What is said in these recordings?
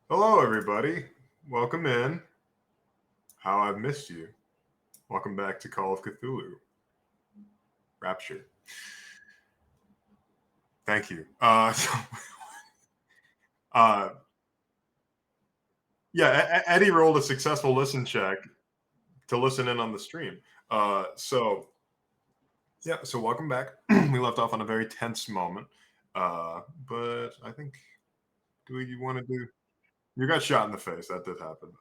Hello, everybody. Welcome in. How I've missed you. Welcome back to Call of Cthulhu. Rapture. Thank you. Uh, yeah, Eddie rolled a successful listen check to listen in on the stream. So welcome back. We left off on a very tense moment. But I think, do we want to do? You got shot in the face. That did happen.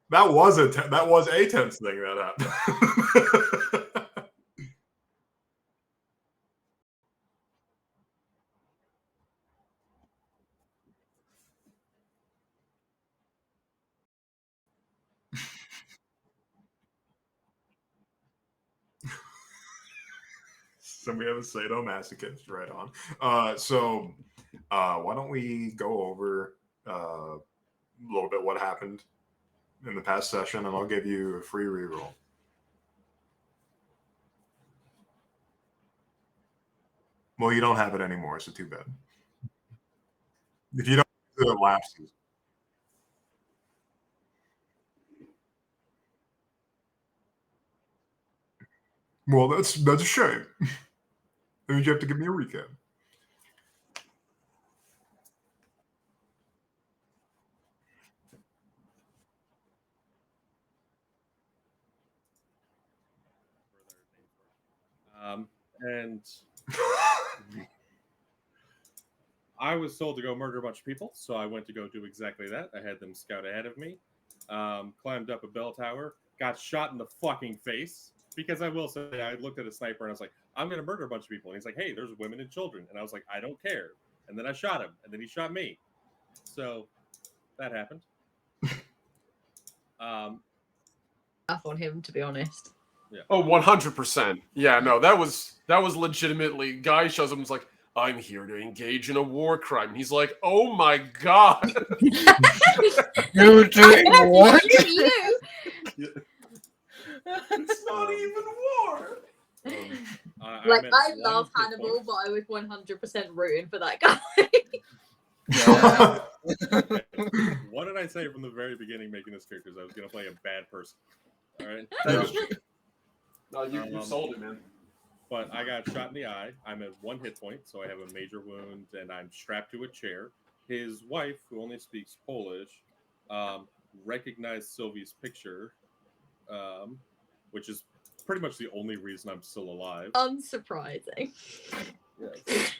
That was a tense thing that happened. So we have a sadomasochist right on. Why don't we go over a little bit what happened in the past session, and I'll give you a free reroll. Well, you don't have it anymore, so too bad. If you don't, it lapses. Well, that's a shame. That means you have to give me a recap. And I was told to go murder a bunch of people, so I went to go do exactly that. I had them scout ahead of me, climbed up a bell tower, got shot in the fucking face. Because I will say, I looked at a sniper and I was like, I'm going to murder a bunch of people. And he's like, hey, there's women and children. And I was like, I don't care. And then I shot him, and then he shot me. So that happened. Enough on him, to be honest. Yeah. Oh, 100%. Yeah, no, that was legitimately. Guy shows up and is like, I'm here to engage in a war crime. And he's like, oh my god. You're doing what? You. It's not even war. I love Hannibal, but I was 100% rooting for that guy. What did I say from the very beginning making this character? I was going to play a bad person. All right. No, you sold it, man. But I got shot in the eye. I'm at 1 hit point, so I have a major wound, and I'm strapped to a chair. His wife, who only speaks Polish, recognized Sylvie's picture, which is pretty much the only reason I'm still alive. Unsurprising. Yes.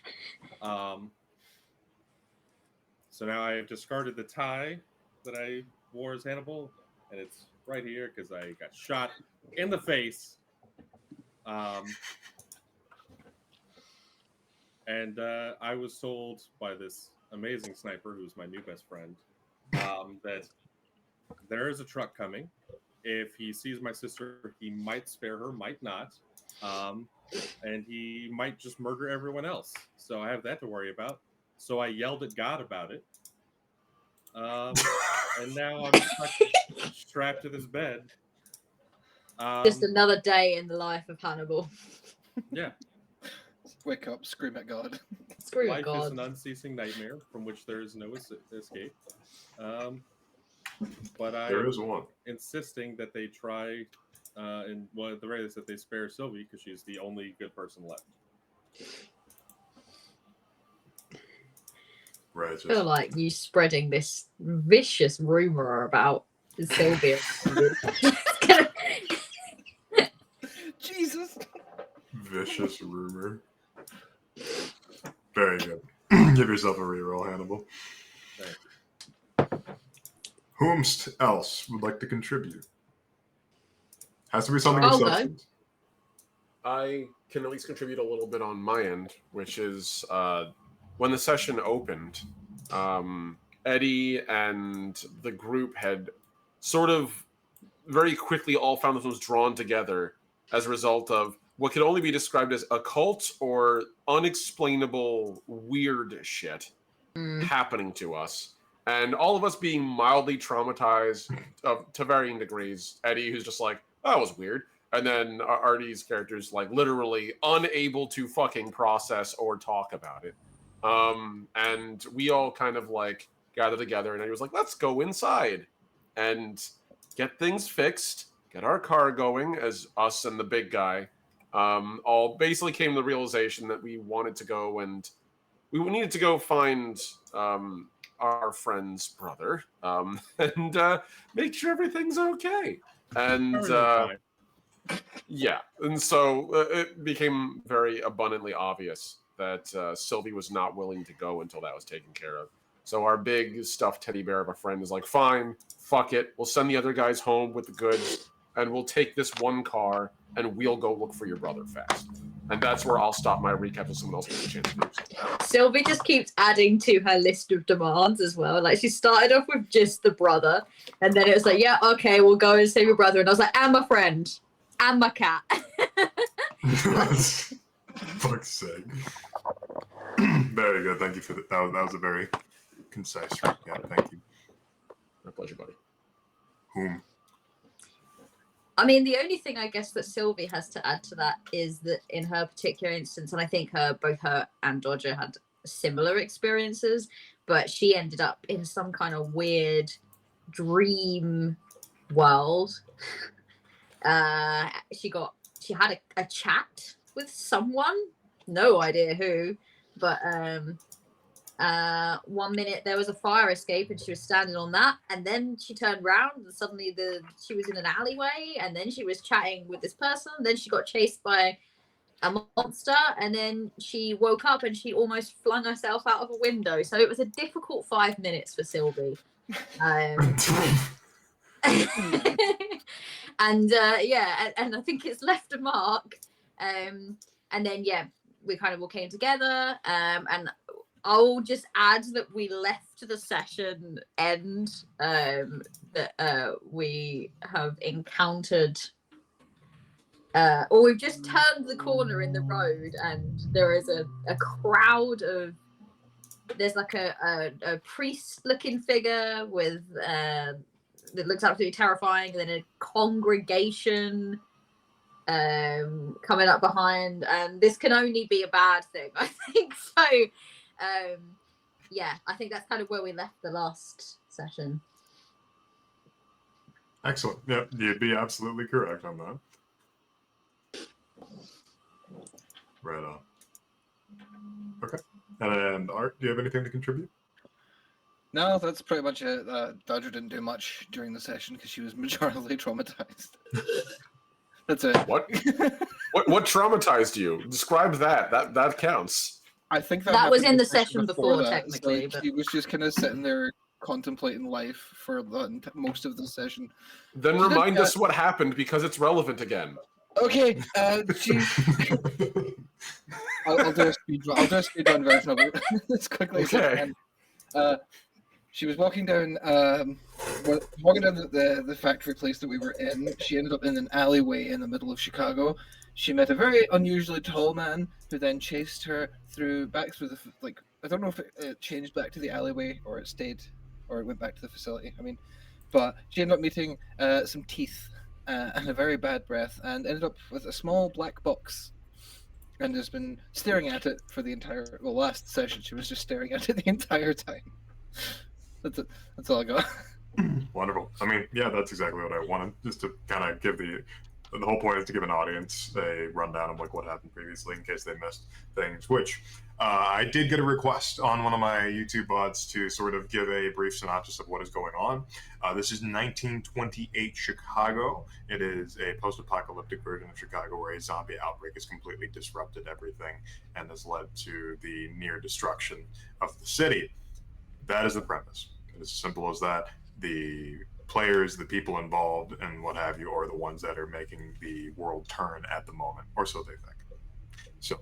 So now I have discarded the tie that I wore as Hannibal, and it's right here because I got shot in the face. And I was told by this amazing sniper, who's my new best friend, that there is a truck coming. If he sees my sister, he might spare her, might not. And he might just murder everyone else. So I have that to worry about. So I yelled at God about it. And now I'm strapped to this bed. Just another day in the life of Hannibal. Yeah. Wake up, scream at God. Screw Life God. is an unceasing nightmare from which there is no escape. But There is one. Insisting that they try, and well, at the very least, that they spare Sylvie because she's the only good person left. Right. I feel like you spreading this vicious rumor about Sylvia. Jesus. Vicious rumor. Very good. Give yourself a reroll, Hannibal. Whomst else would like to contribute? Has to be something of substance. I can at least contribute a little bit on my end, which is when the session opened, Eddie and the group had sort of very quickly all found themselves drawn together as a result of what could only be described as occult or unexplainable weird shit happening to us. And all of us being mildly traumatized to varying degrees. Eddie, who's just like, that was weird. And then Artie's character's like literally unable to fucking process or talk about it. And we all kind of like gathered together, and he was like, let's go inside and get things fixed, get our car going, as us and the big guy all basically came to the realization that we wanted to go and we needed to go find our friend's brother and make sure everything's okay. And yeah, and so it became very abundantly obvious that Sylvie was not willing to go until that was taken care of. So our big stuffed teddy bear of a friend is like, fine, fuck it. We'll send the other guys home with the goods, and we'll take this one car, and we'll go look for your brother fast. And that's where I'll stop my recap so someone else gets a chance to do something. Sylvie just keeps adding to her list of demands as well. Like, she started off with just the brother, and then it was like, yeah, okay, we'll go and save your brother. And I was like, and my friend, and my cat. Fuck's sake. Very good. Thank you for that. That was a very concise recap. Thank you. My pleasure, buddy. Whom? I mean, the only thing I guess that Sylvie has to add to that is that in her particular instance, and I think both her and Dodger had similar experiences, but she ended up in some kind of weird dream world. She had a chat with someone, no idea who, but 1 minute there was a fire escape and she was standing on that, and then she turned around and suddenly she was in an alleyway, and then she was chatting with this person, then she got chased by a monster, and then she woke up and she almost flung herself out of a window. So it was a difficult 5 minutes for Sylvie. And I think it's left a mark. And then we kind of all came together, and I'll just add that we left the session end that we have encountered, or we've just turned the corner in the road, and there is a crowd of, there's like a priest-looking figure with that looks absolutely terrifying, and then a congregation coming up behind, and this can only be a bad thing, I think. So I think that's kind of where we left the last session. Excellent. Yep, you'd be absolutely correct on that. Right on. Okay. And Art, do you have anything to contribute? No, that's pretty much it. Dodger didn't do much during the session because she was majorly traumatized. That's it. What traumatized you? Describe that. That counts. I think that was in the session before technically. But she was just kind of sitting there contemplating life for most of the session. Then remind us what happened, because it's relevant again. Okay, I'll do a speed run. I'll do a speed run version of it as quickly as I can. She was walking down the factory place that we were in. She ended up in an alleyway in the middle of Chicago. She met a very unusually tall man who then chased her back through the, like, I don't know if it changed back to the alleyway or it went back to the facility. I mean, but she ended up meeting some teeth and a very bad breath, and ended up with a small black box, and has been staring at it for the last session. She was just staring at it the entire time. That's it. That's all I got. Wonderful. I mean, yeah, that's exactly what I wanted, just to kind of give the whole point is to give an audience a rundown of like what happened previously in case they missed things, which I did get a request on one of my YouTube VODs to sort of give a brief synopsis of what is going on. This is 1928 Chicago. It is a post-apocalyptic version of Chicago where a zombie outbreak has completely disrupted everything and has led to the near destruction of the city. That is the premise. It is as simple as that. The players, the people involved, and what have you, are the ones that are making the world turn at the moment, or so they think. So,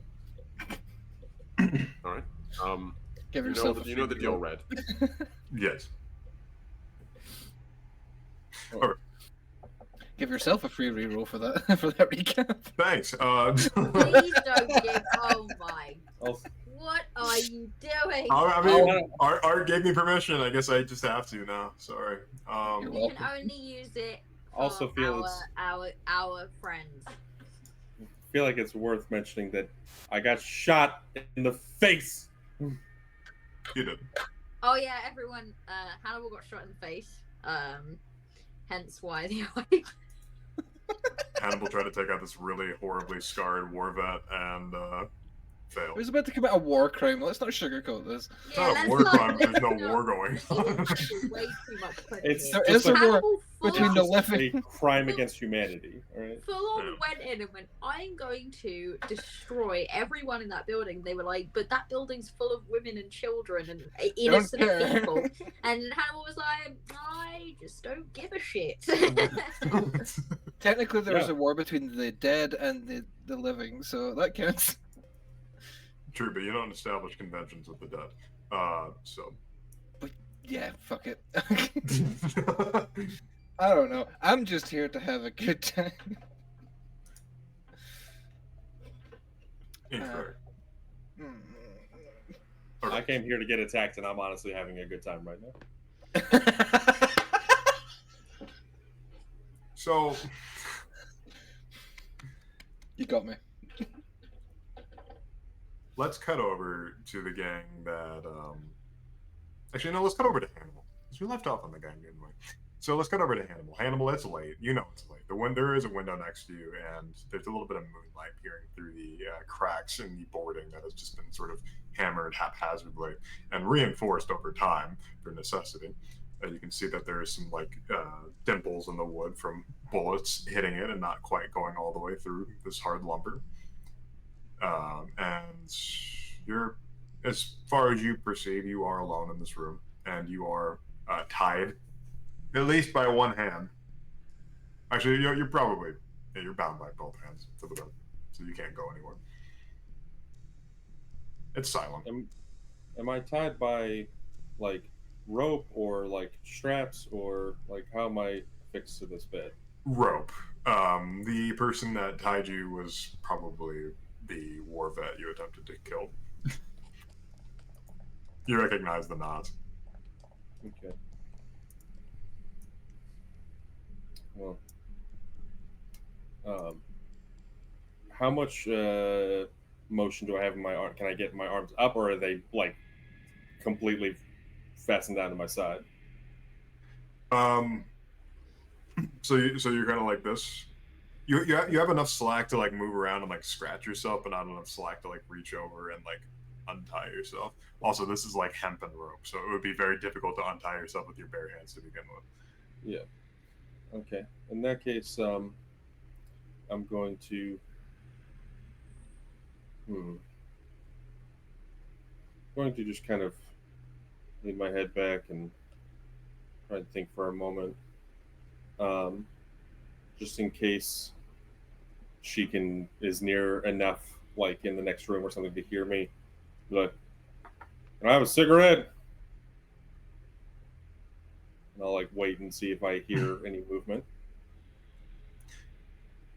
all right. Give yourself you know the deal, Red. Yes. Oh. All right. Give yourself a free reroll for that recap. Thanks. Please don't give. Oh my. What are you doing? I mean, Art gave me permission. I guess I just have to now. Sorry. You can only use it for also feel our friends. I feel like it's worth mentioning that I got shot in the face. You did. Oh yeah, everyone. Hannibal got shot in the face. Hence why the eye. Hannibal tried to take out this really horribly scarred war vet and He failed. was about to commit a war crime. Let's not sugarcoat this. It's not a war crime. There's no war going on. Way too much credit. It's There just is a like, war Hannibal between the full living. a crime against humanity. All right. on Yeah. went in and went, I'm going to destroy everyone in that building. They were like, but that building's full of women and children and innocent care. people. And Hannibal was like, I just don't give a shit. Technically, there is Yeah. a war between the dead and the living, so that counts. True, but you don't establish conventions with the dead. So. Yeah, fuck it. I don't know. I'm just here to have a good time. Incorrect. Mm. I came here to get attacked, and I'm honestly having a good time right now. So. You got me. Let's cut over to the gang that. Actually, no, let's cut over to Hannibal. Because we left off on the gang, didn't we? So let's cut over to Hannibal. Hannibal, it's late. You know it's late. There is a window next to you, and there's a little bit of moonlight peering through the cracks in the boarding that has just been sort of hammered haphazardly and reinforced over time for necessity. You can see that there's some dimples in the wood from bullets hitting it and not quite going all the way through this hard lumber. And you're, as far as you perceive, you are alone in this room, and you are tied, at least by one hand. Actually, you're probably you're bound by both hands to the bed, so you can't go anywhere. It's silent. Am I tied by like rope or like straps or like how am I fixed to this bed? Rope. The person that tied you was probably the war vet you attempted to kill. You recognize the knots. Okay. Well, how much motion do I have in my arm? Can I get my arms up, or are they like completely fastened down to my side? So you're kind of like this. You have enough slack to like move around and like scratch yourself, but not enough slack to like reach over and like untie yourself. Also, this is like hempen rope, so it would be very difficult to untie yourself with your bare hands to begin with. Yeah. Okay. In that case, I'm going to. Going to just kind of lean my head back and try to think for a moment, just in case she is near enough, like in the next room or something, to hear me. Look, can I have a cigarette? And I'll like wait and see if I hear any movement.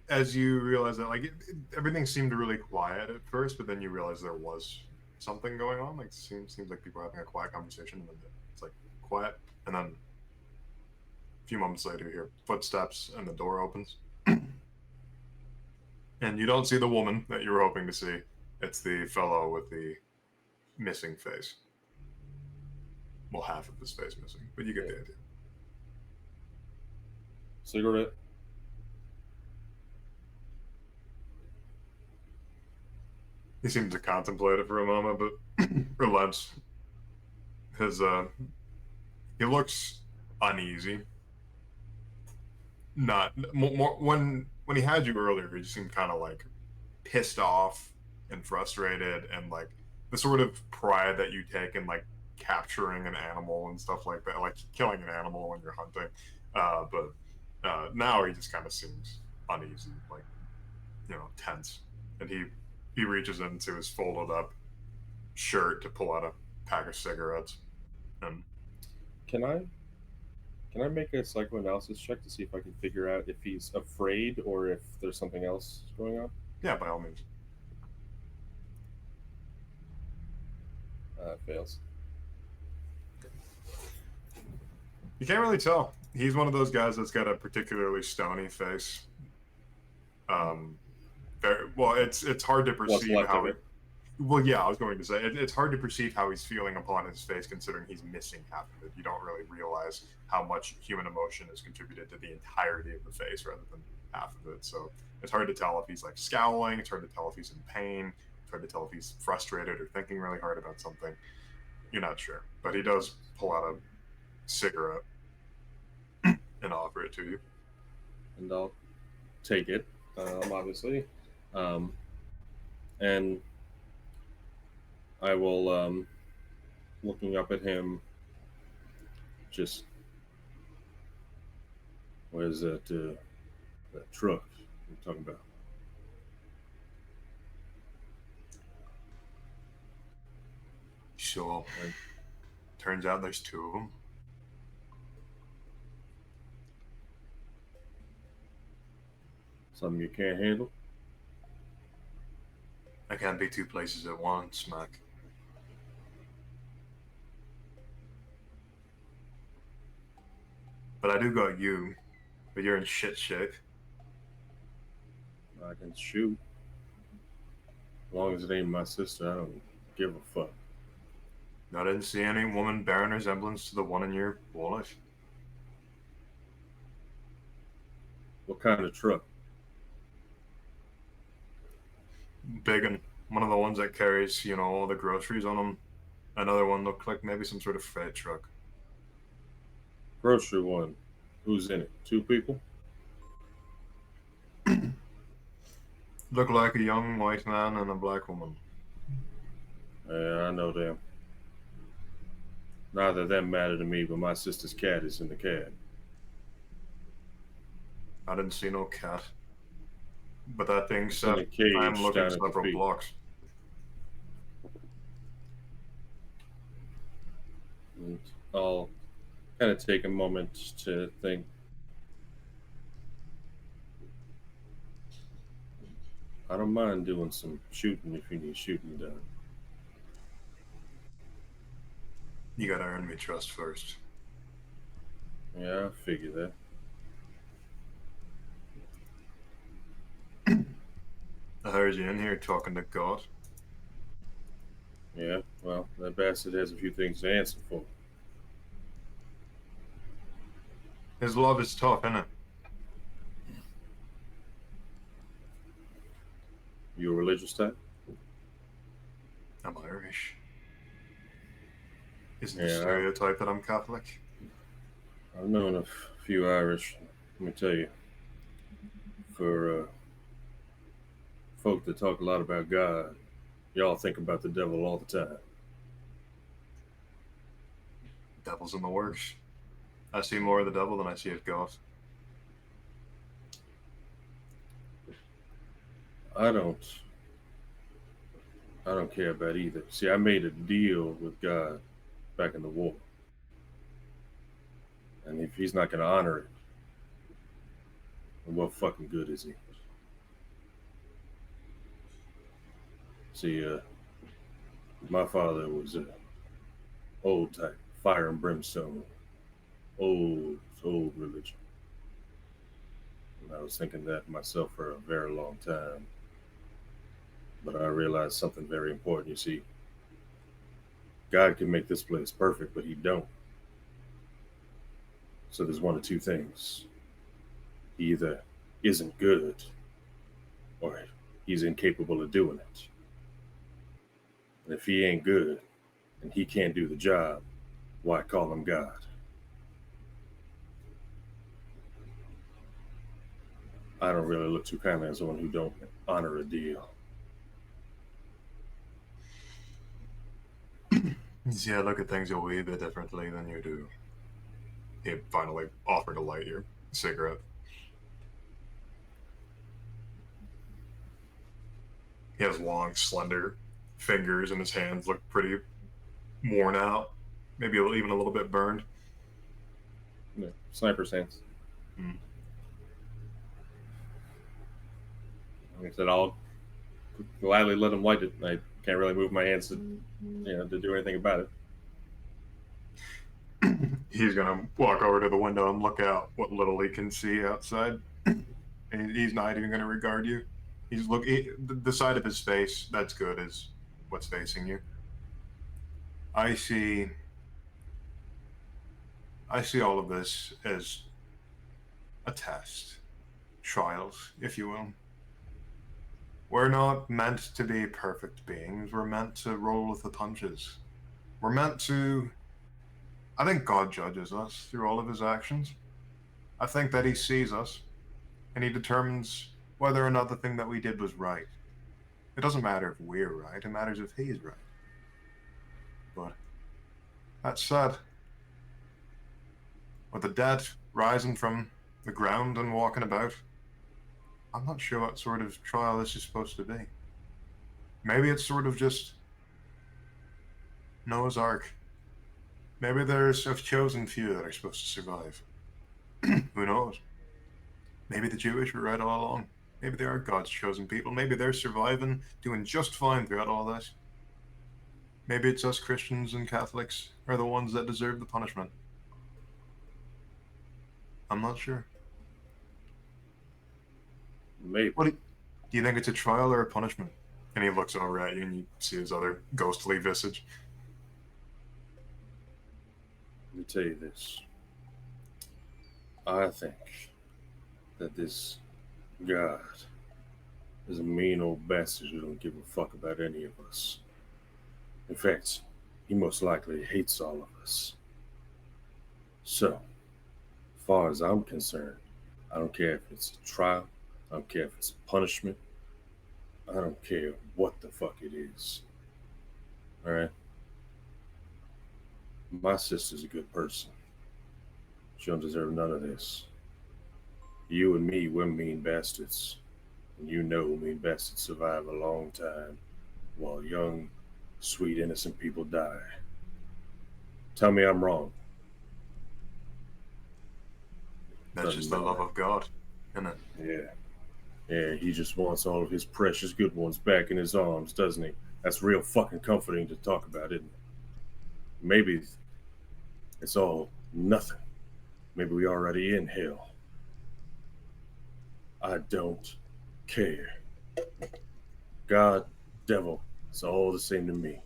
As you realize that, like everything seemed really quiet at first, but then you realize there was something going on. Like seems like people are having a quiet conversation, and then it's like quiet, and then a few moments later, you hear footsteps, and the door opens, and you don't see the woman that you were hoping to see. It's the fellow with the missing face. Well, half of his face missing, but you get the idea. Cigarette. He seems to contemplate it for a moment, but relents. He looks uneasy. Not more when he had you earlier, he just seemed kind of like pissed off and frustrated, and like the sort of pride that you take in like capturing an animal and stuff like that, like killing an animal when you're hunting. But now he just kind of seems uneasy, like tense, and he reaches into his folded up shirt to pull out a pack of cigarettes. And Can I make a psychoanalysis check to see if I can figure out if he's afraid or if there's something else going on? yeah, by all means. Fails. You can't really tell. He's one of those guys that's got a particularly stony face. Well, it's hard to What's perceive left how of he, it? Well, yeah, I was going to say it's hard to perceive how he's feeling upon his face, considering he's missing half of it. You don't really realize how much human emotion is contributed to the entirety of the face, rather than half of it. So it's hard to tell if he's like scowling. It's hard to tell if he's in pain. It's hard to tell if he's frustrated or thinking really hard about something. You're not sure, but he does pull out a cigarette and offer it to you. And I'll take it, obviously, and I will, looking up at him, just, where's that truck you're talking about? So, turns out there's two of them. Something you can't handle? I can't be two places at once, Mac. But I do got you, but you're in shit shape. I can shoot. As long as it ain't my sister, I don't give a fuck. I didn't see any woman bearing resemblance to the one in your wallet. What kind of truck? Big one. One of the ones that carries, all the groceries on them. Another one looked like maybe some sort of freight truck. Grocery one. Who's in it? Two people? Looked like a young white man and a black woman. Yeah, I know them. Neither of them matter to me, but my sister's cat is in the cab. I didn't see no cat. But that being It's in a said, cage I'm looking down at the several feet. blocks. And I'll kind of take a moment to think. I don't mind doing some shooting if you need shooting done. You gotta earn me trust first. Yeah, I figure that. I heard you in here talking to God. Yeah, well, that bastard has a few things to answer for. His love is tough, isn't it? You a religious type? I'm Irish. Isn't the Yeah. stereotype that I'm Catholic? I've known a few Irish. Let me tell you, for folk that talk a lot about God, y'all think about the devil all the time. Devil's in the works. I see more of the devil than I see of God. I don't care about either. See, I made a deal with God back in the war. And if he's not going to honor it, then what fucking good is he? See, my father was a old type, fire and brimstone, old religion. And I was thinking that myself for a very long time. But I realized something very important. You see, God can make this place perfect, but he don't. So there's one of two things. He either isn't good or he's incapable of doing it. And if he ain't good and he can't do the job, why call him God? I don't really look too kindly on someone who don't honor a deal. You see, I look at things a wee bit differently than you do. He finally offered to light your cigarette. He has long, slender fingers, and his hands look pretty worn out. Maybe even a little bit burned. Yeah, sniper's hands. Hmm. Like I said, I'll gladly let him light it. I can't really move my hands to do anything about it. He's gonna walk over to the window and look out what little he can see outside. And he's not even gonna regard you. The side of his face that's good is what's facing you. I see all of this as a test, trials, if you will. We're not meant to be perfect beings. We're meant to roll with the punches. We're meant to... I think God judges us through all of his actions. I think that he sees us, and he determines whether or not the thing that we did was right. It doesn't matter if we're right, it matters if he's right. But that said, with the dead rising from the ground and walking about, I'm not sure what sort of trial this is supposed to be. Maybe it's sort of just Noah's Ark. Maybe there's a chosen few that are supposed to survive. Who knows? Maybe the Jewish were right all along. Maybe they are God's chosen people. Maybe they're surviving, doing just fine throughout all this. Maybe it's us Christians and Catholics are the ones that deserve the punishment. I'm not sure. Maybe. Do you think it's a trial or a punishment? And he looks over at you and you see his other ghostly visage. Let me tell you this. I think that this God is a mean old bastard who don't give a fuck about any of us. In fact, he most likely hates all of us. So, as far as I'm concerned, I don't care if it's a trial, I don't care if it's a punishment, I don't care what the fuck it is. Alright? My sister's a good person. She don't deserve none of this. You and me, we're mean bastards. And you know mean bastards survive a long time while young, sweet, innocent people die. Tell me I'm wrong. That's just the love of God, isn't it? Yeah. Yeah, he just wants all of his precious good ones back in his arms, doesn't he? That's real fucking comforting to talk about, isn't it? Maybe it's all nothing. Maybe we already in hell. I don't care. God, devil, it's all the same to me.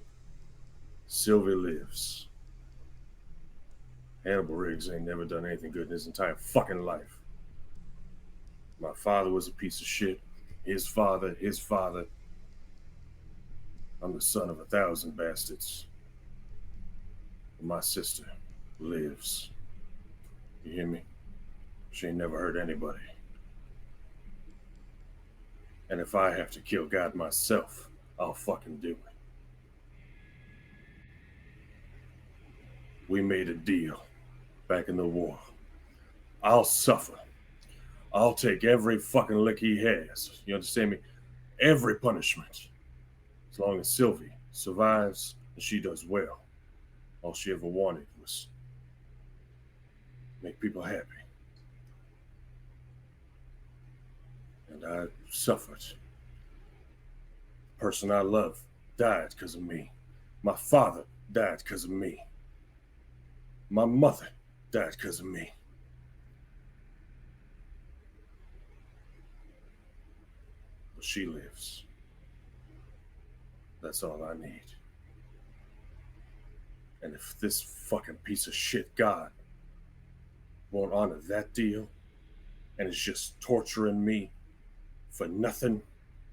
Sylvie lives. Hannibal Riggs ain't never done anything good in his entire fucking life. My father was a piece of shit. His father. I'm the son of 1,000 bastards. And my sister lives. You hear me? She ain't never hurt anybody. And if I have to kill God myself, I'll fucking do it. We made a deal back in the war. I'll suffer. I'll take every fucking lick he has. You understand me? Every punishment. As long as Sylvie survives and she does well. All she ever wanted was make people happy. And I suffered. The person I love died because of me. My father died because of me. My mother died because of me. But she lives. That's all I need. And if this fucking piece of shit God won't honor that deal and is just torturing me for nothing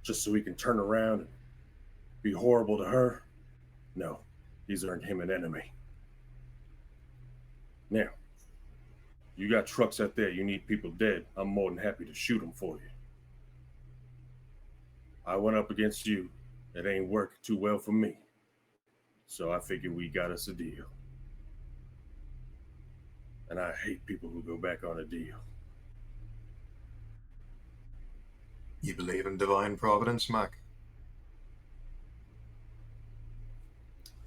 just so he can turn around and be horrible to her, no, he's earned him an enemy. Now, you got trucks out there, you need people dead, I'm more than happy to shoot them for you. I went up against you, it ain't working too well for me. So I figured we got us a deal. And I hate people who go back on a deal. You believe in divine providence, Mac?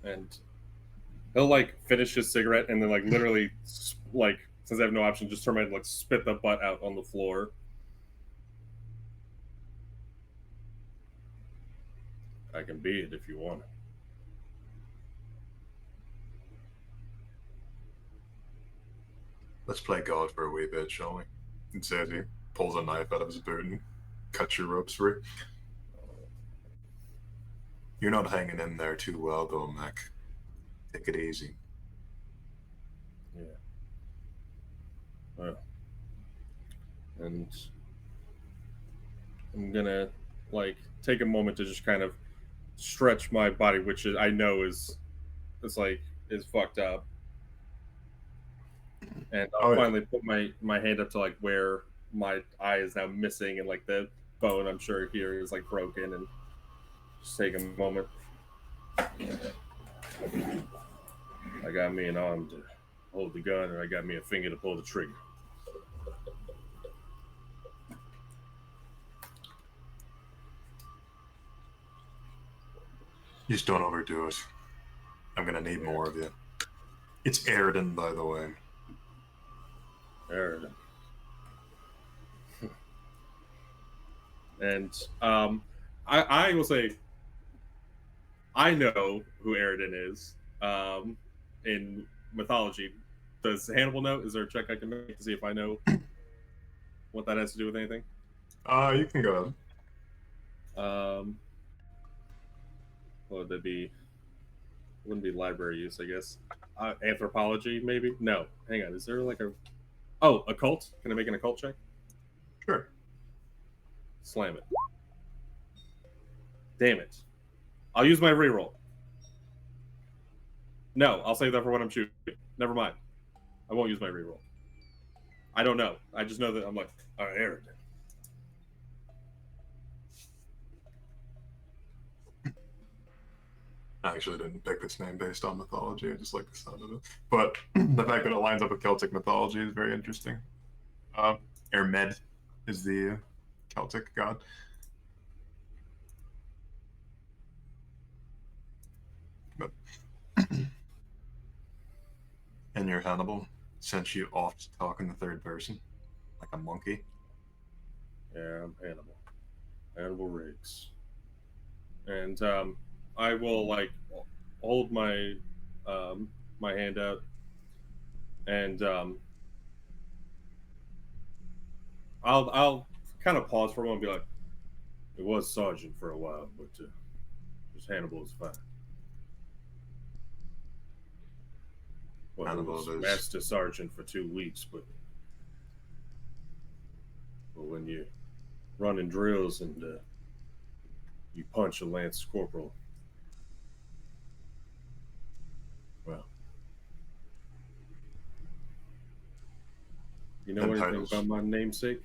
And he'll like finish his cigarette and then like literally like, since I have no option, just turn around and like spit the butt out on the floor. I can be it if you want it. Let's play God for a wee bit, shall we? And says he pulls a knife out of his boot and cuts your ropes free. You're not hanging in there too well, though, Mac. Take it easy. Yeah. Well, and I'm gonna like take a moment to just kind of stretch my body, which I know is fucked up, and I'll Oh, yeah. finally put my hand up to like where my eye is now missing, and like the bone I'm sure here is like broken, and just take a moment. I got me an arm to hold the gun, and I got me a finger to pull the trigger. Just don't overdo it. I'm gonna need more of you. It's Airden, by the way. There. And I will say, I know who Aridin is. In mythology, does Hannibal know? Is there a check I can make to see if I know what that has to do with anything? You can go ahead. What would that be? Wouldn't be library use, I guess. Anthropology, maybe? No. Hang on. Is there like a... Oh, occult? Can I make an occult check? Sure. Slam it. Damn it. I'll use my reroll. No, I'll save that for when I'm shooting. Never mind. I won't use my reroll. I don't know. I just know that I'm like, all right, Aaron. I actually didn't pick this name based on mythology. I just like the sound of it. But the fact that it lines up with Celtic mythology is very interesting. Ermed is the Celtic god. But and your Hannibal sent you off to talk in the third person, like a monkey. Yeah, I'm Hannibal. Hannibal Riggs. And I will like hold my my hand out, and I'll kind of pause for a moment and be like, it was Sergeant for a while, but just Hannibal is fine. Well, it Hannibal was is- Master Sergeant for 2 weeks, but when you running drills and you punch a Lance Corporal, well, you know And anything titles. about my namesake?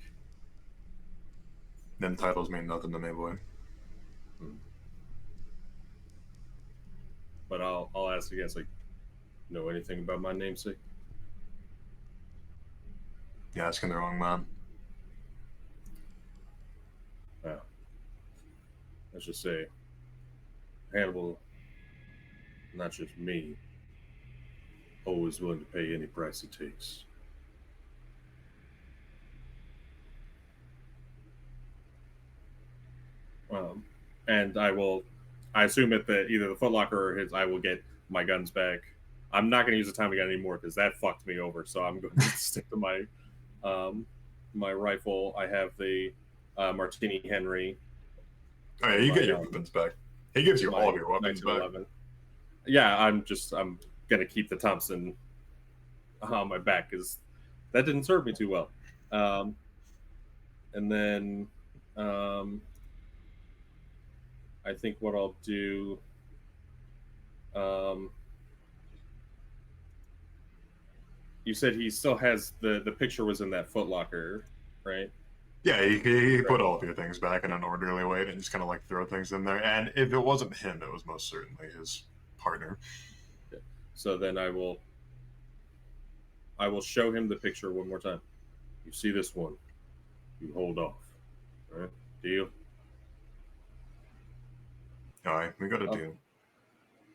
Them titles mean nothing to me, boy. But I'll ask again. It's like, know anything about my namesake? You're asking the wrong man. Well, let's just say Hannibal, not just me, always willing to pay any price it takes. And I assume at either the Foot Locker or his, I will get my guns back. I'm not going to use the Tommy gun anymore because that fucked me over. So I'm going to stick to my my rifle. I have the Martini Henry. Oh yeah, you get your My, weapons back. He gives you all of your weapons back. 1911. Yeah, I'm gonna keep the Thompson on my back because that didn't serve me too well. And then I think what I'll do. You said he still has the picture was in that Foot Locker, right? Yeah, he put all of your things back in an orderly way and just kind of like throw things in there. And if it wasn't him, it was most certainly his partner. Okay. So then I will show him the picture one more time. You see this one, you hold off. All right? Deal? All right, we got a deal.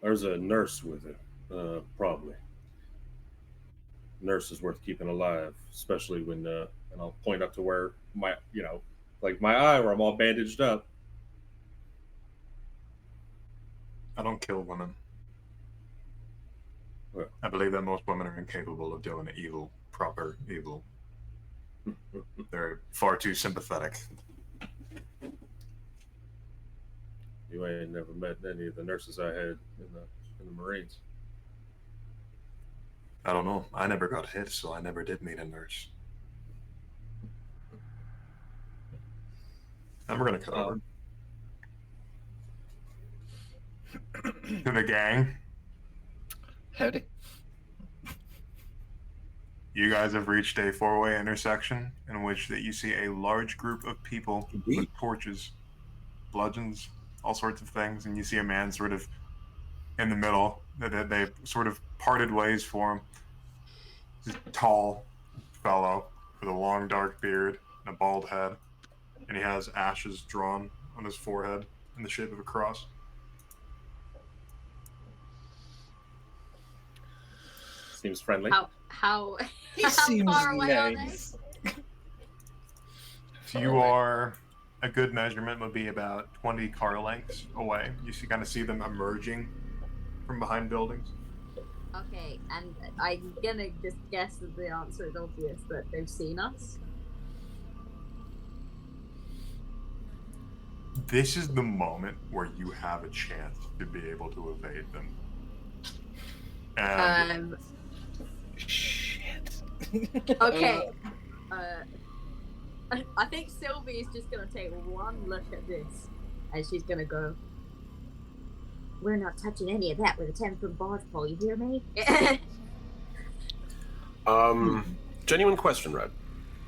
There's a nurse with it, probably. Nurse is worth keeping alive, especially when, and I'll point up to where my, like my eye where I'm all bandaged up. I don't kill women. Well. I believe that most women are incapable of doing evil, proper evil. They're far too sympathetic. You ain't never met any of the nurses I had in the Marines. I don't know. I never got hit, so I never did meet a nurse. And we're gonna cut over to the gang. Howdy. You guys have reached a four-way intersection in which that you see a large group of people with torches, bludgeons, all sorts of things, and you see a man sort of in the middle. That they sort of parted ways for him. He's a tall fellow with a long dark beard and a bald head, and he has ashes drawn on his forehead in the shape of a cross. Seems friendly. How He how seems far away nice. You are a good measurement would be about 20 car lengths away. You kind of see them emerging from behind buildings. are they? Okay, and I'm gonna just guess that the answer is obvious, that they've seen us. This is the moment where you have a chance to be able to evade them. And Shit. Okay. I think Sylvie is just gonna take one look at this, and she's gonna go, "We're not touching any of that with a 10-foot barge pole. You hear me?" Genuine question, Red.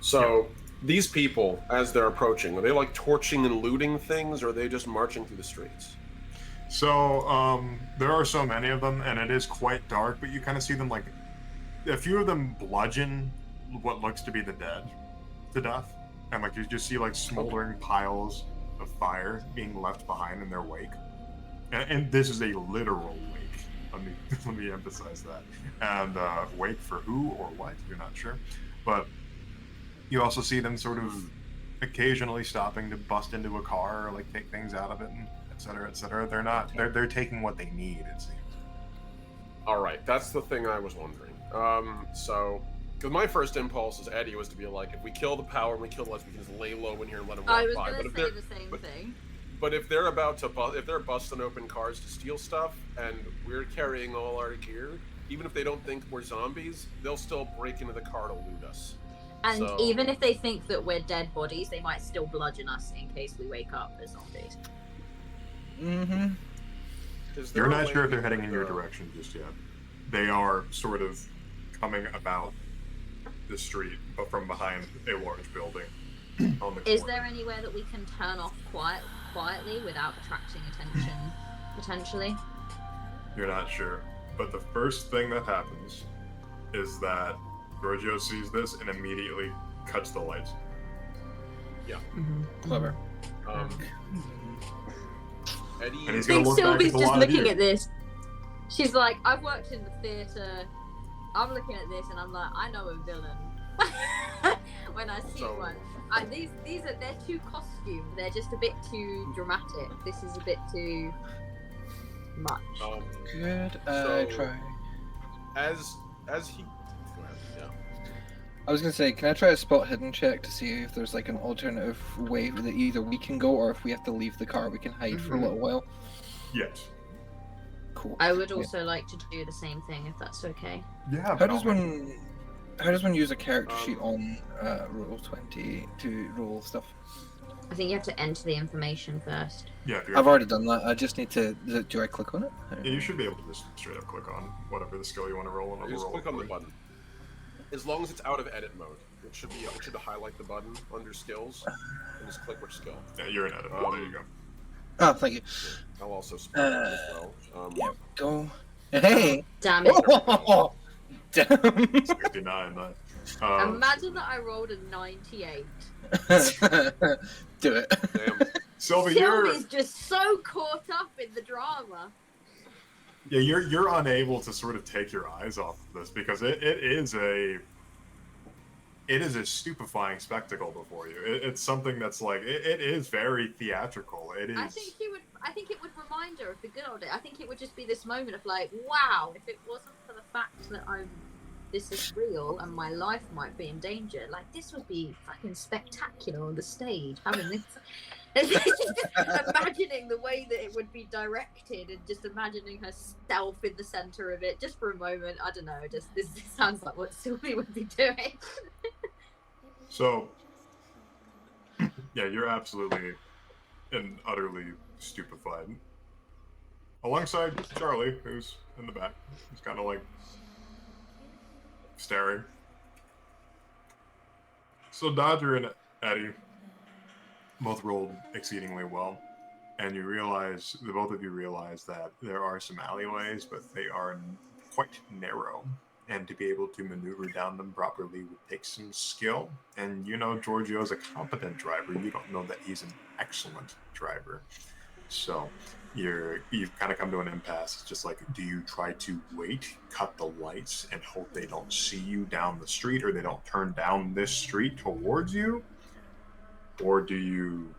So these people, as they're approaching, are they like torching and looting things, or are they just marching through the streets? so there are so many of them, and it is quite dark, but you kind of see them like a few of them bludgeon what looks to be the dead to death, and like you just see like smoldering piles of fire being left behind in their wake. And this is a literal wake. Let me emphasize that. And wake for who or what, you're not sure. But you also see them sort of occasionally stopping to bust into a car or like take things out of it, and et cetera, et cetera. They're taking what they need, it seems. All right, that's the thing I was wondering. So, because my first impulse as Eddie was to be like, if we kill the power and we kill the lights, we can just lay low in here and let them walk I was by. gonna But if say they're the same thing. But if they're about to if they're busting open cars to steal stuff, and we're carrying all our gear, even if they don't think we're zombies, they'll still break into the car to loot us. And So- even if they think that we're dead bodies, they might still bludgeon us in case we wake up as zombies. Mm-hmm. Is there You're a not way sure if we they're heading in could, your direction just yet. They are sort of coming about the street, but from behind a large building on the Is corner. there anywhere that we can turn off quietly without attracting attention, potentially? You're not sure. But the first thing that happens is that Giorgio sees this and immediately cuts the lights. Clever. Eddie, And he's I gonna think look back Sylvie's at the just lot of looking you. at this. She's like, I've worked in the theatre. I'm looking at this and I'm like, I know a villain. When I see So- one. They're too costumed. They're just a bit too dramatic. This is a bit too much. Good. So- Try. as he, go ahead, yeah. I was gonna say, can I try a spot hidden check to see if there's like an alternative way that either we can go, or if we have to leave the car, we can hide for a Mhm. little while. Yes. Cool. I would also like to do the same thing if that's okay. Yeah. How does one use a character Um, sheet on Roll20 to roll stuff? I think you have to enter the information first. Yeah, if you I've already done that. I just need to. Do I click on it? Yeah, you should be able to just straight up click on whatever the skill you want to roll, and You it'll just roll click it on for the you. button. As long as it's out of edit mode, it should highlight the button under skills, and just click which skill. Yeah, you're in edit. There you go. Oh, thank you. I'll also spell that as well. Yeah. Go. Hey. Damn it. Oh, damn. 69. Nice. Imagine that I rolled a 98. Do it. Damn. Sylvie, you're Sylvie's just so caught up in the drama. you're unable to sort of take your eyes off of this because it is a stupefying spectacle before you. It's something that's like it is very theatrical. It is. I think it would remind her of the good old days. I think it would just be this moment of like, wow, if it wasn't for the fact that this is real and my life might be in danger, like this would be fucking spectacular on the stage having this. And just imagining the way that it would be directed, and just imagining herself in the center of it, just for a moment. I don't know. Just this sounds like what Sylvie would be doing. So, yeah, you're absolutely and utterly stupefied. Alongside Charlie, who's in the back, he's kind of like staring. So Dodger and Eddie both rolled exceedingly well, and you realize, the both of you realize that there are some alleyways, but they are quite narrow, and to be able to maneuver down them properly would take some skill. And you know Giorgio's a competent driver. You don't know that he's an excellent driver. So you've kind of come to an impasse. It's just like, do you try to wait, cut the lights, and hope they don't see you down the street, or they don't turn down this street towards you? Or do you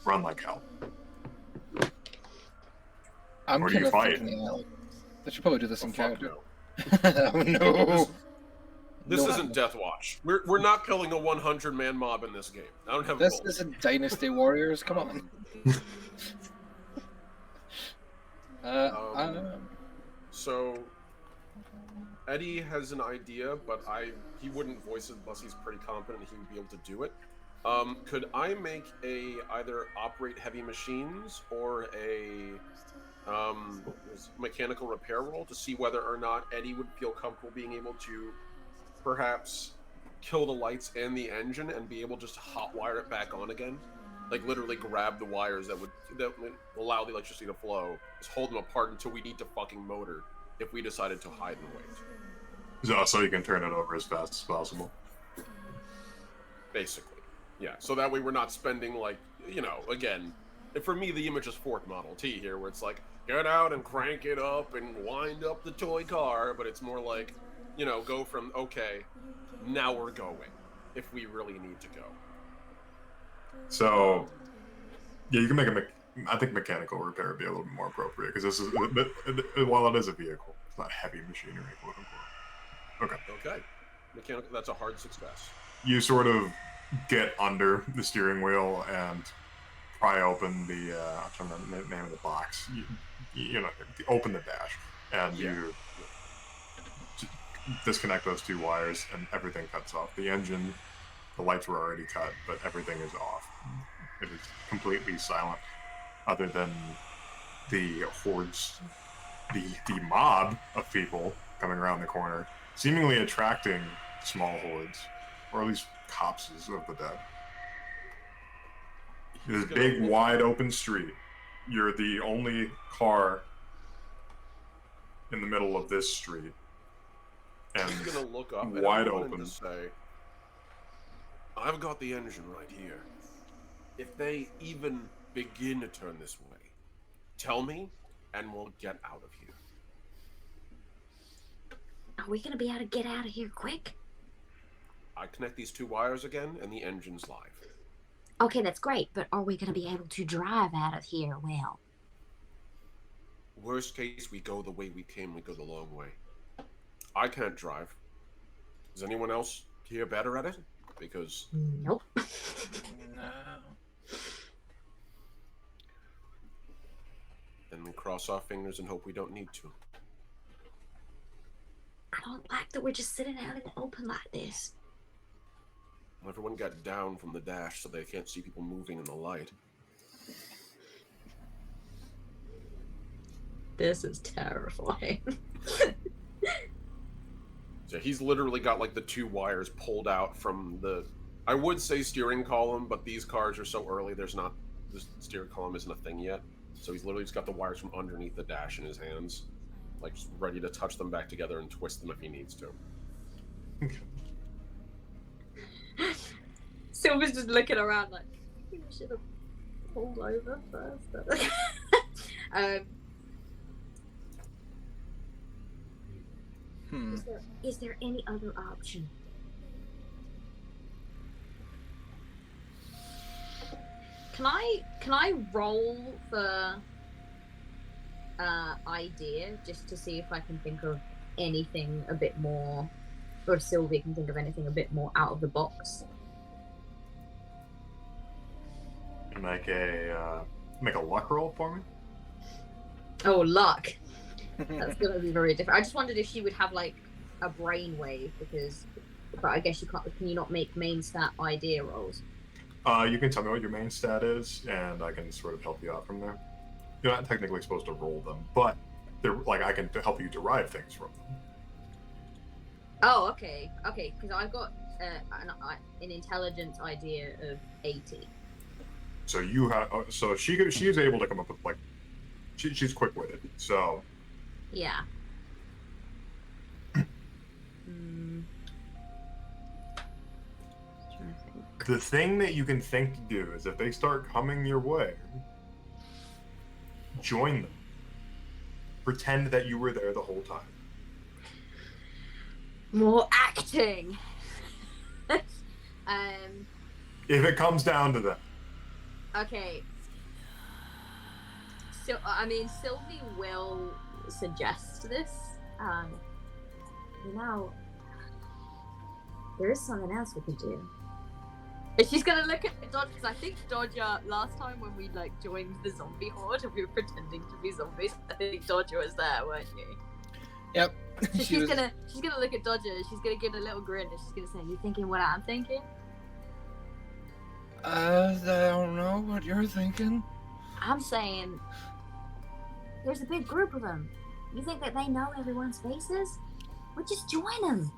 run like hell? I'm Or do kind you of fight? thinking, I should probably do this Oh, in fuck character. no. Oh no! This No. isn't Death Watch. We're not killing a 100-man mob in this game. I don't have This goals. isn't Dynasty Warriors. Come on. So Eddie has an idea, but he wouldn't voice it unless he's pretty confident he would be able to do it. Could I make a either operate heavy machines or a mechanical repair roll to see whether or not Eddie would feel comfortable being able to perhaps kill the lights and the engine and be able just to hotwire it back on again? Like literally grab the wires that would allow the electricity to flow, just hold them apart until we need to fucking motor if we decided to hide and wait. So you can turn it over as fast as possible. Basically. Yeah, so that way we're not spending, like, you know, again, for me the image is Ford Model T here, where it's like, get out and crank it up and wind up the toy car, but it's more like, you know, go from, okay, now we're going, if we really need to go. So, yeah, you can make I think mechanical repair would be a little bit more appropriate, because this is, while it is a vehicle, it's not heavy machinery, quote unquote. Okay. Mechanical, that's a hard success. You sort of get under the steering wheel and pry open the, I'm trying to remember the name of the box. You know, open the dash, and you disconnect those two wires, and everything cuts off. The engine, the lights were already cut, but everything is off. It is completely silent, other than the hordes, the mob of people coming around the corner, seemingly attracting small hordes, or at least corpses of the dead. This big, wide open street. You're the only car in the middle of this street. And He's gonna look up wide at open. And just say, I've got the engine right here. If they even begin to turn this way, tell me, and we'll get out of here. Are we gonna be able to get out of here quick? I connect these two wires again, and the engine's live. Okay, that's great, but are we gonna be able to drive out of here well? Worst case, we go the way we came, we go the long way. I can't drive. Is anyone else here better at it? Because... Nope. No. Then we cross our fingers and hope we don't need to. I don't like that we're just sitting out in the open like this. Everyone got down from the dash so they can't see people moving in the light. This is terrifying. So he's literally got like the two wires pulled out from the, I would say steering column, but these cars are so early, this steering column isn't a thing yet. So he's literally just got the wires from underneath the dash in his hands, like just ready to touch them back together and twist them if he needs to. Silver's just looking around like, we should have pulled over first. Is there any other option? Can I roll for idea just to see if I can think of anything a bit more, or if Sylvie can think of anything a bit more out of the box? Make a luck roll for me. Oh, luck. That's gonna be very different. I just wondered if she would have like a brainwave but I guess you can't. Can you not make main stat idea rolls? You can tell me what your main stat is, and I can sort of help you out from there. You're not technically supposed to roll them, but they're like I can help you derive things from them. Oh, okay, because I've got an intelligence idea of 80. So you have. So she is able to come up with like. She's quick with it. So. Yeah. The thing that you can think to do is if they start coming your way, join them. Pretend that you were there the whole time. More acting. If it comes down to that. Okay. So I mean, Sylvie will suggest this. There is something else we could do. And she's gonna look at Dodger, because I think Dodger, last time when we like joined the zombie horde and we were pretending to be zombies, I think Dodger was there, weren't you? Yep. So she's gonna look at Dodger, she's gonna give a little grin, and she's gonna say, "You thinking what I'm thinking?" I don't know what you're thinking. I'm saying, there's a big group of them. You think that they know everyone's faces? We just join them.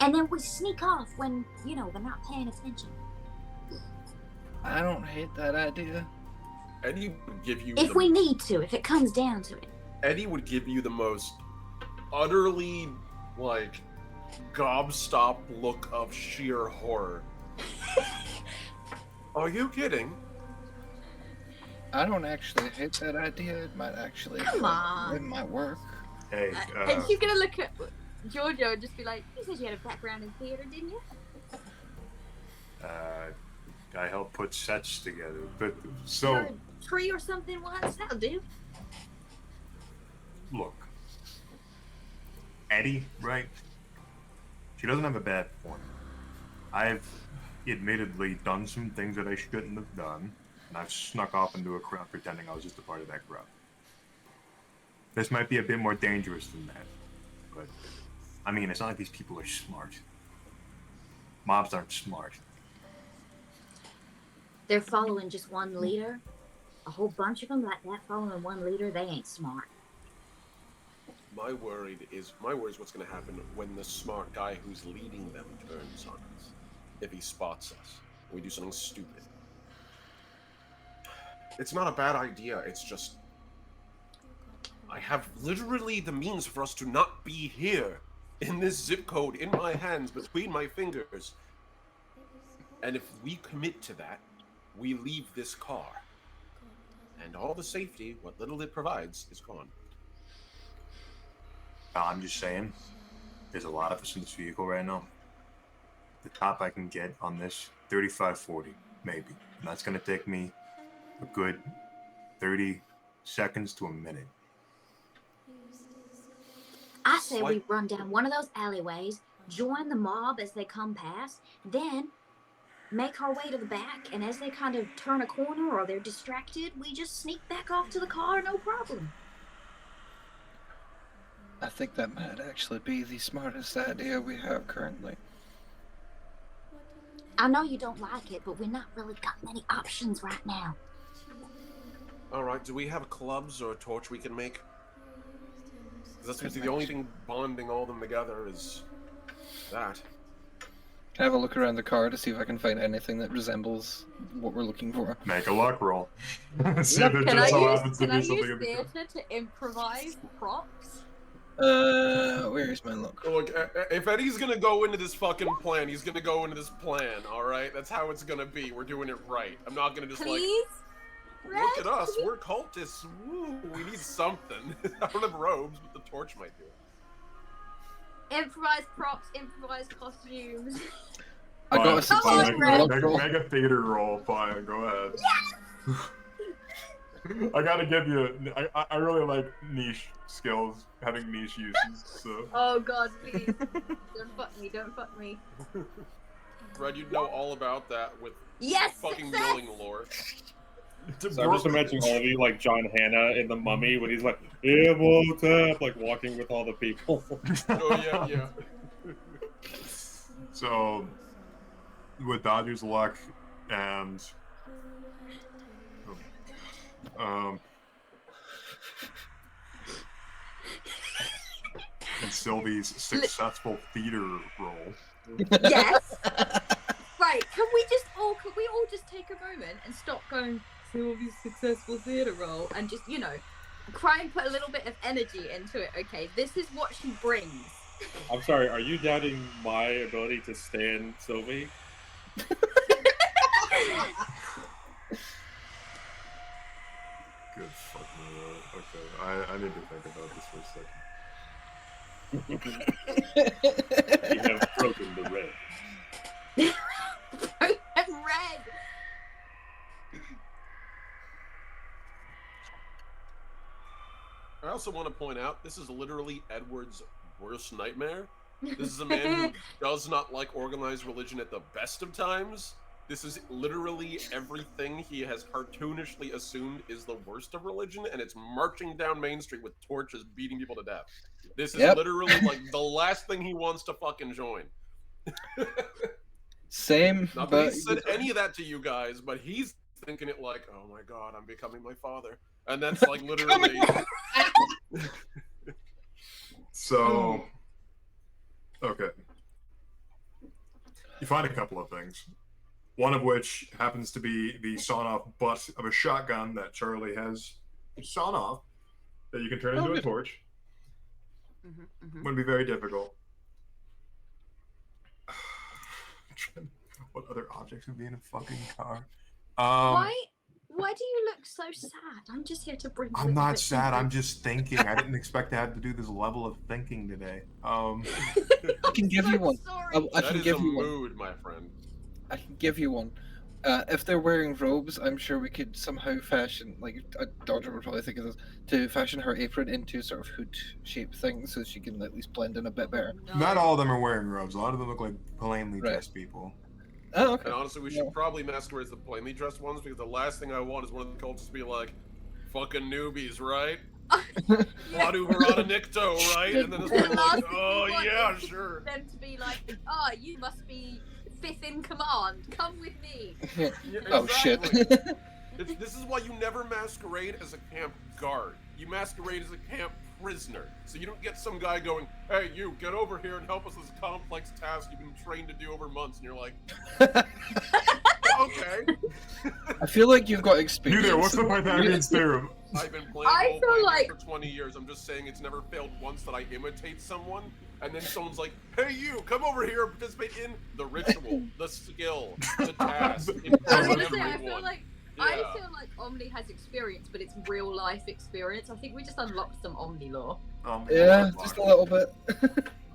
And then we sneak off when, they're not paying attention. I don't hate that idea. Eddie would give you if we need to, if it comes down to it. Eddie would give you the most utterly, like, gobstop look of sheer horror. Are you kidding? I don't actually hate that idea. It might actually it might work. Hey, and she's gonna look at Giorgio and just be like, "You said you had a background in theater, didn't you?" I helped put sets together, but You're a tree or something once. That'll do. Look, Eddie, right? She doesn't have a bad point. I've admittedly done some things that I shouldn't have done, and I've snuck off into a crowd pretending I was just a part of that crowd. This might be a bit more dangerous than that, but I mean, it's not like these people are smart. Mobs aren't smart. They're following just one leader. A whole bunch of them like that following one leader. They ain't smart. My worry is what's going to happen when the smart guy who's leading them turns on us. If he spots us, we do something stupid. It's not a bad idea. It's just I have literally the means for us to not be here in this zip code in my hands between my fingers. And if we commit to that, we leave this car. And all the safety, what little it provides, is gone. I'm just saying, there's a lot of us in this vehicle right now. The top I can get on this, 35-40, maybe. And that's going to take me a good 30 seconds to a minute. I say we run down one of those alleyways, join the mob as they come past, then make our way to the back, and as they kind of turn a corner or they're distracted, we just sneak back off to the car, no problem. I think that might actually be the smartest idea we have currently. I know you don't like it, but we're not really got many options right now. Alright, do we have clubs or a torch we can make? Because that's the only thing bonding all of them together is that. Can I have a look around the car to see if I can find anything that resembles what we're looking for? Make a luck roll. See Look, if it can just I so happens to be use something in the theater to improvise props? Where's my look? Look, if Eddie's gonna go into this fucking plan, he's gonna go into this plan, alright? That's how it's gonna be. We're doing it right. I'm not gonna just Please? look at us, we're cultists. Woo, we need something. I don't have robes, but the torch might do it. Improvise props, improvise costumes. I got a Come on, Red. Make a theater roll, fine, go ahead. Yes! I gotta give you, I really like niche skills, having niche uses, so. Oh god, please. Don't fuck me, don't fuck me. Fred, you'd know all about that with Yes, Fucking success! knowing lore. So I'm just imagining all of you like John Hannah in The Mummy when he's like, Imhotep, like walking with all the people. Oh yeah. So, with Dodger's luck and um, and Sylvie's successful theater role. Yes. Right, can we all just take a moment and stop going Sylvie's successful theatre role and just, try and put a little bit of energy into it, okay? This is what she brings. I'm sorry, are you doubting my ability to stand Sylvie? Good fucking lord. Okay, I need to think about this for a second. You have broken the red. Red. I also want to point out this is literally Edward's worst nightmare. This is a man who does not like organized religion at the best of times. This is literally everything he has cartoonishly assumed is the worst of religion, and it's marching down Main Street with torches beating people to death. This is literally like the last thing he wants to fucking join. Same. Not that he said any of that to you guys, but he's thinking it like, oh my god, I'm becoming my father. And that's like literally... So, okay. You find a couple of things. One of which happens to be the sawn-off butt of a shotgun that Charlie has sawn off that you can turn into a torch. Would be very difficult. What other objects would be in a fucking car? Why do you look so sad? I'm just here to bring. I'm not sad. I'm just thinking. I didn't expect to have to do this level of thinking today. I can give you one. I can give you one. Mood, my friend. I can give you one. If they're wearing robes, I'm sure we could somehow fashion, like a Dodger would probably think of this, to fashion her apron into sort of hood-shaped things so she can at least blend in a bit better. No. Not all of them are wearing robes. A lot of them look like plainly dressed people. Oh, okay. And honestly, we should probably masquerade as the plainly dressed ones because the last thing I want is one of the cultists to be like, fucking newbies, right? Wadu Harada Nikto, right? And then this one's like, oh yeah, sure. Them to be like, oh, you must be fifth in command. Come with me. Yeah, Oh shit. This is why you never masquerade as a camp guard. You masquerade as a camp prisoner. So you don't get some guy going, hey, you, get over here and help us with this complex task you've been trained to do over months. And you're like, okay. I feel like you've got experience. You there, what's the Pythagorean's theorem? I've been playing for 20 years. I'm just saying it's never failed once that I imitate someone, and then someone's like, hey you, come over here and participate in the ritual, the skill, the task. I feel like Omni has experience, but it's real life experience. I think we just unlocked some Omni lore. Yeah, just a little bit.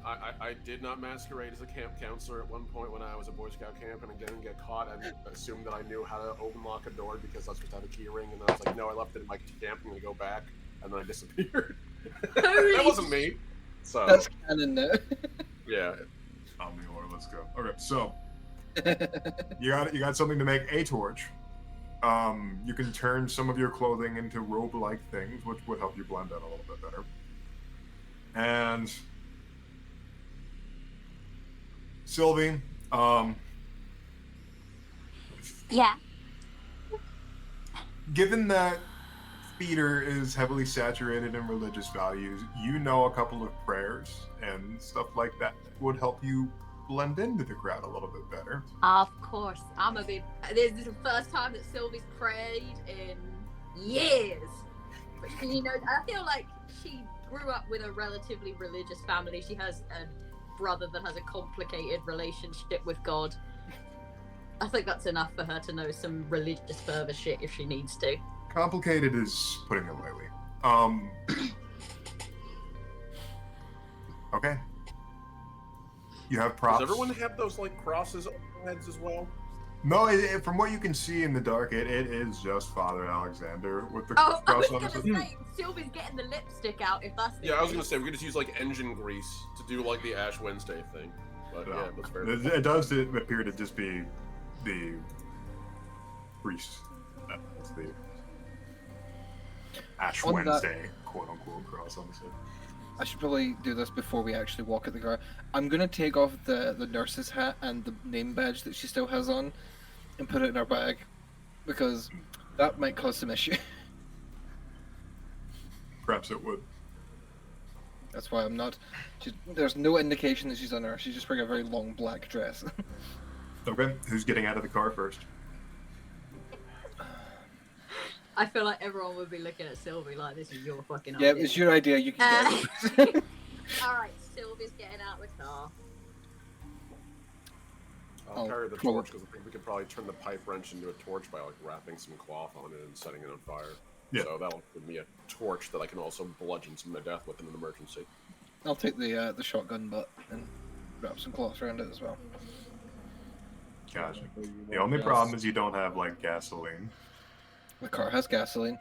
I did not masquerade as a camp counselor at one point when I was a Boy Scout camp, and again get caught and assumed that I knew how to lock a door because I was supposed to have a key ring, and I was like, no, I left it in my camp, I'm gonna go back, and then I disappeared. That wasn't me. So that's canon now. Yeah. Omnivore, let's go. Okay, so you got something to make a torch. You can turn some of your clothing into robe-like things, which would help you blend in a little bit better. And Sylvie, Yeah. given that theater is heavily saturated in religious values, you know a couple of prayers and stuff like that would help you blend into the crowd a little bit better. Of course. This is the first time that Sylvie's prayed in years. But I feel like she grew up with a relatively religious family. She has a brother that has a complicated relationship with God. I think that's enough for her to know some religious fervor shit if she needs to. Complicated is putting it lightly. Okay. You have props. Does everyone have those like crosses on their heads as well? No, from what you can see in the dark, it is just Father Alexander with the I was cross on gonna his say, Sylvie's getting the lipstick out if that's the Yeah, I was case. gonna say we could just use like engine grease to do like the Ash Wednesday thing. But yeah, that's fair. It does appear to just be the priest. That's the Ash On that- Wednesday, quote unquote, cross on the side. I should probably do this before we actually walk at the car. I'm gonna take off the nurse's hat and the name badge that she still has on, and put it in our bag, because that might cause some issue. Perhaps it would. That's why I'm not. There's no indication that she's a nurse. She's just wearing a very long black dress. Okay, who's getting out of the car first? I feel like everyone would be looking at Sylvie like this is your fucking Yeah, idea. it's your idea. You can get it. Alright, Sylvie's getting out of the car. I'll Oh, carry the cool. torch because I think we could probably turn the pipe wrench into a torch by like wrapping some cloth on it and setting it on fire. Yeah. So that'll give me a torch that I can also bludgeon someone to death with in an emergency. I'll take the shotgun butt and wrap some cloth around it as well. Gotcha. The only problem is you don't have like gasoline. The car has gasoline.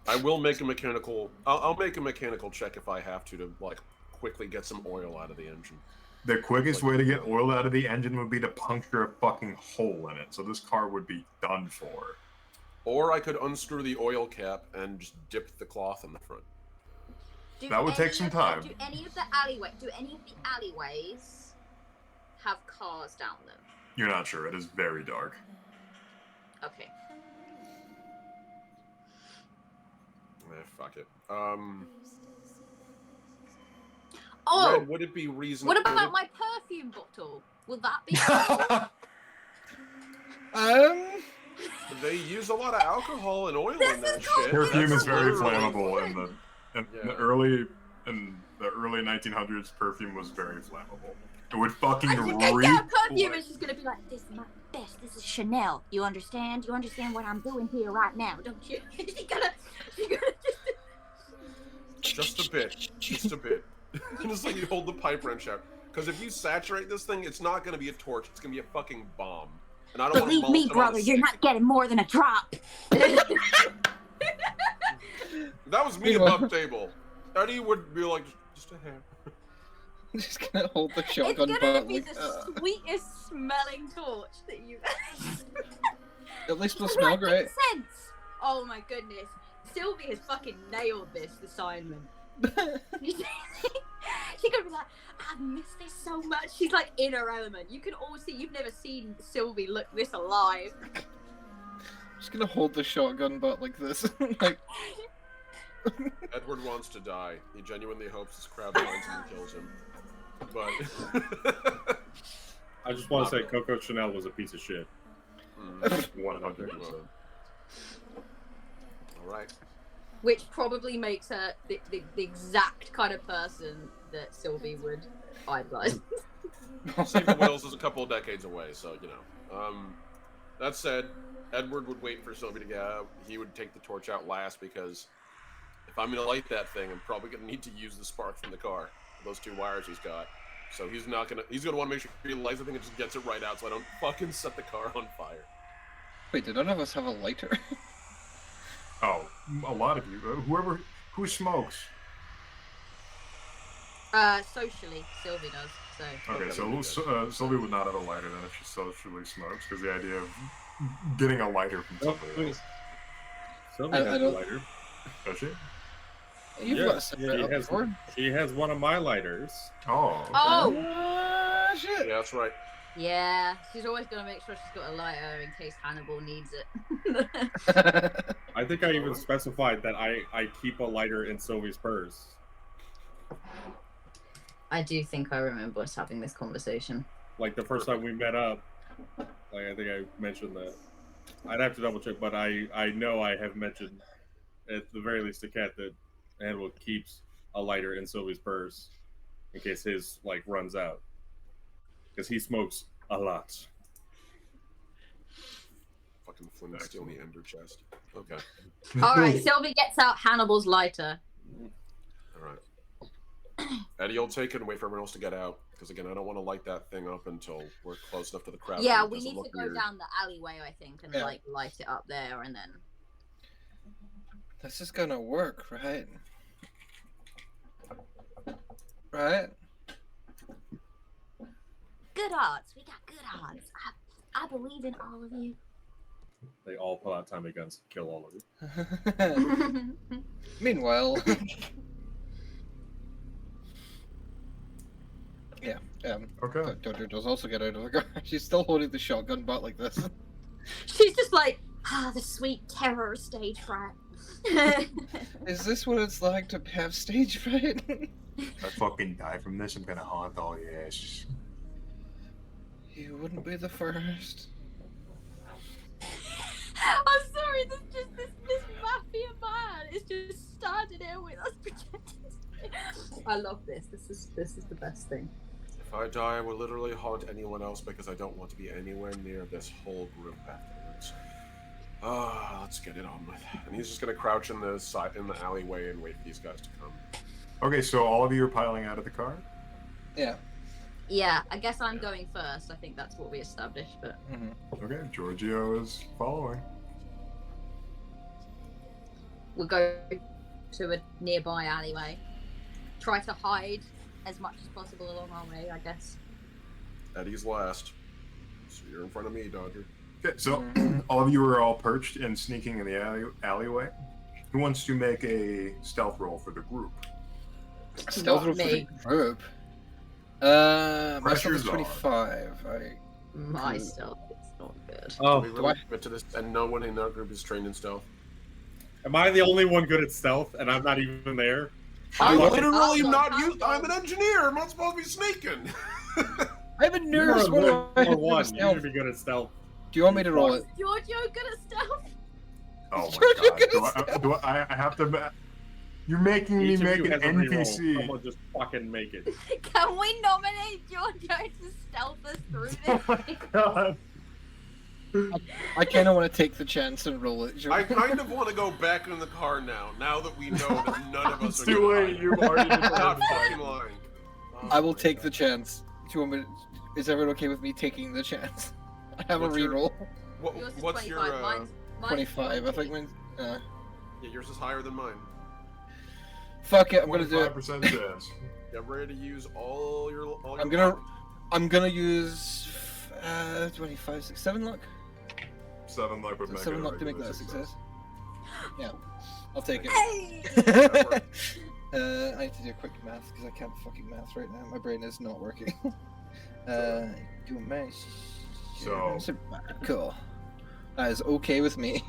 I will make a mechanical. I'll make a mechanical check if I have to like quickly get some oil out of the engine. The quickest way to get oil out of the engine would be to puncture a fucking hole in it. So this car would be done for. Or I could unscrew the oil cap and just dip the cloth in the front. Do That would take any some of time. Do any of the alleyways have cars down them? You're not sure. It is very dark. Okay. Fuck it. Oh, Red, would it be reasonable? what about my perfume bottle? Will that be? They use a lot of alcohol and oil This in that is called- shit. Perfume That's is very literally- flammable in Yeah. the early 1900s. Perfume was very flammable. It would fucking I should get reek. a perfume like- and she's gonna be like, this is my best. This is Chanel. You understand? You understand what I'm doing here right now, don't you? she's gonna Just a bit. Just a bit. Just like you hold the pipe wrench out. Because if you saturate this thing, it's not going to be a torch. It's going to be a fucking bomb. And I don't believe want me, brother. You're not getting more than a drop. That was me Meanwhile- above table. Eddie would be like, just a hair. I'm just gonna hold the It's shotgun gonna butt be like, the sweetest smelling torch that you've at least it'll Does smell that great. make sense? Oh my goodness. Sylvie has fucking nailed this assignment. She's gonna be like, I miss this so much. She's like in her element. You can all see, you've never seen Sylvie look this alive. Just gonna hold the shotgun butt like this. Like, Edward wants to die. He genuinely hopes this crowd finds him and kills him. But... I just want to say Coco Chanel was a piece of shit. 100%. Alright. Which probably makes her the exact kind of person that Sylvie would idolize. Stephen Wills is a couple of decades away, so, you know. That said, Edward would wait for Sylvie to get out. He would take the torch out last because if I'm going to light that thing, I'm probably going to need to use the spark from the car. Those 2 wires he's got. So he's going to want to make sure he lights the thing and just gets it right out so I don't fucking set the car on fire. wait, did none of us have a lighter? Oh, a lot of you. Who smokes. Socially, Sylvie does. So Okay, so Sylvie would not have a lighter then if she socially smokes, because the idea of getting a lighter from somebody else. Sylvie I has a don't- lighter. Does she? You've Yeah, got to set yeah, that he up has- before. She has one of my lighters. Oh. Okay. Oh Ah, shit. Yeah, that's right. yeah, she's always gonna make sure she's got a lighter in case Hannibal needs it. I think I even specified that I keep a lighter in Sylvie's purse. I do think I remember us having this conversation. Like the first time we met up, like I think I mentioned that. I'd have to double check, but I know I have mentioned at the very least to Kat that Hannibal keeps a lighter in Sylvie's purse in case his like runs out. Because he smokes a lot. Fucking Flynn stealing the ender chest. Okay. All right, Sylvie gets out Hannibal's lighter. Alright. Eddie will take it and wait for everyone else to get out. Because again, I don't want to light that thing up until we're close enough to the crowd. Yeah, that it we doesn't need to look go weird. down the alleyway, I think, and Yeah. like light it up there, and then. This is gonna work, right? Right? Good odds. We got good odds. I believe in all of you. They all pull out Tommy guns to kill all of you. Meanwhile, yeah, Okay. Dodger does also get out of the car. She's still holding the shotgun butt like this. She's just like, the sweet terror stage fright. Is this what it's like to have stage fright? If I fucking die from this, I'm gonna haunt all your asses. You wouldn't be the first. I'm sorry, this mafia man is just standing there with us pretending. I love this. This is the best thing. If I die, I will literally haunt anyone else because I don't want to be anywhere near this whole group afterwards. Let's get it on with. And he's just gonna crouch in the alleyway and wait for these guys to come. Okay, so all of you are piling out of the car? Yeah. Yeah, I guess I'm going first. I think that's what we established, but Okay, Giorgio is following. we'll go to a nearby alleyway. Try to hide as much as possible along our way, I guess. Eddie's last. So you're in front of me, Dodger. Okay, so all of you are all perched and sneaking in the alleyway. Who wants to make a stealth roll for the group? Stealth roll for the me. group. My stealth Pressure's is on. 25. My stealth is not good. Oh, we do really I- commit to this, and no one in our group is trained in stealth. am I the only one good at stealth, and I'm not even there? I'm Oh, literally oh, not oh, used. oh. I'm an engineer. I'm not supposed to be sneaking. I'm a nurse. You're What do I a have one. to do You stealth? need to be good at stealth. Do you want me to roll Is it? Giorgio good at stealth? Oh Giorgio my god. gonna I have to... You're making me Each of make you an has a reroll. NPC. Someone just fucking make it. Can we nominate Giorgio to stealth us through Oh my this? god. I kind of want to take the chance and roll it. I kind of want to go back in the car now. Now that we know that none of us It's are too gonna late. hide. You've already I'm decided. not fucking lying. I will take the chance. Do you want me to, is everyone okay with me taking the chance? I have What's a your- reroll. Yours is What's your? 25. Mine's 25. I think 20. mine. Yeah, yours is higher than mine. Fuck it. I'm gonna do it. 25% chance. Get ready to use all your. I'm gonna use 25, 6, 7 luck. 7 luck would make 7 it a luck to make regular that a success. Yeah, I'll take it. Hey! I need to do quick math because I can't fucking math right now. My brain is not working. Do my So- cool. That is okay with me.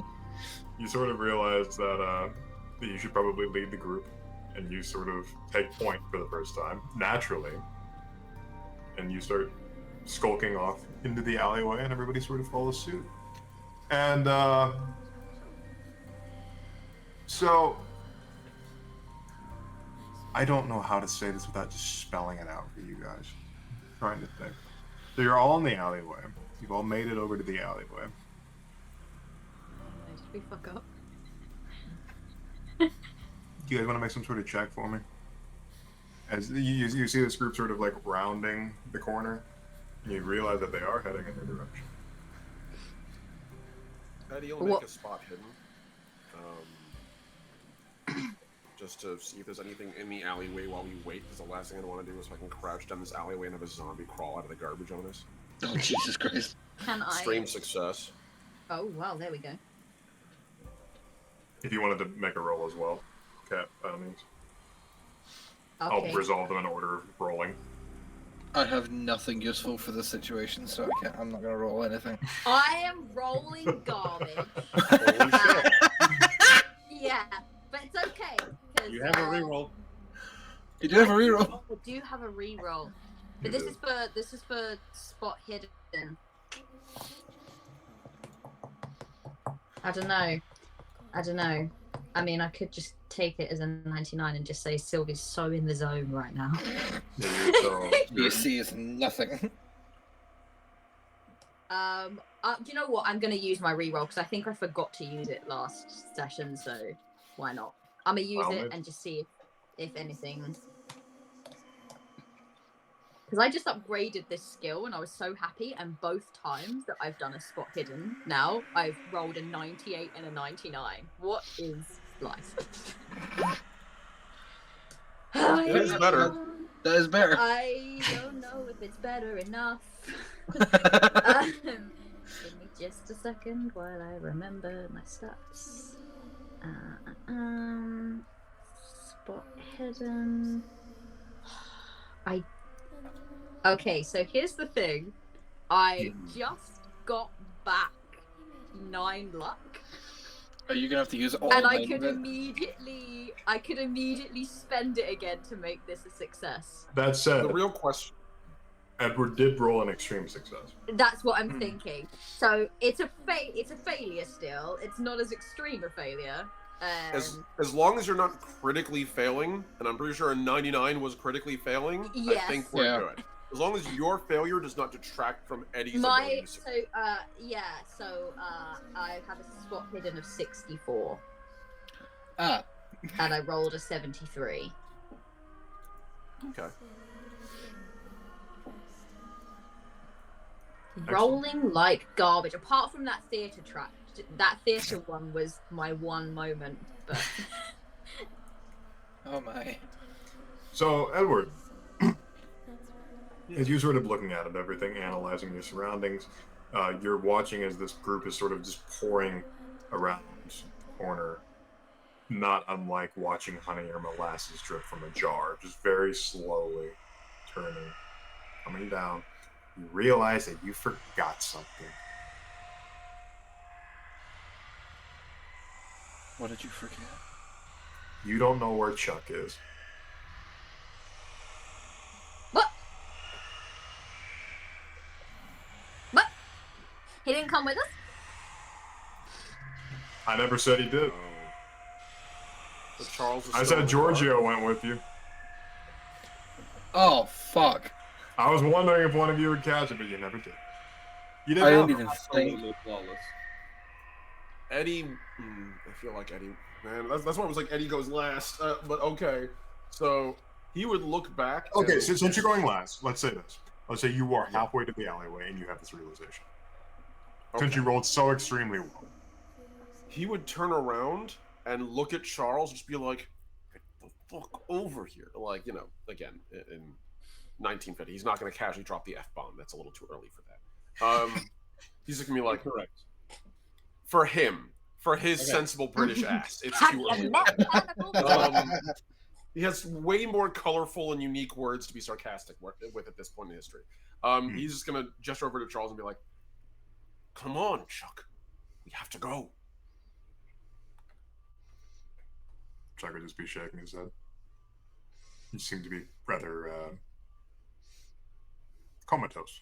You sort of realize that you should probably lead the group, and you sort of take point for the first time, naturally. And you start skulking off into the alleyway, and everybody sort of follows suit. And, so, I don't know how to say this without just spelling it out for you guys. I'm trying to think. So you're all in the alleyway. You've all made it over to the alleyway. Did we fuck up? Do you guys want to make some sort of check for me? As you see this group sort of like rounding the corner, and you realize that they are heading in their direction. Eddie will make a spot hidden. Just to see if there's anything in the alleyway while we wait, because the last thing I want to do is fucking crouch down this alleyway and have a zombie crawl out of the garbage on us. Oh Jesus Christ! Can I? Extreme success. Oh wow, there we go. If you wanted to make a roll as well, Cat, by all means. Okay. I'll resolve them in order of rolling. I have nothing useful for this situation, so I'm not gonna roll anything. I am rolling garbage. Holy shit. Yeah, but it's okay. 'Cause, You have a reroll. You do have a reroll. I do have a reroll, but this is for spot hidden. I don't know. I mean, I could just take it as a 99 and just say Sylvie's so in the zone right now. Yeah, so DC is nothing. Do you know what? I'm gonna use my reroll because I think I forgot to use it last session, so why not? I'm gonna use it and just see if anything. Because I just upgraded this skill and I was so happy, and both times that I've done a spot hidden now, I've rolled a 98 and a 99. What is life? That's better. That is better. I don't know if it's better enough. just a second while I remember my steps. Spot hidden. Okay, so here's the thing. I just got back 9 luck. Are you gonna have to use all And I 9 could of it? immediately spend it again to make this a success. That said, The real question. Edward did roll an extreme success. That's what I'm thinking. So it's a failure still. It's not as extreme a failure. As long as you're not critically failing, and I'm pretty sure a 99 was critically failing, Yes. I think we're good. As long as your failure does not detract from Eddie's ability. I have a spot hidden of 64. Ah. And I rolled a 73. Okay. Rolling like garbage. Apart from that theatre track, that theatre one was my one moment. But Oh my. So, Edward, as you're sort of looking at it, everything, analyzing your surroundings, you're watching as this group is sort of just pouring around the corner, not unlike watching honey or molasses drip from a jar, just very slowly turning, coming down. You realize that you forgot something. What did you forget? You don't know where Chuck is. what? He didn't come with us? I never said he did. But Charles is I still in said the Giorgio went with you. Oh fuck. I was wondering if one of you would catch it, but you never did. You I didn't. didn't even think. Absolutely flawless. Eddie, I feel like Eddie, man. That's why I was like Eddie goes last. But okay, so he would look back. Okay, and- so since you're going last, let's say this. Let's say you are halfway to the alleyway and you have this realization. Since Okay. you rolled so extremely well. He would turn around and look at Charles, just be like, "Get the fuck over here!" Like, you know, again in 1950, he's not going to casually drop the F-bomb. That's a little too early for that. He's just going to be like, Correct. for him, for his Okay. sensible British ass, it's Have too you early. met Cannibal? He has way more colorful and unique words to be sarcastic with at this point in history. He's just going to gesture over to Charles and be like, "Come on, Chuck. We have to go." Chuck would just be shaking his head. You seem to be rather comatose.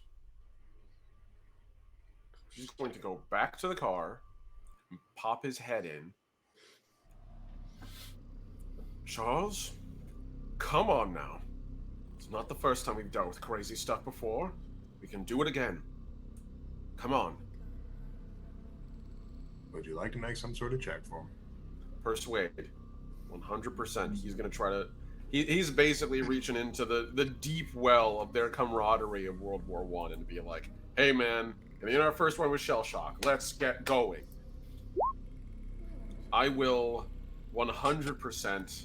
He's going to go back to the car and pop his head in. "Charles, come on now. It's not the first time we've dealt with crazy stuff before. We can do it again. Come on." Would you like to make some sort of check for him? Persuade. 100%. He's going to try to... He's basically reaching into the deep well of their camaraderie of World War I and be like, "Hey, man, our first one was shell shock. Let's get going." I will 100%...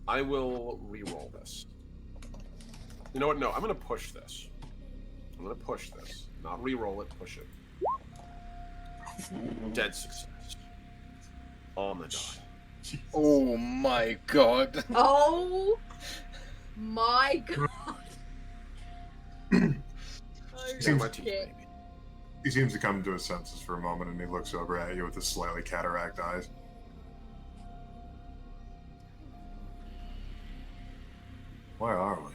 I will re-roll this. You know what? No, I'm going to push this. I'm going to push this. Not re-roll it, push it. Dead success. On the die. Oh my god. Oh my god. Yeah, my teeth, shit. baby. He seems to come to his senses for a moment and he looks over at you with his slightly cataract eyes. Where are we?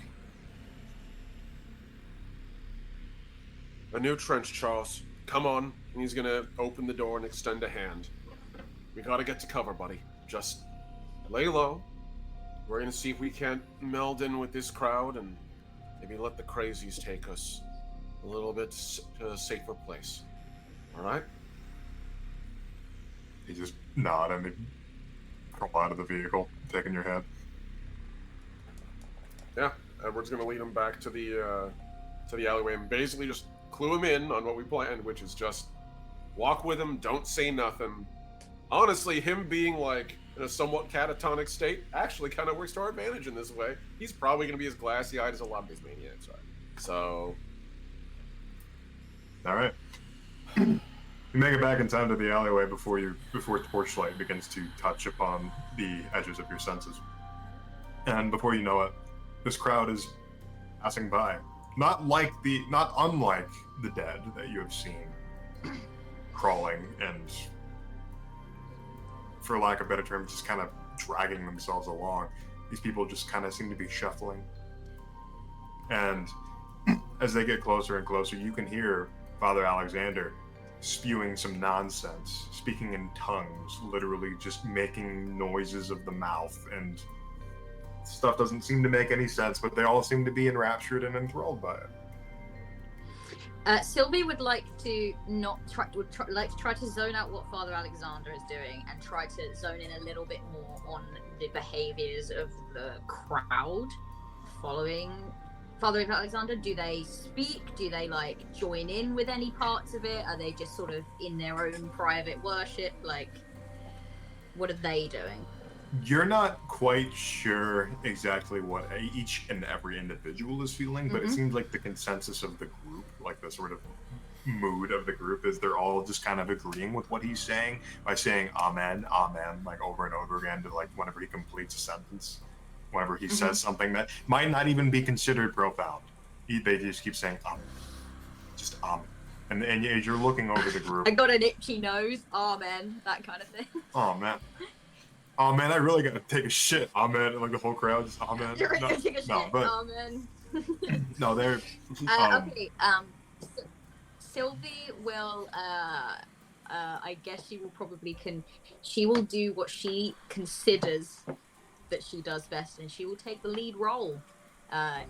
A new trench, Charles. Come on. And he's gonna open the door and extend a hand. We gotta get to cover, buddy. Just lay low. We're gonna see if we can't meld in with this crowd and maybe let the crazies take us a little bit to a safer place. All right? He just nod and he crawl out of the vehicle, taking your hand. Yeah. Edward's gonna lead him back to the alleyway and basically just clue him in on what we planned, which is just walk with him, don't say nothing. Honestly, him being like in a somewhat catatonic state actually kind of works to our advantage in this way. He's probably going to be as glassy-eyed as a lot of these maniacs are. So, All right. You make it back in time to the alleyway before torchlight begins to touch upon the edges of your senses. And before you know it, this crowd is passing by. Not unlike the dead that you have seen crawling and, for lack of a better term, just kind of dragging themselves along. These people just kind of seem to be shuffling. And as they get closer and closer, you can hear Father Alexander spewing some nonsense, speaking in tongues, literally just making noises of the mouth, and stuff doesn't seem to make any sense, but they all seem to be enraptured and enthralled by it. Sylvie would like to try to zone out what Father Alexander is doing and try to zone in a little bit more on the behaviors of the crowd following Father Alexander. Do they speak? Do they join in with any parts of it? Are they just sort of in their own private worship? What are they doing? You're not quite sure exactly what each and every individual is feeling, but it seems like the consensus of the group, like the sort of mood of the group, is they're all just kind of agreeing with what he's saying by saying amen, amen, over and over again to whenever he completes a sentence, whenever he says something that might not even be considered profound. They just keep saying amen, just amen. And as you're looking over the group, I got an itchy nose, amen, that kind of thing. Oh man, I really gotta take a shit. Amen. And the whole crowd just amen. You're gonna take a shit, amen. No, they're okay. Sylvie will. I guess she will probably She will do what she considers that she does best, and she will take the lead role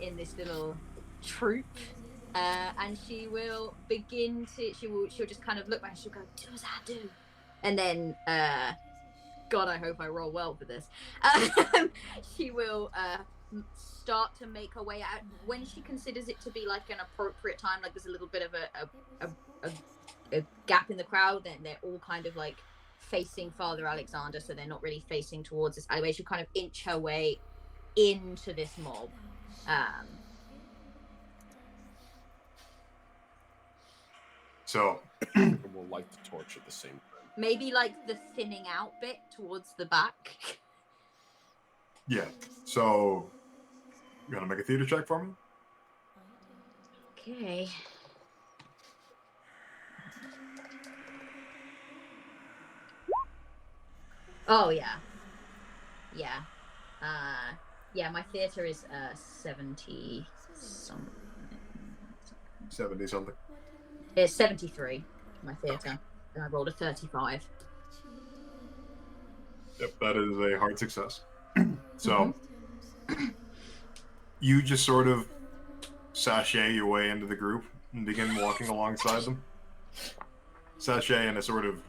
in this little troupe. And she will begin to. She'll just kind of look back. And she'll go, "Do as I do," and then. God, I hope I roll well for this. She will start to make her way out when she considers it to be an appropriate time. There's a little bit of a gap in the crowd. Then they're all kind of facing Father Alexander, so they're not really facing towards this alleyway. She'll kind of inch her way into this mob. So we'll light the torch at the same time. Maybe the thinning out bit towards the back. Yeah. So you want to make a theater check for me? Okay. Oh yeah. Yeah. Yeah, my theater is 70 something. 70 something. It's 73, my theater. And I rolled a 35. Yep, that is a hard success. So you just sort of sashay your way into the group and begin walking alongside them. Sashay in a sort of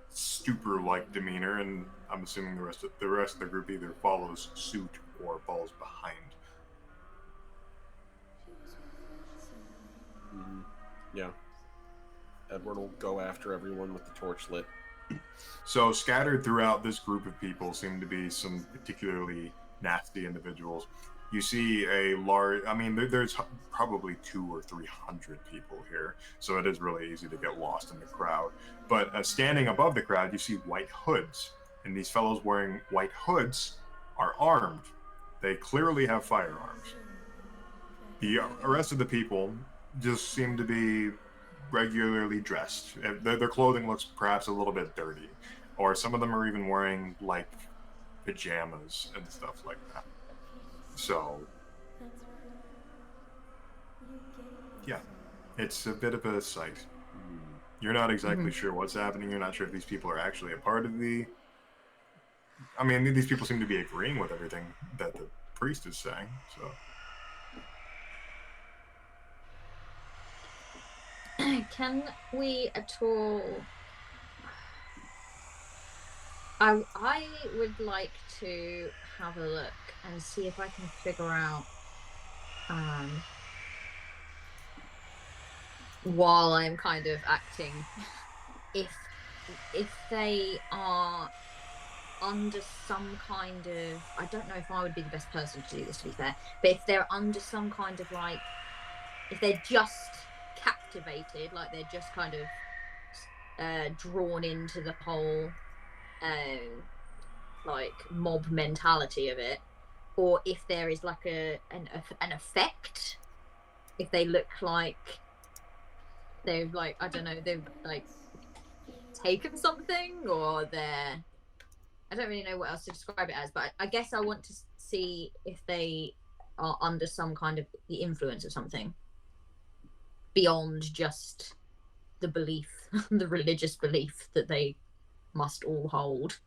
stupor-like demeanor, and I'm assuming the rest of the group either follows suit or falls behind. Yeah. Edward will go after everyone with the torch lit. So scattered throughout this group of people seem to be some particularly nasty individuals. You see a large, there's probably 200 or 300 people here, so it is really easy to get lost in the crowd. But standing above the crowd, you see white hoods, and these fellows wearing white hoods are armed. They clearly have firearms. The rest of the people just seem to be regularly dressed. Their clothing looks perhaps a little bit dirty, or some of them are even wearing pajamas and stuff like that. So yeah, it's a bit of a sight. You're not exactly sure what's happening. You're not sure if these people are actually a part of these people seem to be agreeing with everything that the priest is saying, so can we at all... I would like to have a look and see if I can figure out, while I'm kind of acting, if they are under some kind of... I don't know if I would be the best person to do this, to be fair, but if they're under some kind of if they're just captivated, like they're just kind of drawn into the whole like mob mentality of it, or if there is like an effect, if they look like they've like, I don't know, they've like taken something, or they're, I don't really know what else to describe it as, but I guess I want to see if they are under some kind of the influence of something beyond just the belief, the religious belief that they must all hold.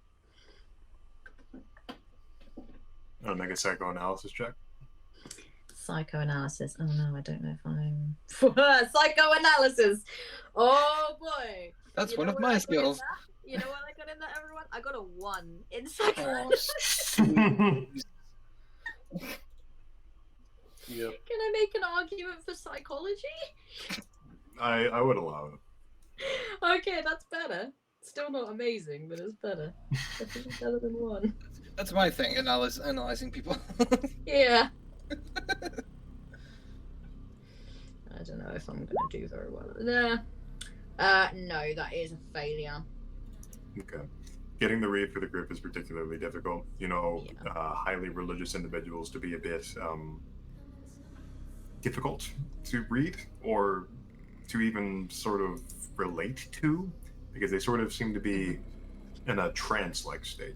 I'll make a psychoanalysis check. Psychoanalysis. Oh no, I don't know if I'm psychoanalysis. Oh boy, That's you one know of what my I got in skills. that? You know what I got in that, everyone? I got a 1 in Oh, psychoanalysis. Yep. Can I make an argument for psychology? I would allow it. Okay, that's better. Still not amazing, but it's better. Definitely better than 1. that's my thing, analyzing people. Yeah. I don't know if I'm gonna do very well there. No, that is a failure. Okay. Getting the read for the group is particularly difficult. You know, Yeah. highly religious individuals to be a bit difficult to read or to even sort of relate to, because they sort of seem to be in a trance-like state.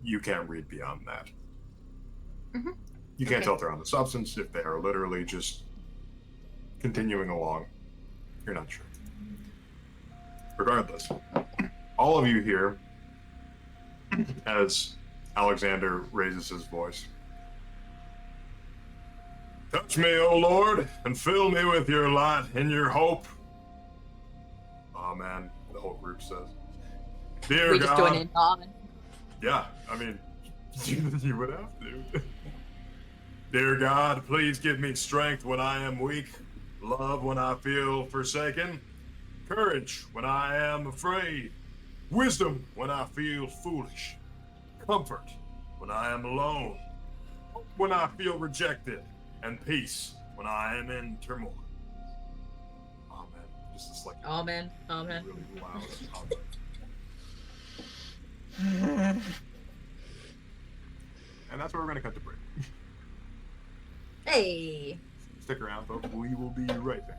You can't read beyond that. Mhm. You can't Okay. tell if they're on the substance, if they are literally just continuing along. You're not sure. Regardless, all of you here, as Alexander raises his voice, touch me, O Lord, and fill me with your light and your hope. Amen, the whole group says. Dear We God. just join in, darling. Yeah, I mean, you would have to. Dear God, please give me strength when I am weak, love when I feel forsaken, courage when I am afraid, wisdom when I feel foolish, comfort when I am alone, hope when I feel rejected, and peace when I am in turmoil. Amen. Just this like Amen. Amen. really loud amen. And that's where we're gonna cut the break. Hey. Stick around, folks. We will be right back.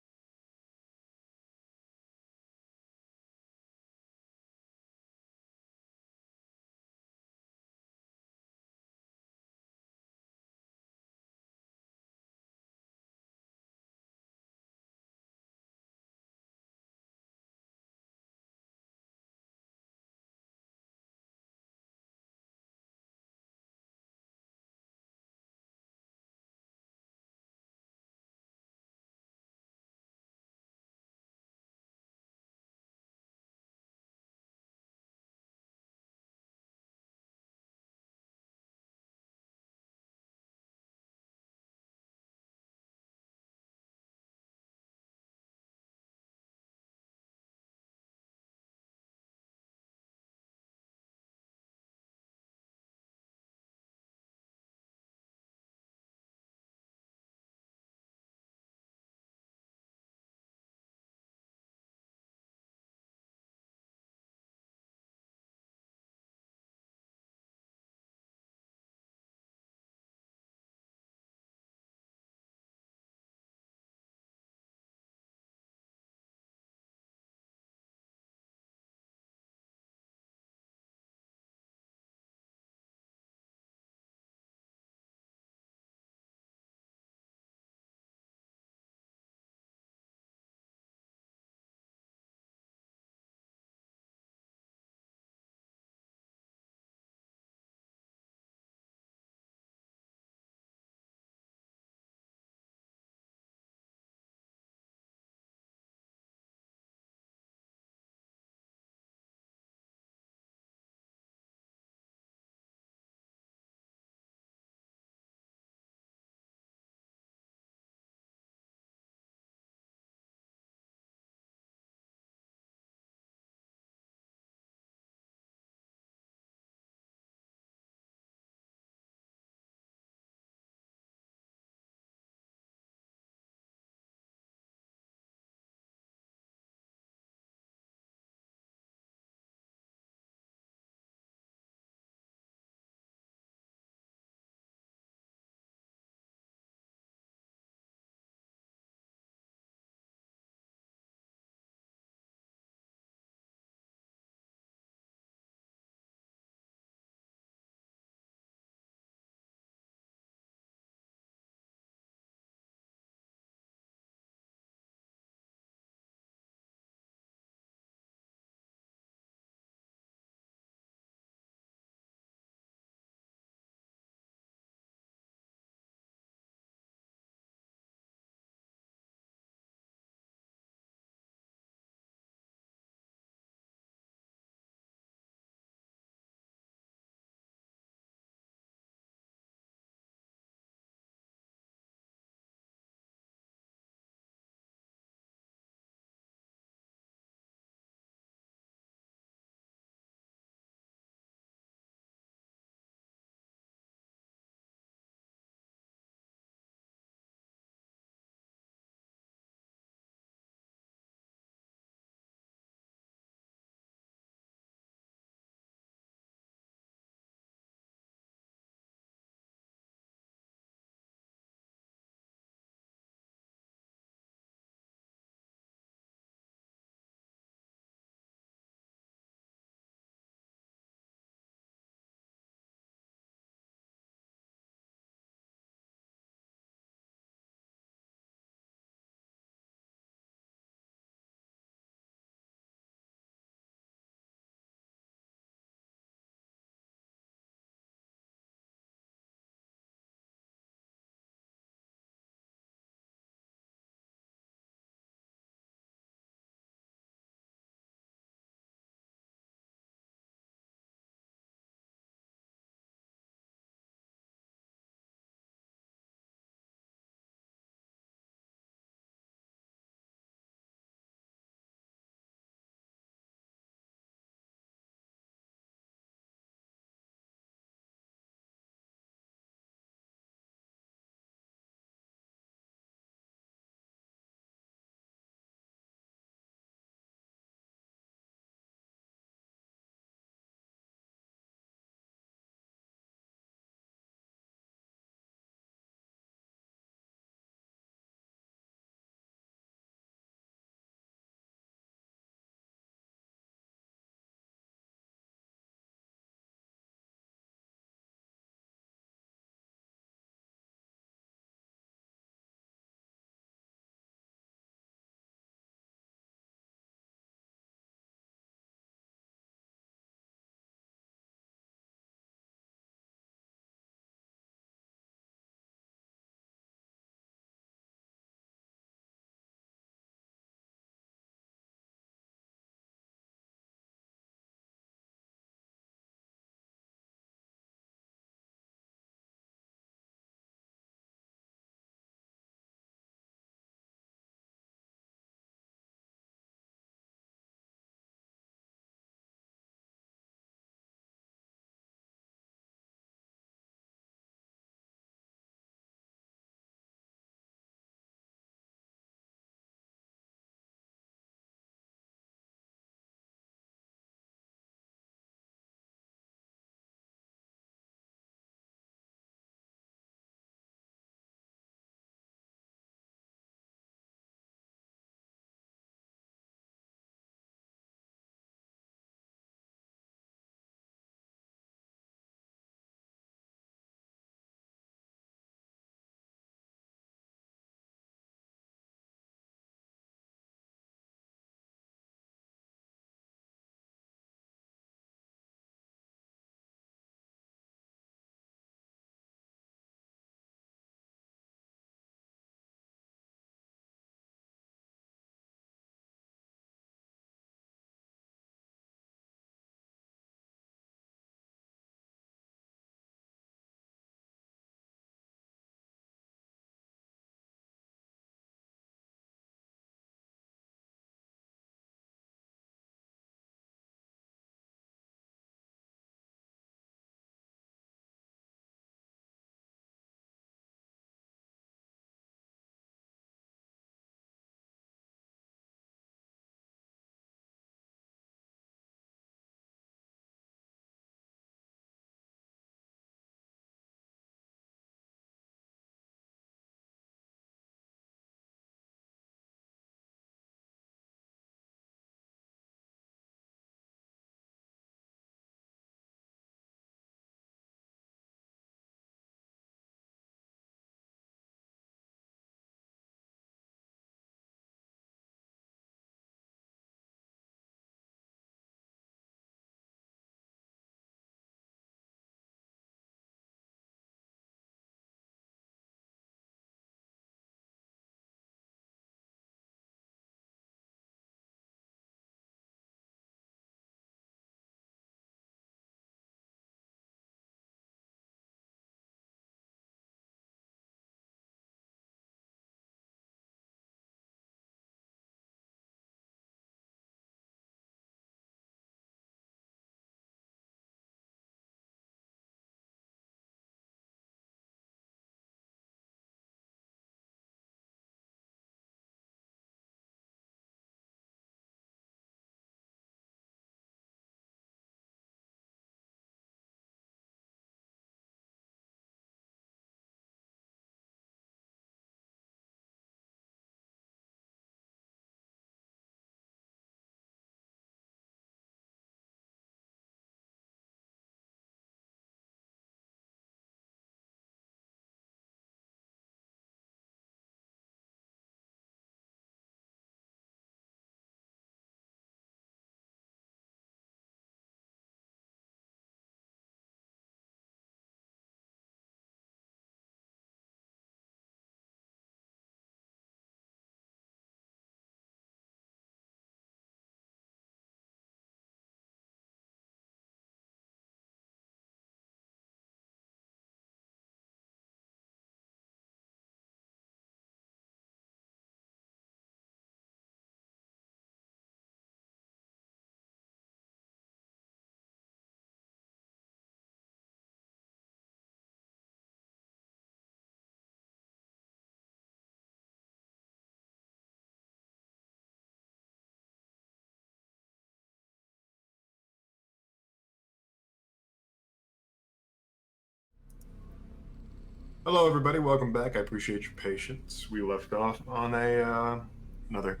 Hello, everybody. Welcome back. I appreciate your patience. We left off on a another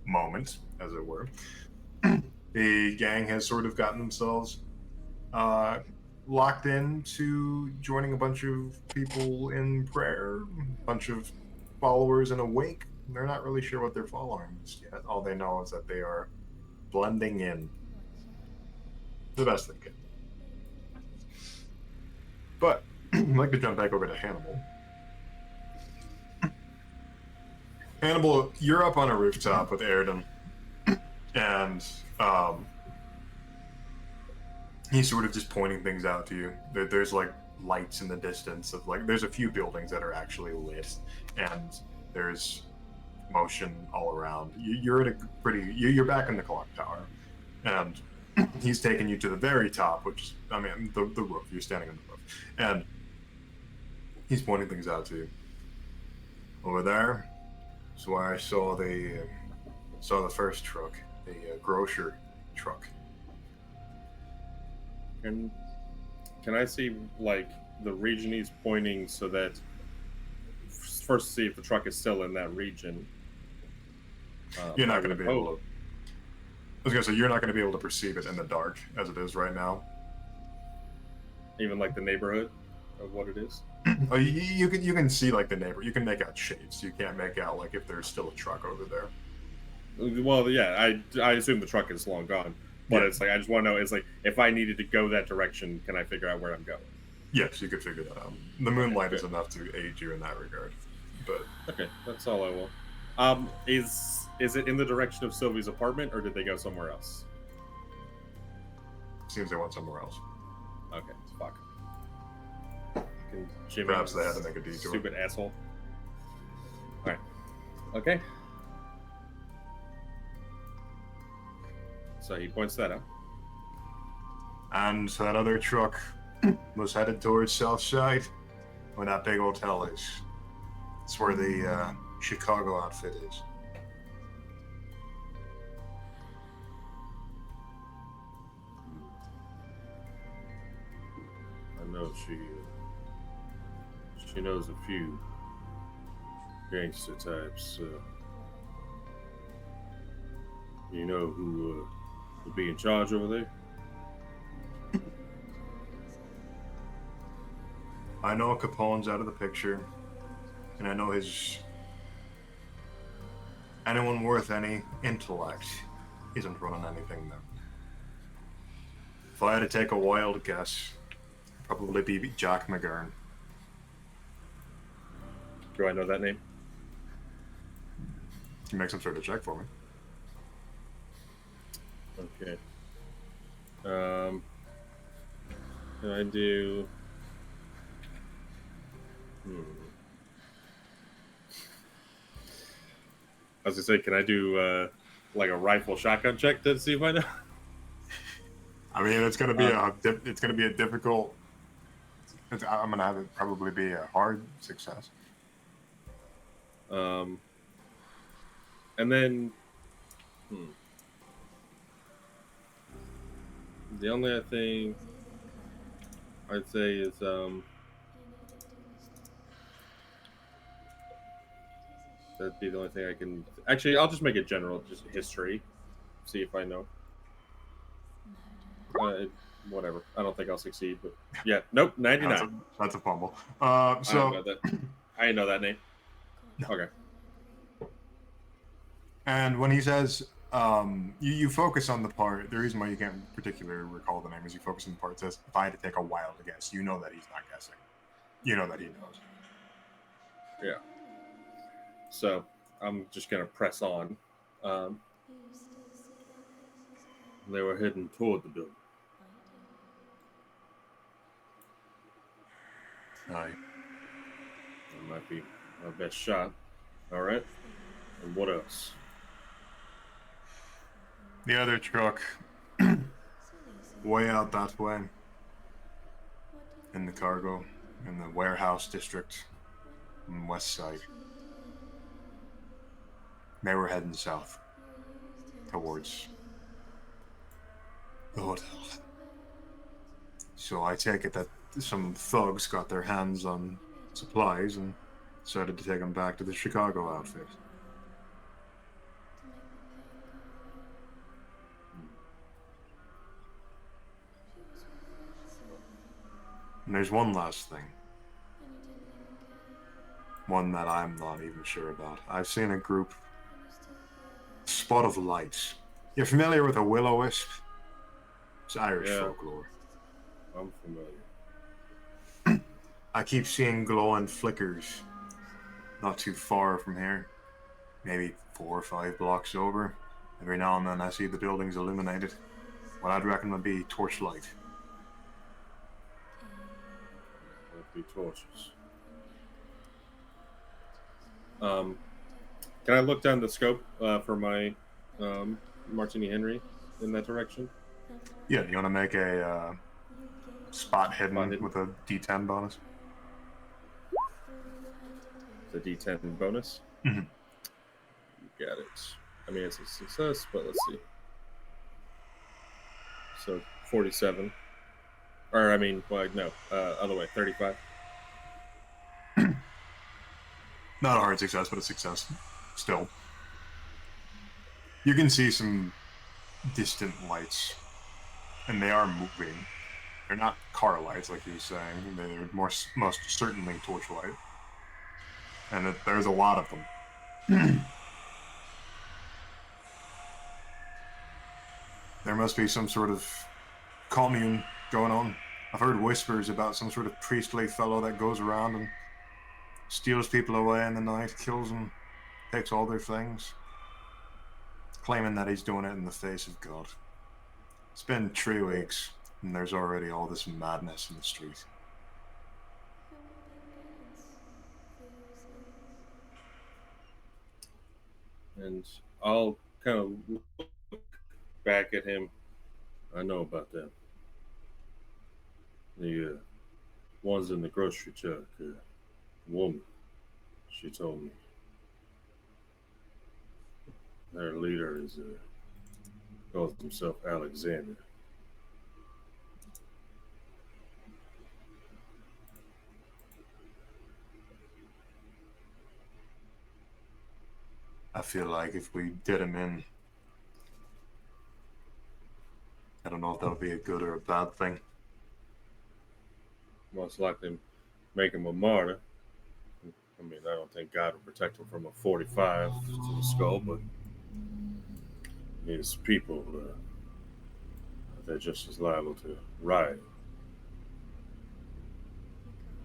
moment, as it were. The gang has sort of gotten themselves locked into joining a bunch of people in prayer, a bunch of followers in a wake. They're not really sure what they're following just yet. All they know is that they are blending in the best they can. But I'd like to jump back over to Hannibal. Hannibal, you're up on a rooftop with Airden, and he's sort of just pointing things out to you. There's like lights in the distance of like there's a few buildings that are actually lit, and there's motion all around. You're at a pretty. You're back in the clock tower, and he's taking you to the very top, which I mean the roof. You're standing on the roof, and he's pointing things out to you. Over there is where I saw the first truck, the grocer truck. And can I see like the region he's pointing so that first see if the truck is still in that region? You're not going to be able to. I was going to say you're not going to be able to perceive it in the dark as it is right now. Even like the neighborhood of what it is. Oh, you can see like the neighbor. You can make out shapes. You can't make out like if there's still a truck over there. Well, yeah, I assume the truck is long gone, but it's like I just want to know. It's like if I needed to go that direction, can I figure out where I'm going? Yes, you could figure that out. The moonlight is enough to aid you in that regard. But okay, that's all I want. Is it in the direction of Sylvie's apartment, or did they go somewhere else? Seems they went somewhere else. Okay, fuck. Jimmy, Perhaps they had to make a detour. Stupid asshole. All right. Okay. So he points that out. And that other truck was headed towards South Side, where that big hotel is. It's where the Chicago outfit is. I know she knows a few gangster types. You know who will be in charge over there? I know Capone's out of the picture, and I know anyone worth any intellect isn't running anything there. If I had to take a wild guess, it'd probably be Jack McGurn. Do I know that name? Can you make some sort of check for me? Okay. Can I do? I was gonna say, can I do like a rifle shotgun check to see if I know? I mean, it's gonna be a difficult. I'm gonna have it probably be a hard success. And then, the only other thing I'd say is that'd be the only thing I can. Actually, I'll just make it general, just history. See if I know. Whatever. I don't think I'll succeed, but yeah. Nope. 99. That's a fumble. I didn't know that name. No. Okay. And when he says, you focus on the part. The reason why you can't particularly recall the name is you focus on the part that says, "If I had to take a wild guess, you know that he's not guessing. You know that he knows." Yeah. So I'm just gonna press on. They were heading toward the building. Aye. That might be my best shot. All right. And what else? The other truck, way out that way, in the cargo, in the warehouse district, on the west side. They were heading south, towards the hotel. So I take it that some thugs got their hands on supplies and decided to take them back to the Chicago outfit. And there's one last thing. One that I'm not even sure about. I've seen a group, Spot of Light. You're familiar with a will-o-wisp? It's Irish Yeah. folklore. I'm familiar. I keep seeing glowing flickers not too far from here. Maybe 4 or 5 blocks over. Every now and then I see the buildings illuminated. What I'd reckon would be torchlight. That'd be torches. Can I look down the scope for my Martini Henry in that direction? Yeah, you want to make a spot hidden hidden. with a D10 bonus? The D10 bonus? Mhm. You got it. I mean, it's a success, but let's see. So 47. Or, I mean, well, no, other way, 35. Not a hard success, but a success. Still. You can see some distant lights, and they are moving. They're not car lights, like you were saying. They're most certainly torchlight. And there's a lot of them. There must be some sort of commune going on. I've heard whispers about some sort of priestly fellow that goes around and steals people away in the night, kills them, takes all their things, claiming that he's doing it in the face of God. It's been 3 weeks, and there's already all this madness in the street. And I'll kind of look back at him. I know about them. The ones in the grocery truck. Woman, she told me. Their leader is calls himself Alexander. I feel like if we did him in, I don't know if that would be a good or a bad thing. Most likely make him a martyr. I mean, I don't think God would protect him from a 45 to the skull, but his people, they're just as liable to riot.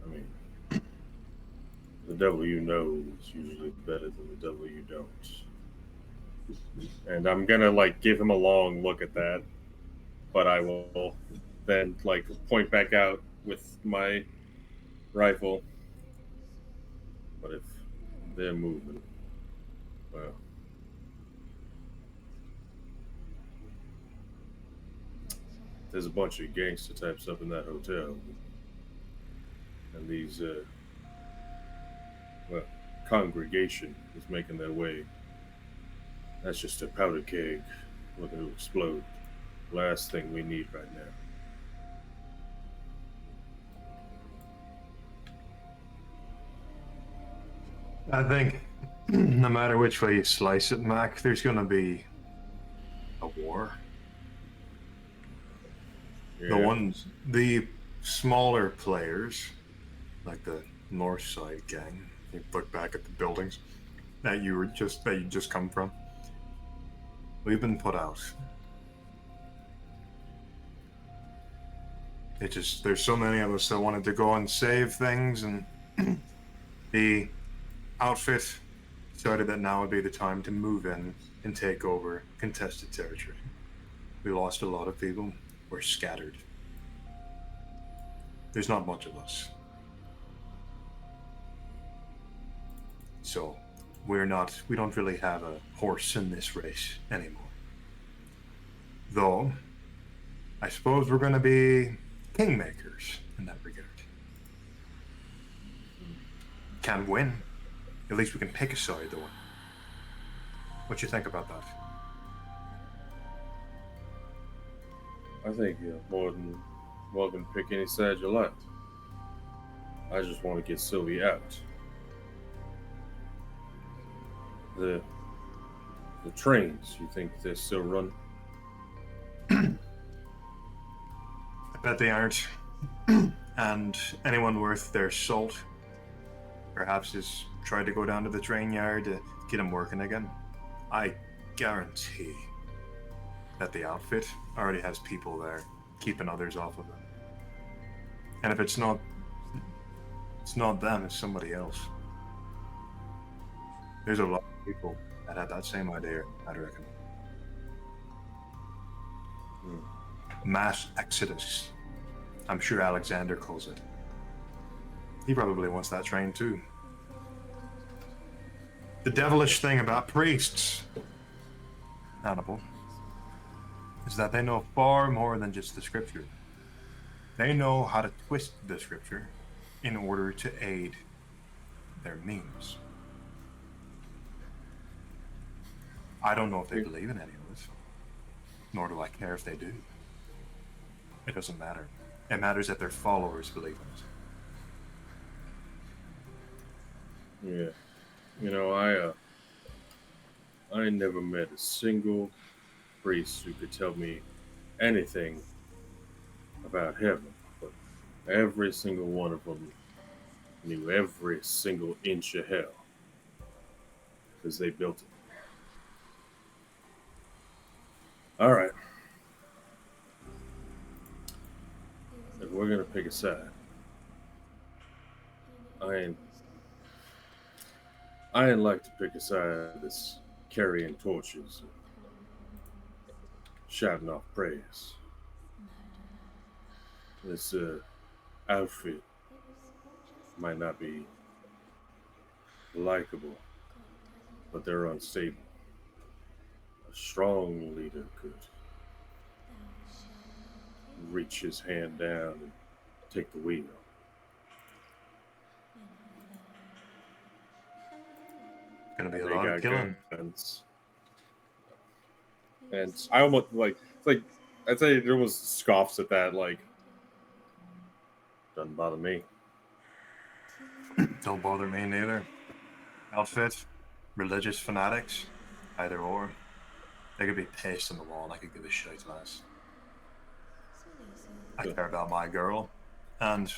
I mean, the devil you know is usually better than the devil you don't. And I'm gonna give him a long look at that, but I will then point back out with my rifle. But if they're moving, well, there's a bunch of gangster types up in that hotel, and these congregation is making their way. That's just a powder keg looking to explode. Last thing we need right now. I think no matter which way you slice it, Mac, there's going to be a war. Yeah. The smaller players, like the North Side gang, you look back at the buildings that you just come from. We've been put out. There's so many of us that wanted to go and save things, and the outfit decided that now would be the time to move in and take over contested territory. We lost a lot of people. We're scattered. There's not much of us. So we don't really have a horse in this race anymore. Though, I suppose we're going to be kingmakers in that regard. Can't win. At least we can pick a side, though. What you think about that? I think you're more than welcome to pick any side you like. I just want to get Sylvie out. The trains, you think they're still run? I bet they aren't. And anyone worth their salt perhaps has tried to go down to the train yard to get them working again. I guarantee that the outfit already has people there keeping others off of it. And if it's not them, it's somebody else. There's a lot of people that had that same idea, I'd reckon. Mass exodus. I'm sure Alexander calls it. He probably wants that train too. The devilish thing about priests, Hannibal, is that they know far more than just the scripture. They know how to twist the scripture in order to aid their means. I don't know if they believe in any of this, nor do I care if they do. It doesn't matter. It matters that their followers believe in it. Yeah. You know, I never met a single priest who could tell me anything about heaven, but every single one of them knew every single inch of hell because they built it. All right. If we're gonna pick a side, I ain't like to pick a side that's carrying torches and shouting off praise. This outfit might not be likable, but they're unstable. A strong leader could reach his hand down and take the wheel. Gonna be a They lot got of killing. guns. And I almost it's like I'd say it almost scoffs at that, like, doesn't bother me. Don't bother me neither. Outfit, religious fanatics, either or. They could be pissed on the wall and I could give a shit less. I care about my girl and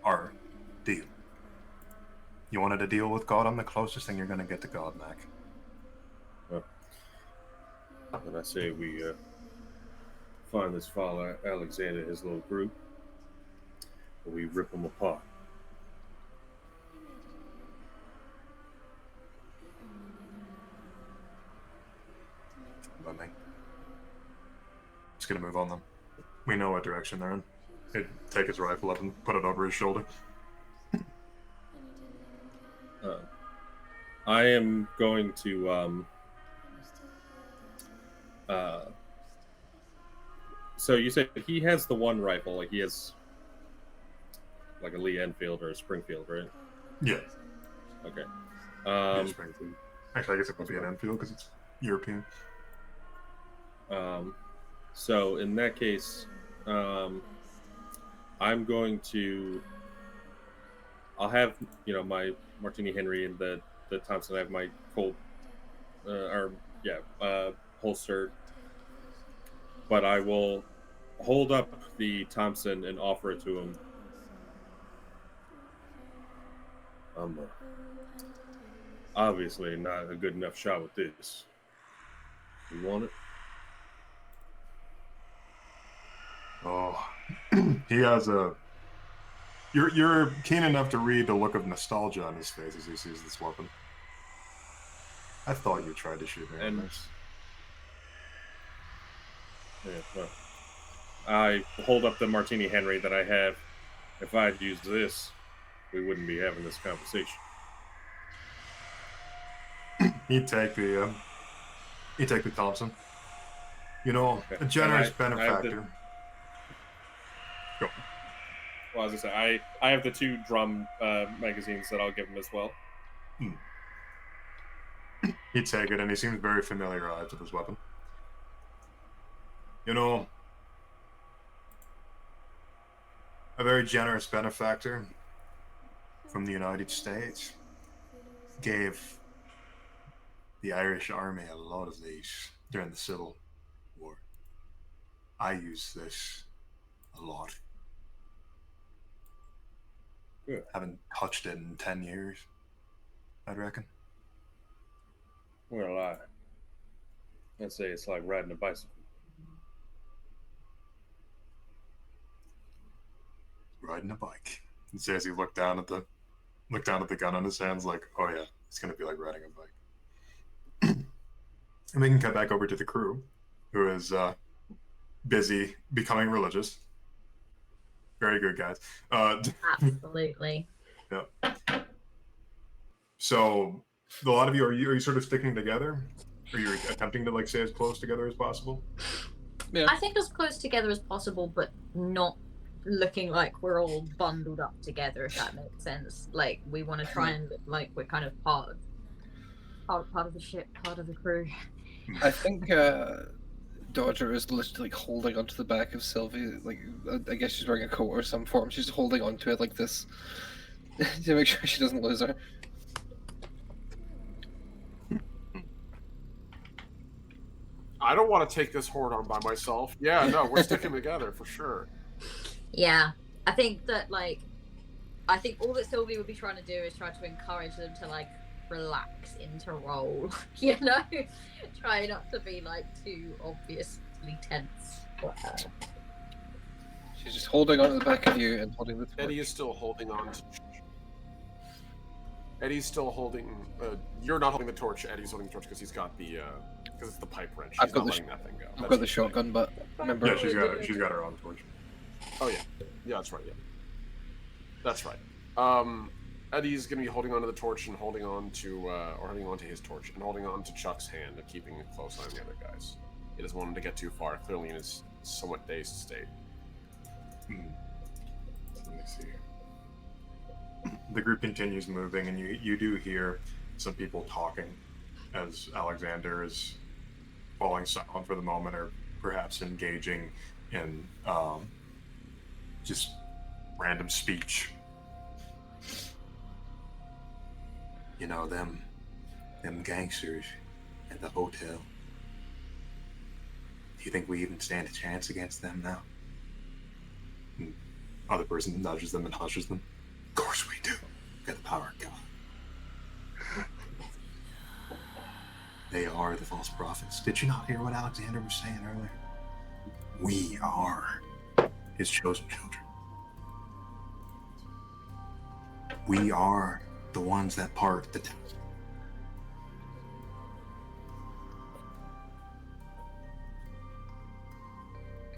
our deal. You wanted to deal with God? I'm the closest thing you're gonna get to God, Mac. And I say we find this father Alexander and his little group, and we rip them apart. By me. Just gonna move on them. We know what direction they're in. He'd take his rifle up and put it over his shoulder. I am going to so you said he has the one rifle, like he has like a Lee Enfield or a Springfield, right? Yeah. Okay. Yeah, Springfield. Actually, I guess it would be an Enfield because it's European. So in that case, I'm going to. I'll have my Martini Henry and the Thompson. I have my Colt, holster. But I will hold up the Thompson and offer it to him. I'm obviously not a good enough shot with this. You want it? Oh, he has a. You're keen enough to read the look of nostalgia on his face as he sees this weapon. I thought you tried to shoot me on this. Yeah, well, I hold up the Martini Henry that I have. If I had used this, we wouldn't be having this conversation. He'd take the Thompson. A generous benefactor. Go. Well, as I said, I have the 2 drum magazines that I'll give him as well. He'd take it, and he seems very familiarized with his weapon. A very generous benefactor from the United States gave the Irish Army a lot of these during the Civil War. I use this a lot. Good. Haven't touched it in 10 years, I'd reckon. Well, I'd say it's like riding a bicycle. Riding a bike. And so as he looked down at the gun on his hands, like, oh yeah, it's gonna be like riding a bike. And we can cut back over to the crew, who is busy becoming religious. Very good, guys. Absolutely. Yeah. So, a lot of you are you sort of sticking together? Are you attempting to like stay as close together as possible? Yeah. I think as close together as possible, but not looking like we're all bundled up together, if that makes sense. Like, we want to try and look like we're kind of part of the ship, part of the crew. I think Dodger is literally like holding onto the back of Sylvie. Like, I guess she's wearing a coat or some form. She's holding onto it like this to make sure she doesn't lose her. I don't want to take this horde on by myself. Yeah, no, we're sticking together for sure. Yeah, I think that all that Sylvie would be trying to do is try to encourage them to like relax into role, you know, try not to be like too obviously tense. She's just holding onto the back of you and holding the torch. Eddie is still holding on to... Eddie's still holding... you're not holding the torch. Eddie's holding the torch because he's got the... because it's the pipe wrench. I've He's got not the letting that thing go. I've That's got the his shotgun, but remember... Yeah, she's got her own torch. Oh, yeah. Yeah, that's right, yeah. That's right. Eddie's going to be holding onto the torch and holding on to... or holding onto his torch and holding on to Chuck's hand and keeping a close eye on the other guys. He doesn't want him to get too far, clearly in his somewhat dazed state. Let me see here. The group continues moving, and you do hear some people talking as Alexander is falling silent for the moment, or perhaps engaging in just random speech. You know, them gangsters at the hotel. Do you think we even stand a chance against them now? Other person nudges them and hushes them. Of course we do. We got the power of God. They are the false prophets. Did you not hear what Alexander was saying earlier? We are his chosen children. We are the ones that part the temple.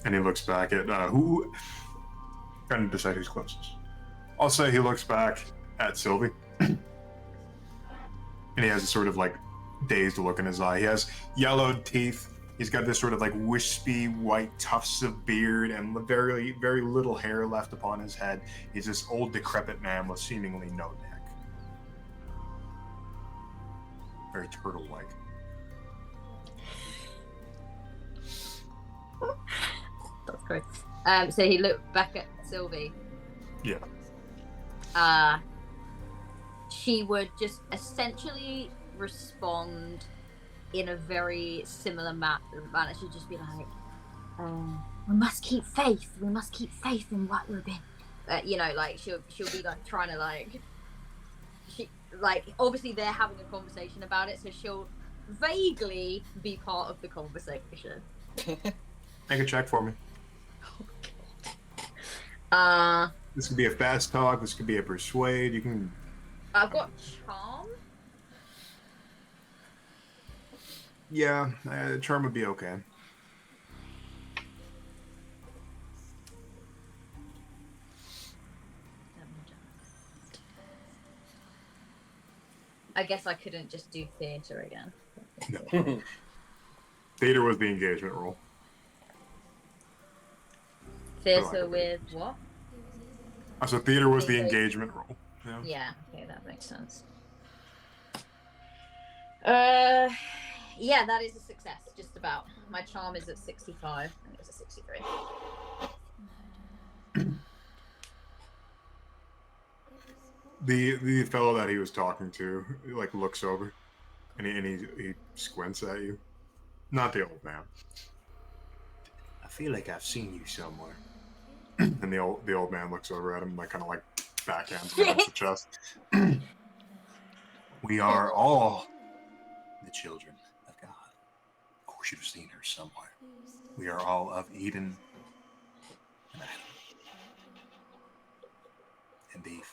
And he looks back at who. Trying to decide who's closest. I'll say he looks back at Sylvie, and he has a sort of like dazed look in his eye. He has yellowed teeth. He's got this sort of like wispy white tufts of beard and very, very little hair left upon his head. He's this old decrepit man with seemingly no neck. Very turtle-like. That's great. So he looked back at Sylvie. Yeah. She would just essentially respond in a very similar manner. She'd just be like, we must keep faith. We must keep faith in what we've been. You know, like she'll be like trying to obviously they're having a conversation about it, so she'll vaguely be part of the conversation. Make a check for me. This could be a fast talk. This could be a persuade. You can. I've got charm. Yeah, charm would be okay. I guess I couldn't just do theater again. No. Theater was the engagement role. Theater with what? So theater was the engagement role. Yeah. Yeah, okay, that makes sense. Yeah, that is a success, just about. My charm is at 65, and it was a 63. The fellow that he was talking to like looks over, and he squints at you. Not the old man. I feel like I've seen you somewhere. And the old man looks over at him, like kind of like backhands him against the chest. We are all the children of God. Of course, you've seen her somewhere. We are all of Eden and Adam and Eve.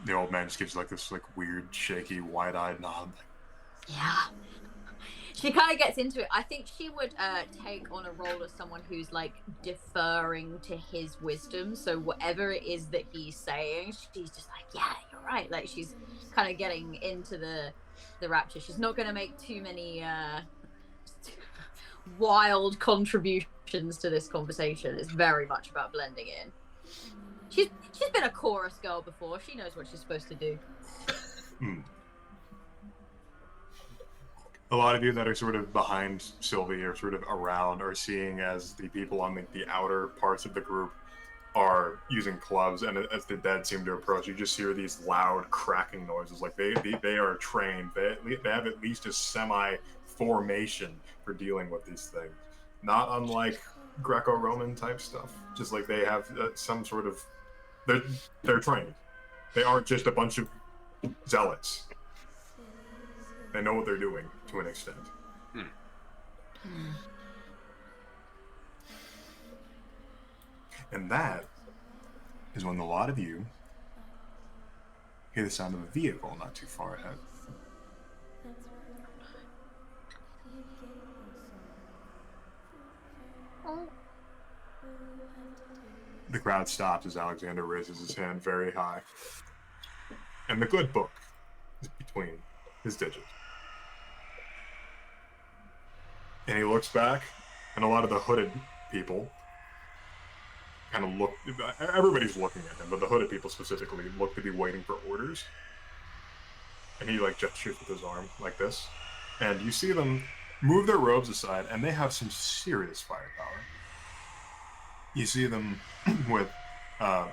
The old man just gives like this like weird, shaky, wide-eyed nod. Yeah. She kind of gets into it. I think she would take on a role as someone who's like deferring to his wisdom. So whatever it is that he's saying, she's just like, yeah, you're right. Like she's kind of getting into the rapture. She's not going to make too many wild contributions to this conversation. It's very much about blending in. She's been a chorus girl before. She knows what she's supposed to do. A lot of you that are sort of behind Sylvie or sort of around are seeing as the people on the outer parts of the group are using clubs, and as the dead seem to approach, you just hear these loud cracking noises. Like they are trained. They have at least a semi-formation for dealing with these things. Not unlike Greco-Roman type stuff. Just like they have some sort of... They're trained. They aren't just a bunch of zealots. They know what they're doing to an extent. And that is when a lot of you hear the sound of a vehicle not too far ahead. The crowd stops as Alexander raises his hand very high. And the good book is between his digits. And he looks back, and a lot of the hooded people kind of look... Everybody's looking at him, but the hooded people specifically look to be waiting for orders. And he, like, gestures with his arm, like this. And you see them move their robes aside, and they have some serious firepower. You see them with... a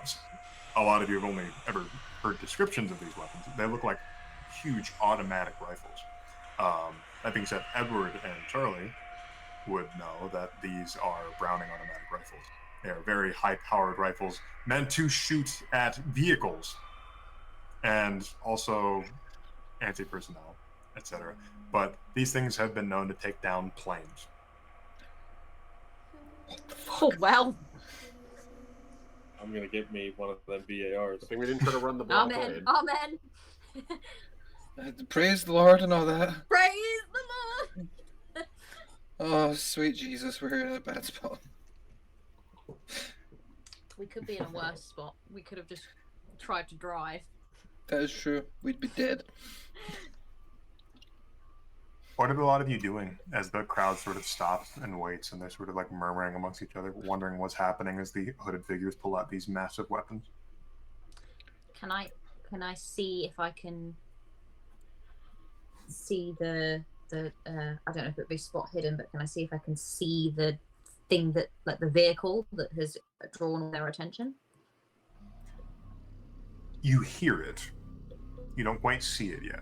lot of you have only ever heard descriptions of these weapons. They look like huge automatic rifles. That being said, Edward and Charlie would know that these are Browning automatic rifles. They are very high-powered rifles meant to shoot at vehicles and also anti-personnel, etc. But these things have been known to take down planes. Oh, well. I'm gonna get me one of them BARs. I think we didn't try to run the blockade. Amen. Amen. Praise the Lord and all that. Praise the Lord. Oh, sweet Jesus, we're in a bad spot. We could be in a worse spot. We could have just tried to drive. That is true. We'd be dead. What are a lot of you doing as the crowd sort of stops and waits, and they're sort of like murmuring amongst each other, wondering what's happening as the hooded figures pull out these massive weapons? Can I see if I can see the I don't know if it would be spot hidden, but can I see if I can see the thing that, like the vehicle that has drawn their attention? You hear it. You don't quite see it yet.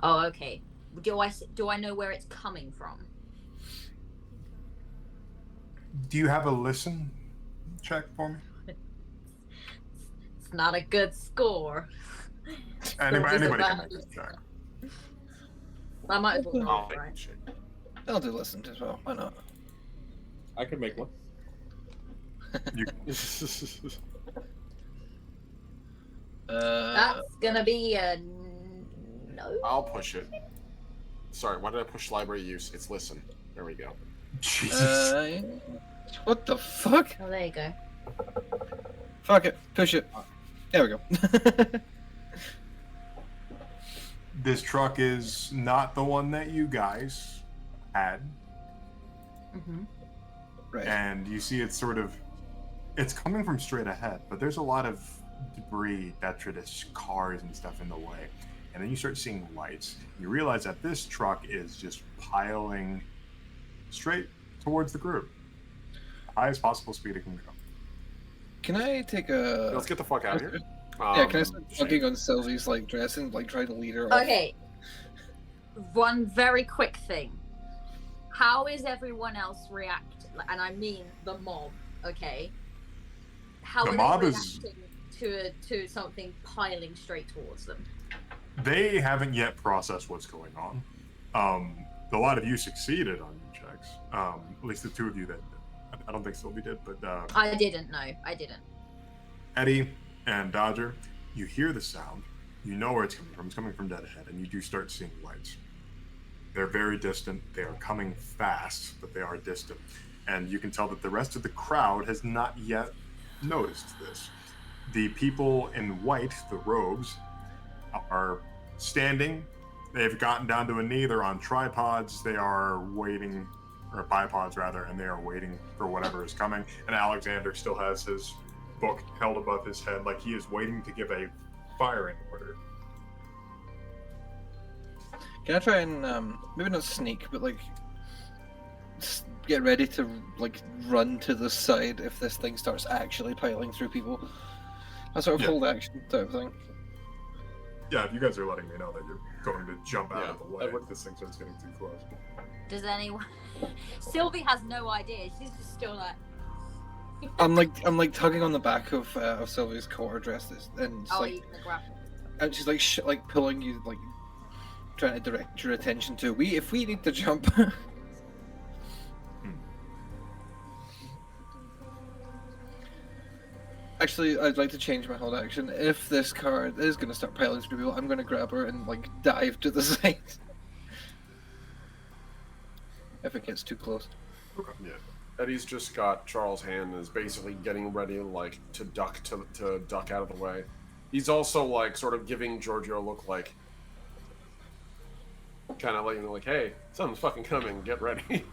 Oh, okay. Do I know where it's coming from? Do you have a listen check for me? It's not a good score. Anybody can make that check. I might as well roll, Oh, right? shit. I'll do listen as well. Why not? I could make one. You, That's gonna be a no. I'll push it. Sorry, why did I push library use? It's listen. There we go. Jesus. What the fuck? Oh, there you go. Fuck it. Push it. There we go. This truck is not the one that you guys had. Mm-hmm. Right. And you see it's sort of... It's coming from straight ahead, but there's a lot of debris, detritus, cars and stuff in the way. And then you start seeing lights. You realize that this truck is just piling straight towards the group. Highest possible speed it can go. Can I take a? Let's get the fuck out of here. Yeah, can I start Shane. tugging on Sylvie's like dress and like try to lead her off? Okay. One very quick thing. How is everyone else react? And I mean the mob. Okay. How The are mob they is- reacting to something piling straight towards them? They haven't yet processed what's going on. A lot of you succeeded on your checks. At least the two of you that I don't think Sylvie did, but I didn't know. I didn't. Eddie and Dodger, you hear the sound. You know where it's coming from. It's coming from dead ahead, and you do start seeing lights. They're very distant. They are coming fast, but they are distant. And you can tell that the rest of the crowd has not yet noticed this. The people in white, the robes, are standing. They've gotten down to a knee. They're on tripods. They are waiting, or bipods rather, and they are waiting for whatever is coming. And Alexander still has his book held above his head like he is waiting to give a firing order. Can I try and maybe not sneak, but like get ready to like run to the side if this thing starts actually piling through people? A sort of Yeah. hold action type of thing. Yeah, if you guys are letting me know that you're going to jump out of the way I would- if this thing starts getting too close. Does anyone? Sylvie has no idea. She's just still like, I'm like tugging on the back of Sylvia's quarter dress, and it's oh, like, you can grapple. and she's like like pulling you, like trying to direct your attention to if we need to jump. Actually, I'd like to change my hold action. If this card is going to start piling through people, I'm going to grab her and like dive to the side. If it gets too close. Yeah. Eddie's just got Charles' hand and is basically getting ready like to duck out of the way. He's also like sort of giving Giorgio a look like kind of letting him like, hey, something's fucking coming, get ready.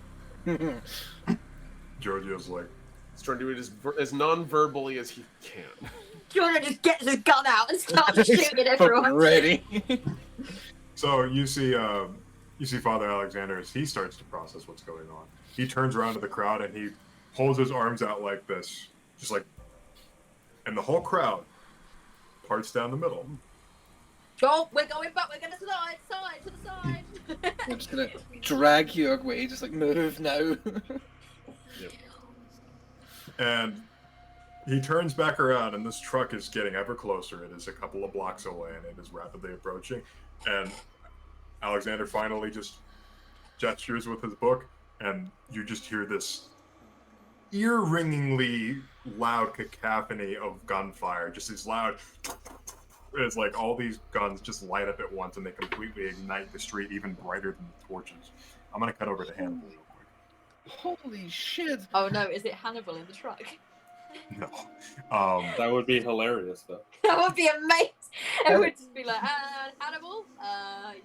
Giorgio's like, He's trying to do it as non-verbally as he can. Jordan just gets his gun out and starts shooting at Fucking everyone. ready. so you see Father Alexander as he starts to process what's going on. He turns around to the crowd and he holds his arms out like this, just like, and the whole crowd parts down the middle. Oh, we're going back. We're going to side to the side. I'm just gonna drag you away, just like move now. And he turns back around, and this truck is getting ever closer. It is a couple of blocks away, and it is rapidly approaching. And Alexander finally just gestures with his book, and you just hear this ear-ringingly loud cacophony of gunfire. Just as loud. It's like all these guns just light up at once, and they completely ignite the street even brighter than the torches. I'm going to cut over to Hannibal real quick. Holy shit! Oh no, is it Hannibal in the truck? No. That would be hilarious, though. That would be amazing. It would just be like, Hannibal,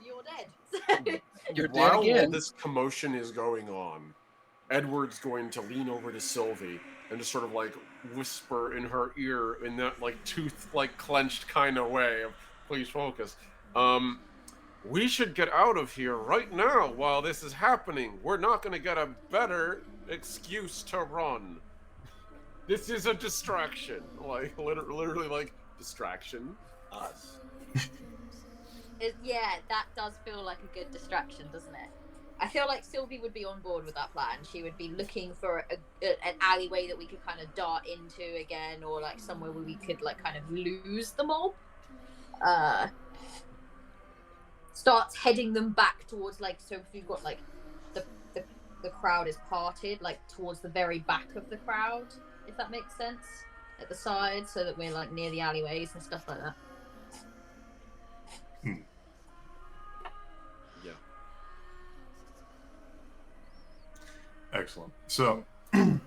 you're dead. You're dead While all again. this commotion is going on, Edward's going to lean over to Sylvie and just sort of like whisper in her ear in that like tooth like clenched kind of way of please focus. We should get out of here right now while this is happening. We're not going to get a better excuse to run. This is a distraction. Like literally like distraction us. Yeah, that does feel like a good distraction, doesn't it? I feel like Sylvie would be on board with that plan. She would be looking for an alleyway that we could kind of dart into again, or like somewhere where we could like kind of lose the mob. Starts heading them back towards like, so if you've got like the crowd is parted like towards the very back of the crowd, if that makes sense, at the side, so that we're like near the alleyways and stuff like that. Yeah. Excellent. So, over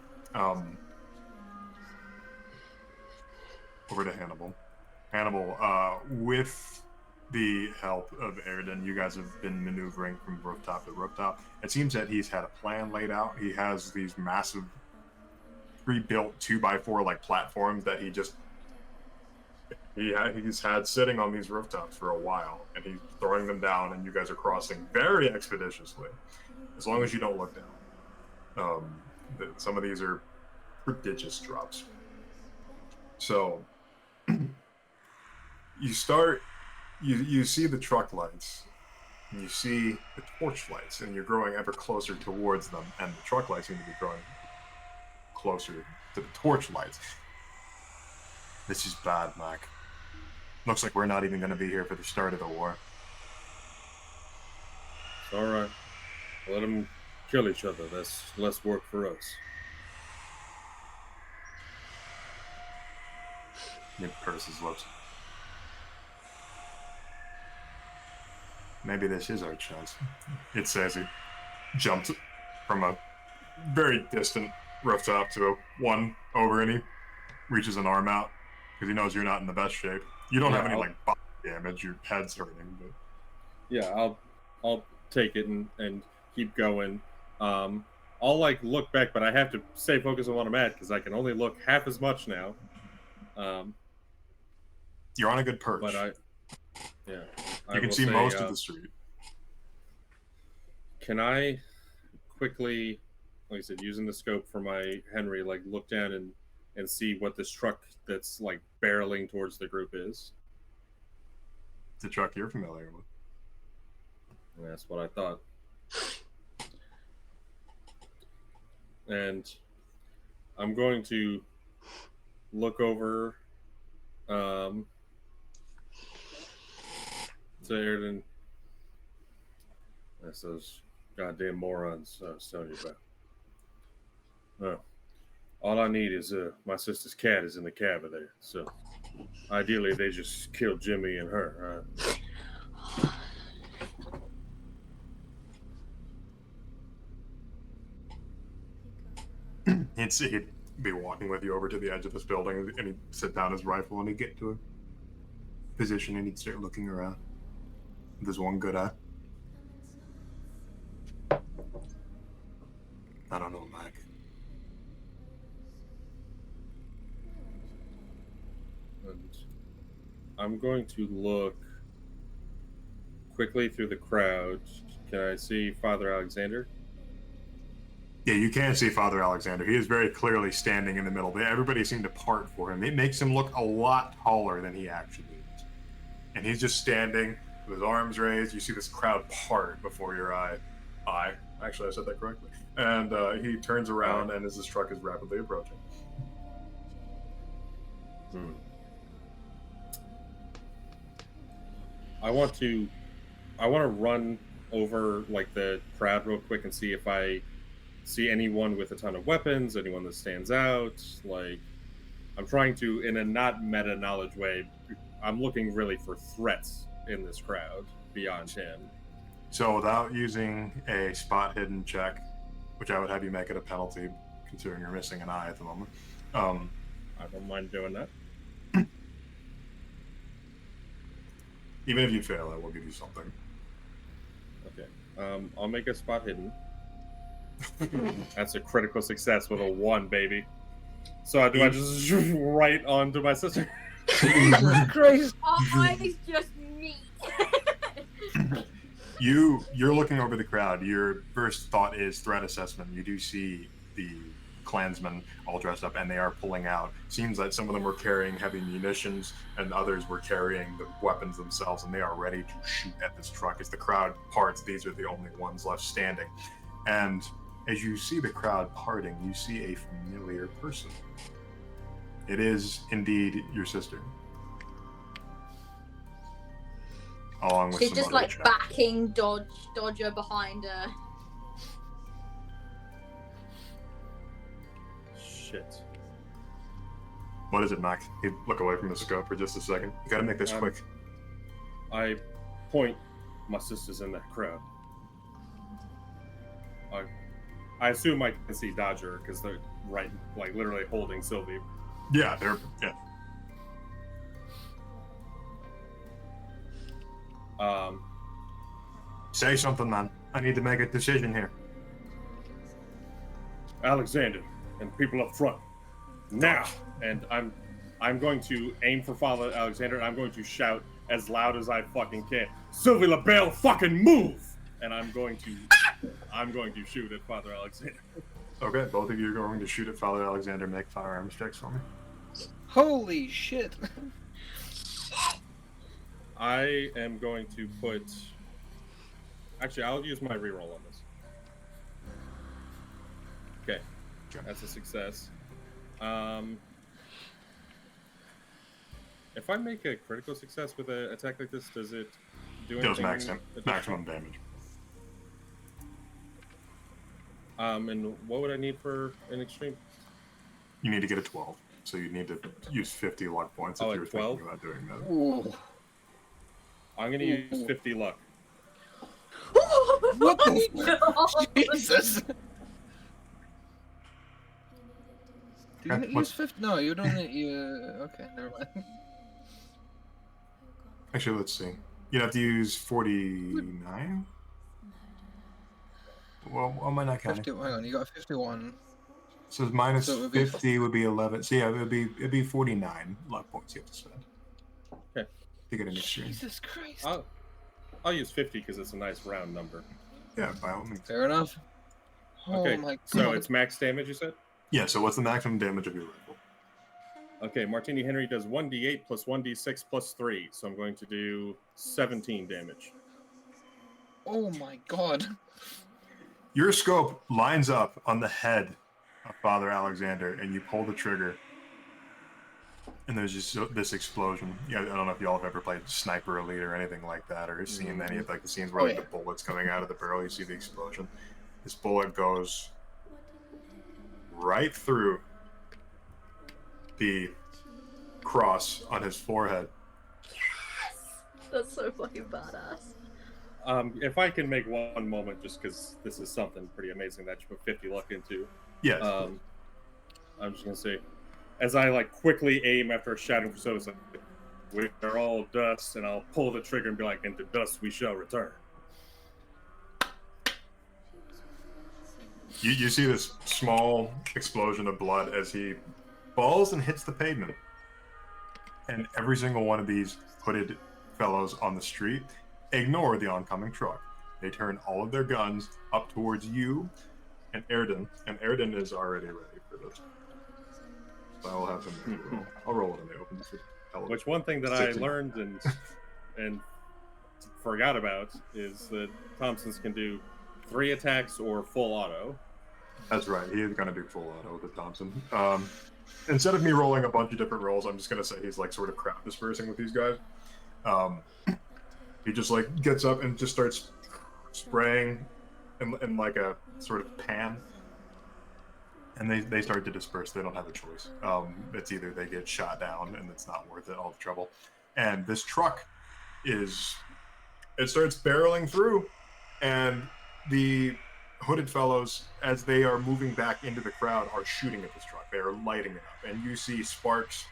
to Hannibal. Hannibal, with the help of Airden, you guys have been maneuvering from rooftop to rooftop. It seems that he's had a plan laid out. He has these massive pre-built 2x4 like platforms that he's had sitting on these rooftops for a while, and he's throwing them down, and you guys are crossing very expeditiously, as long as you don't look down. Some of these are prodigious drops. So you see the truck lights, and you see the torch lights, and you're growing ever closer towards them, and the truck lights seem to be growing closer to the torch lights. This is bad, Mac. Looks like we're not even going to be here for the start of the war. It's all right. Let them kill each other. That's less work for us. Nick purses his lips. Maybe this is our chance. It says he jumped from a very distant rooftop to a one over, and he reaches an arm out because he knows you're not in the best shape. You don't have any like body damage. Your head's hurting, but yeah, I'll take it and keep going. I'll like look back, but I have to stay focused on what I'm at because I can only look half as much now. You're on a good perch. But you can see most of the street. Can I quickly, like I said, using the scope for my Henry, like look down and see what this truck that's like barreling towards the group is? It's a truck you're familiar with. That's what I thought. And I'm going to look over to Ayrton. That's those goddamn morons I was telling you about. All I need is my sister's cat is in the cab of there. So ideally they just kill Jimmy and her. He'd be walking with you over to the edge of this building, and he'd sit down his rifle, and he'd get to a position, and he'd start looking around. There's one good eye. I don't know, Mike. And I'm going to look quickly through the crowd. Can I see Father Alexander? Yeah, you can see Father Alexander. He is very clearly standing in the middle. Everybody seemed to part for him. It makes him look a lot taller than he actually is. And he's just standing with his arms raised. You see this crowd part before your eye. Actually, I said that correctly. And he turns around, and as his truck is rapidly approaching. I want to run over like the crowd real quick and see if I see anyone with a ton of weapons, anyone that stands out. Like, I'm trying to, in a not meta knowledge way, I'm looking really for threats in this crowd beyond him. So without using a spot hidden check, which I would have you make it a penalty, considering you're missing an eye at the moment. I don't mind doing that. Even if you fail, I will give you something. Okay. I'll make a spot hidden. That's a critical success with a 1, baby. So I just right onto my sister? Christ. Oh, it's just me. You're looking over the crowd. Your first thought is threat assessment. You do see the Klansmen all dressed up, and they are pulling out. Seems that some of them were carrying heavy munitions, and others were carrying the weapons themselves, and they are ready to shoot at this truck. As the crowd parts, these are the only ones left standing. And as you see the crowd parting, you see a familiar person. It is indeed your sister. Along with She's some just other like chaps. backing Dodger behind her. Shit. What is it, Mac? He'd look away from the scope for just a second. You gotta make this quick. I point. My sister's in that crowd. I assume I can see Dodger because they're right, like literally holding Sylvie. Yeah. Say something, man. I need to make a decision here. Alexander and people up front now. And I'm going to aim for Father Alexander, and I'm going to shout as loud as I fucking can, Sylvie LaBelle, fucking move! And I'm going to shoot at Father Alexander. Okay, both of you are going to shoot at Father Alexander. Make firearms checks for me. Holy shit! I am going to put. Actually, I'll use my reroll on this. Okay, Okay. that's a success. If I make a critical success with an attack like this, does it do Deals anything? maximum damage. And what would I need for an extreme? You need to get a 12, so you need to use 50 luck points if Oh, you're at 12? thinking about doing that. Ooh. I'm going to use 50 luck. What the God. Jesus! Do you Okay, use what's- 50? No, you don't need. Okay, never mind. Actually, let's see. You'd have to use 49? Well, am I not counting? 50, hang on, you got 51. So minus So it would be 50 would be 11. So yeah, it'd be 49 luck points you have to spend. Okay. To get an extreme. Jesus Christ. I'll use 50 because it's a nice round number. Yeah, by all means. Fair enough. Okay, Oh my god. so it's max damage, you said? Yeah, so what's the maximum damage of your rifle? Okay, Martini Henry does 1d8 plus 1d6 plus 3, so I'm going to do 17 damage. Oh my god. Your scope lines up on the head of Father Alexander, and you pull the trigger, and there's just this explosion. Yeah, I don't know if y'all have ever played Sniper Elite or anything like that, or seen any of like the scenes where Oh, like yeah. the bullets coming out of the barrel. You see the explosion. This bullet goes right through the cross on his forehead. That's so fucking badass. If I can make one moment, just because this is something pretty amazing that you put 50 luck into, Yes. I'm just gonna say, as I like quickly aim after shouting for service, like, we're all dust, and I'll pull the trigger and be like, "Into dust we shall return." You see this small explosion of blood as he falls and hits the pavement. And every single one of these hooded fellows on the street ignore the oncoming truck. They turn all of their guns up towards you and Erden. And Erden is already ready for this. So I'll have him roll. I'll roll it in the open. Just for hell of it. Which one thing that I 69. learned and forgot about is that Thompsons can do 3 attacks or full auto. That's right. He is going to do full auto with Thompson. Instead of me rolling a bunch of different rolls, I'm just going to say he's like sort of crowd dispersing with these guys. He just like gets up and just starts spraying in like a sort of pan. And they start to disperse. They don't have a choice. It's either they get shot down and it's not worth it, all the trouble. And this truck it starts barreling through, and the hooded fellows, as they are moving back into the crowd, are shooting at this truck. They are lighting it up, and you see sparks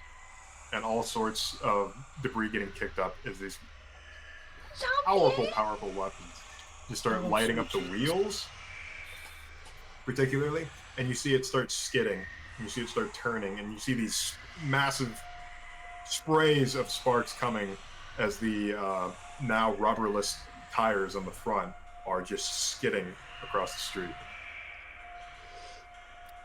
and all sorts of debris getting kicked up as these powerful weapons just start lighting up the wheels, particularly, and you see it start skidding, and you see it start turning, and you see these massive sprays of sparks coming as the now rubberless tires on the front are just skidding across the street.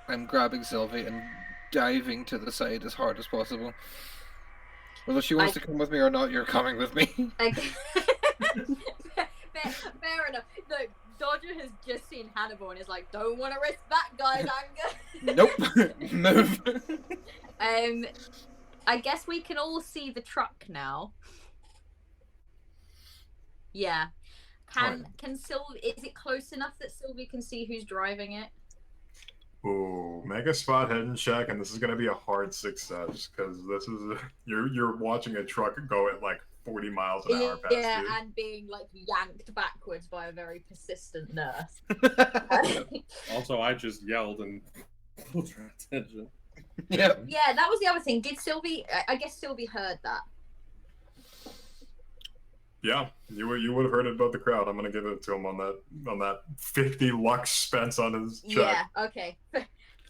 I'm grabbing Sylvie and diving to the side as hard as possible. Whether she wants to come with me or not, you're coming with me. Okay. Fair enough. Look, Dodger has just seen Hannibal and is like, don't want to risk that guy's anger. Nope. Move. I guess we can all see the truck now. Yeah. Can Sylvie, is it close enough that Sylvie can see who's driving it? Ooh, mega spot hidden check, and this is going to be a hard success because this is you're watching a truck go at like 40 miles an hour past Yeah, you. and being like yanked backwards by a very persistent nurse. Also, I just yelled and pulled her attention. Yep. Yeah, that was the other thing. Did Sylvie? I guess Sylvie heard that. Yeah, you would have heard it about the crowd. I'm gonna give it to him on that 50 lux spent on his check. Yeah. Okay.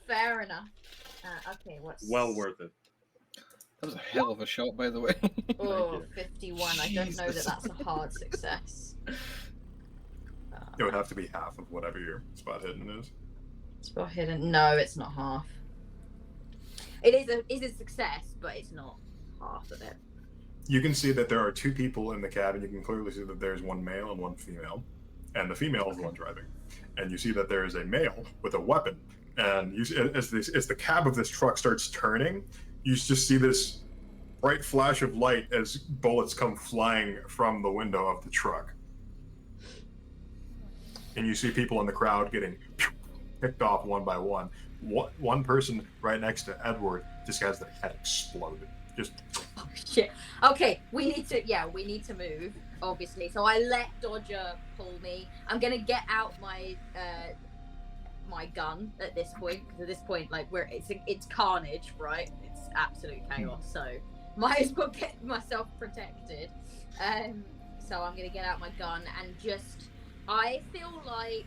Fair enough. Okay. What's Well worth it. That was a hell of a shot, by the way. Oh, 51. I don't know that Jesus. that's a hard success. It would have to be half of whatever your spot hidden is. Spot hidden. No, it's not half. It is a success, but it's not half of it. You can see that there are 2 people in the cabin. You can clearly see that there's one male and one female, and the female is the one driving. And you see that there is a male with a weapon. And you, as the cab of this truck starts turning, you just see this bright flash of light as bullets come flying from the window of the truck. And you see people in the crowd getting picked off one by one. One person right next to Edward just has their head exploded. Just oh shit. Okay, we need to move, obviously. So I let Dodger pull me. I'm gonna get out my my gun at this point, because at this point, like, it's carnage, right? It's absolute chaos. So might as well get myself protected. So I'm gonna get out my gun and just. I feel like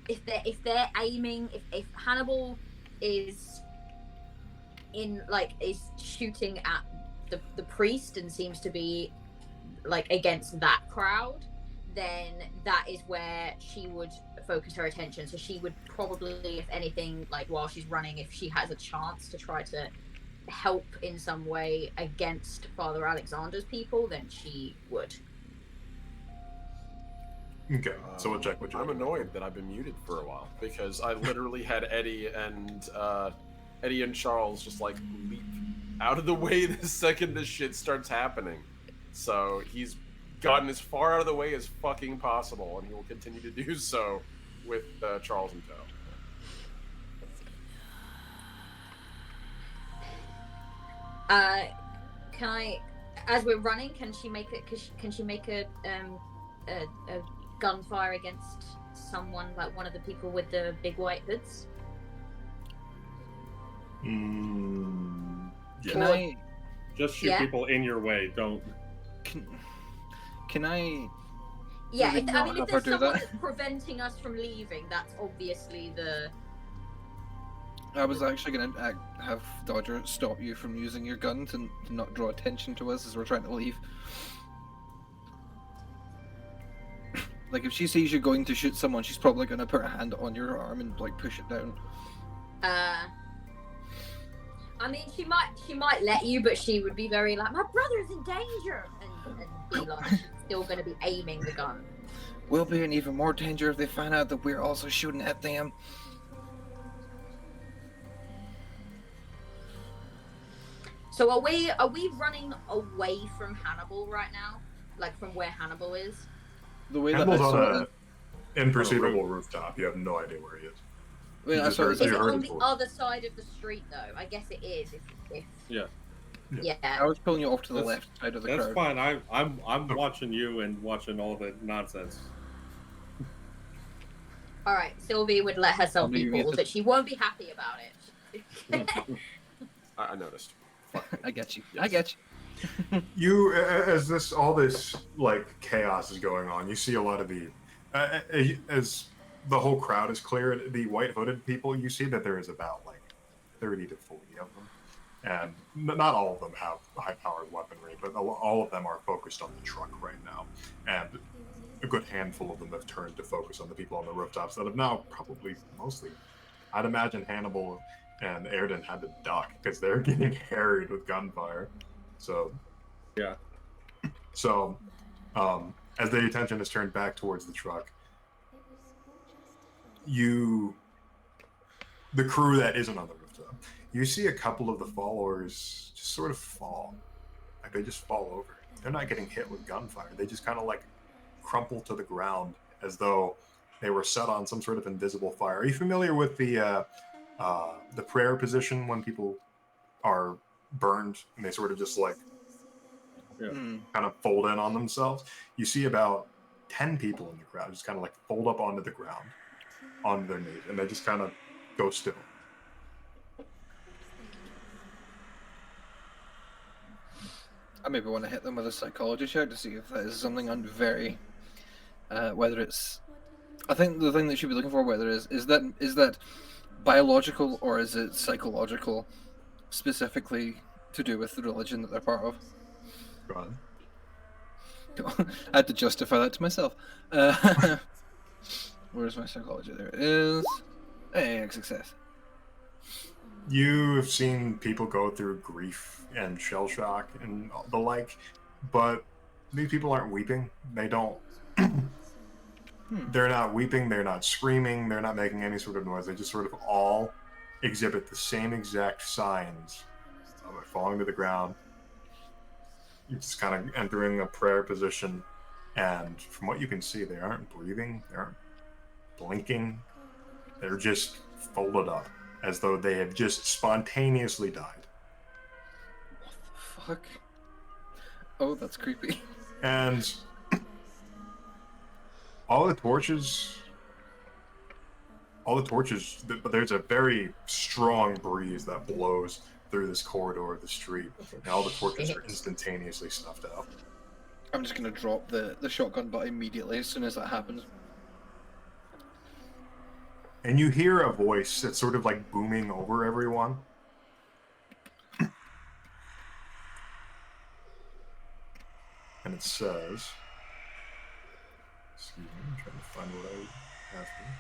if they're aiming, if Hannibal is shooting at the priest and seems to be like against that crowd, then that is where she would focus her attention. So she would probably, if anything, like while she's running, if she has a chance to try to help in some way against Father Alexander's people, then she would. okay. So we'll check what you. I'm annoyed that I've been muted for a while because I literally had Eddie and Charles just like leap out of the way the second this shit starts happening. So he's gotten as far out of the way as fucking possible, and he will continue to do so with Charles in tow. Can I, as we're running, can she make a gunfire against someone, like one of the people with the big white hoods? Yeah. Can I? Just shoot people in your way. Don't. Can I? Yeah, Really if not there's have her do someone that? that's preventing us from leaving, that's obviously the. I was actually going to have Dodger stop you from using your gun to not draw attention to us as we're trying to leave. Like, if she sees you going to shoot someone, she's probably going to put her hand on your arm and like push it down. I mean, she might let you, but she would be very like, my brother's in danger, and be like, she's still going to be aiming the gun. We'll be in even more danger if they find out that we're also shooting at them. So are we running away from Hannibal right now? Like from where Hannibal is? The way that I Hannibal's saw on it, an imperceivable rooftop. You have no idea where he is. wait, I just saw heard Is it. it heard on his the voice. other side of the street though? I guess it is. If Yeah. I was pulling you off to the That's- left side of the That's crowd. fine. I'm watching you and watching all the nonsense. All right, Sylvie would let herself I'll be leave you pulled, to- but she won't be happy about it. I noticed. I get you. I get you. You, as all this like chaos is going on, you see a lot of the, as the whole crowd is cleared, the white hooded people. You see that there is about like 30 to 40 of them, and not all of them have high powered weaponry, but all of them are focused on the truck right now, and a good handful of them have turned to focus on the people on the rooftops that have now probably mostly, I'd imagine Hannibal and Airden had to duck because they're getting harried with gunfire. So, Yeah. So, as the attention is turned back towards the truck, the crew that isn't on the rooftop, you see a couple of the followers just sort of fall. Like they just fall over. They're not getting hit with gunfire. They just kind of like crumple to the ground as though they were set on some sort of invisible fire. Are you familiar with the prayer position when people are burned and they sort of just like kind of fold in on themselves? You see about 10 people in the crowd just kind of like fold up onto the ground, on their knees, and they just kind of go still. I maybe want to hit them with a psychology check to see if that is something I'm very, whether it's. I think the thing that you'd be looking for, whether is that biological or is it psychological, specifically to do with the religion that they're part of. Go on. I had to justify that to myself. Where's my psychology? There it is. Hey, success. You've seen people go through grief and shell shock and the like, but these people aren't weeping. They don't. They're not weeping. They're not screaming. They're not making any sort of noise. They just sort of all exhibit the same exact signs of it falling to the ground. You're just kind of entering a prayer position, and from what you can see, they aren't breathing. They aren't blinking. They're just folded up as though they have just spontaneously died. What the fuck? Oh, that's creepy. And all the torches, but there's a very strong breeze that blows through this corridor of the street, and all the torches are instantaneously snuffed out. I'm just gonna drop the shotgun butt immediately as soon as that happens. And you hear a voice that's sort of like booming over everyone. And it says, excuse me, I'm trying to find what I have here.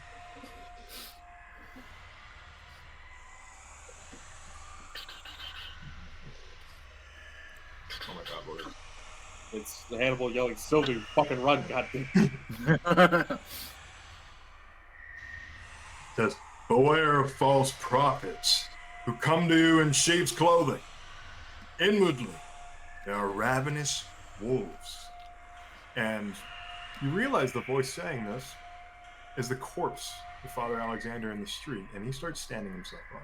Oh my god, what is it? It's the Hannibal yelling, Sylvie, fucking run, goddamn. It says, beware of false prophets who come to you in sheep's clothing. Inwardly, they are ravenous wolves. And you realize the voice saying this is the corpse of Father Alexander in the street, and he starts standing himself up.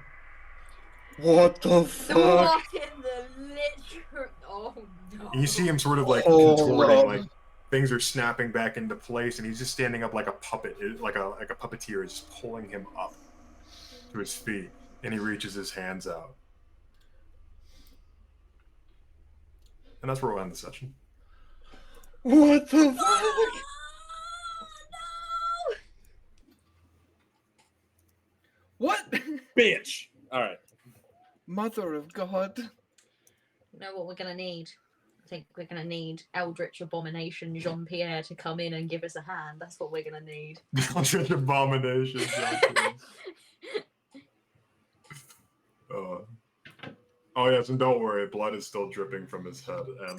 What the fuck? What in the literal? Oh no! And you see him sort of like Oh, contorting, no. like things are snapping back into place, and he's just standing up like a puppet, like a puppeteer is just pulling him up to his feet, and he reaches his hands out. And that's where we'll end the session. What the fuck? Oh, What? Bitch! Alright. Mother of God. You know what we're gonna need? I think we're gonna need Eldritch Abomination Jean-Pierre to come in and give us a hand. That's what we're gonna need. Eldritch Abomination. Oh yes, and don't worry, blood is still dripping from his head and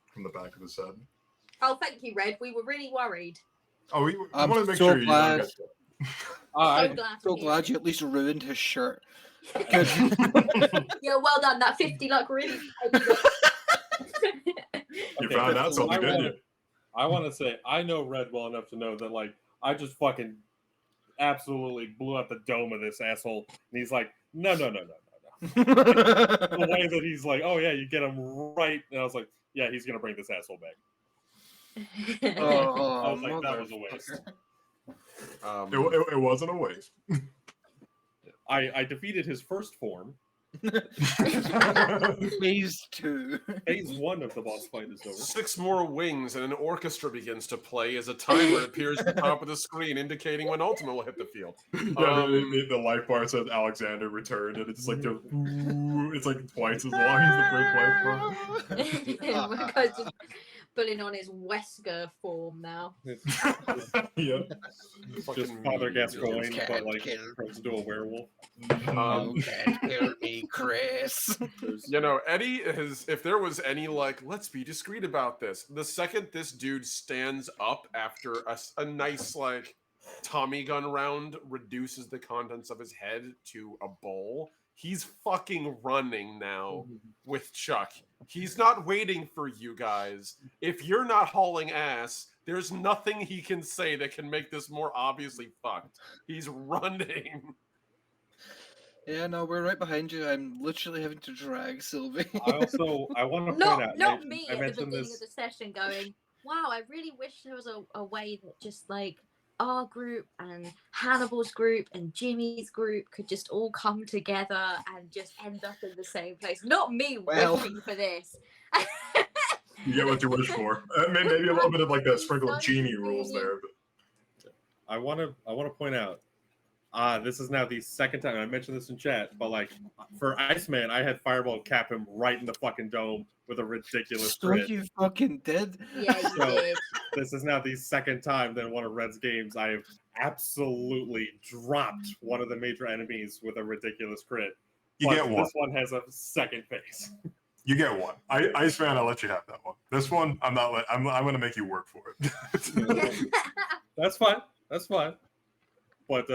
from the back of his head. Oh, thank you, Red. We were really worried. Oh, I I'm want to make so sure you glad. don't get So glad. So to hear glad it. you at least ruined his shirt. Good. Yeah, well done. That 50 luck really. You Okay, found out so something, didn't you? I want to say, I know Red well enough to know that, like, I just fucking absolutely blew out the dome of this asshole. And he's like, no. The way that he's like, oh yeah, you get him right. And I was like, yeah, he's going to bring this asshole back. Oh, I was like, that was a waste. It wasn't a waste. I defeated his first form. Phase 2. Phase 1 of the boss fight is over. 6 more wings and an orchestra begins to play as a timer appears at the top of the screen indicating when Ultima will hit the field. Yeah, the life bar says Alexander returned, and it's like it's like twice as long as the first life bar. Because just pulling on his Wesker form now. Yeah. Just Father Gascoigne, Can't but like kill. turns into a werewolf. You can't kill me, Chris. You know, Eddie is, if there was any, like, let's be discreet about this, the second this dude stands up after a nice, like, Tommy gun round reduces the contents of his head to a bowl, he's fucking running now with Chuck. He's not waiting for you guys. If you're not hauling ass, there's nothing he can say that can make this more obviously fucked. He's running. Yeah, no, we're right behind you. I'm literally having to drag Sylvie. I want to point Not out. me I at the mentioned beginning this. of the session going, wow, I really wish there was a way that just like our group and Hannibal's group and Jimmy's group could just all come together and just end up in the same place. Not me wishing for this. You get what you wish for. Maybe a little bit of like that sprinkle of genie rules there. But... I want to point out This is now the second time, and I mentioned this in chat, but like for Iceman, I had Fireball cap him right in the fucking dome with a ridiculous So crit. you fucking did. Yeah, you So- did. This is now the second time that in one of Red's games I have absolutely dropped one of the major enemies with a ridiculous crit. You But get one. This one has a second phase. You get one. Iceman, I'll let you have that one. This one, I'm not. I'm going to make you work for it. That's fine. That's fine. But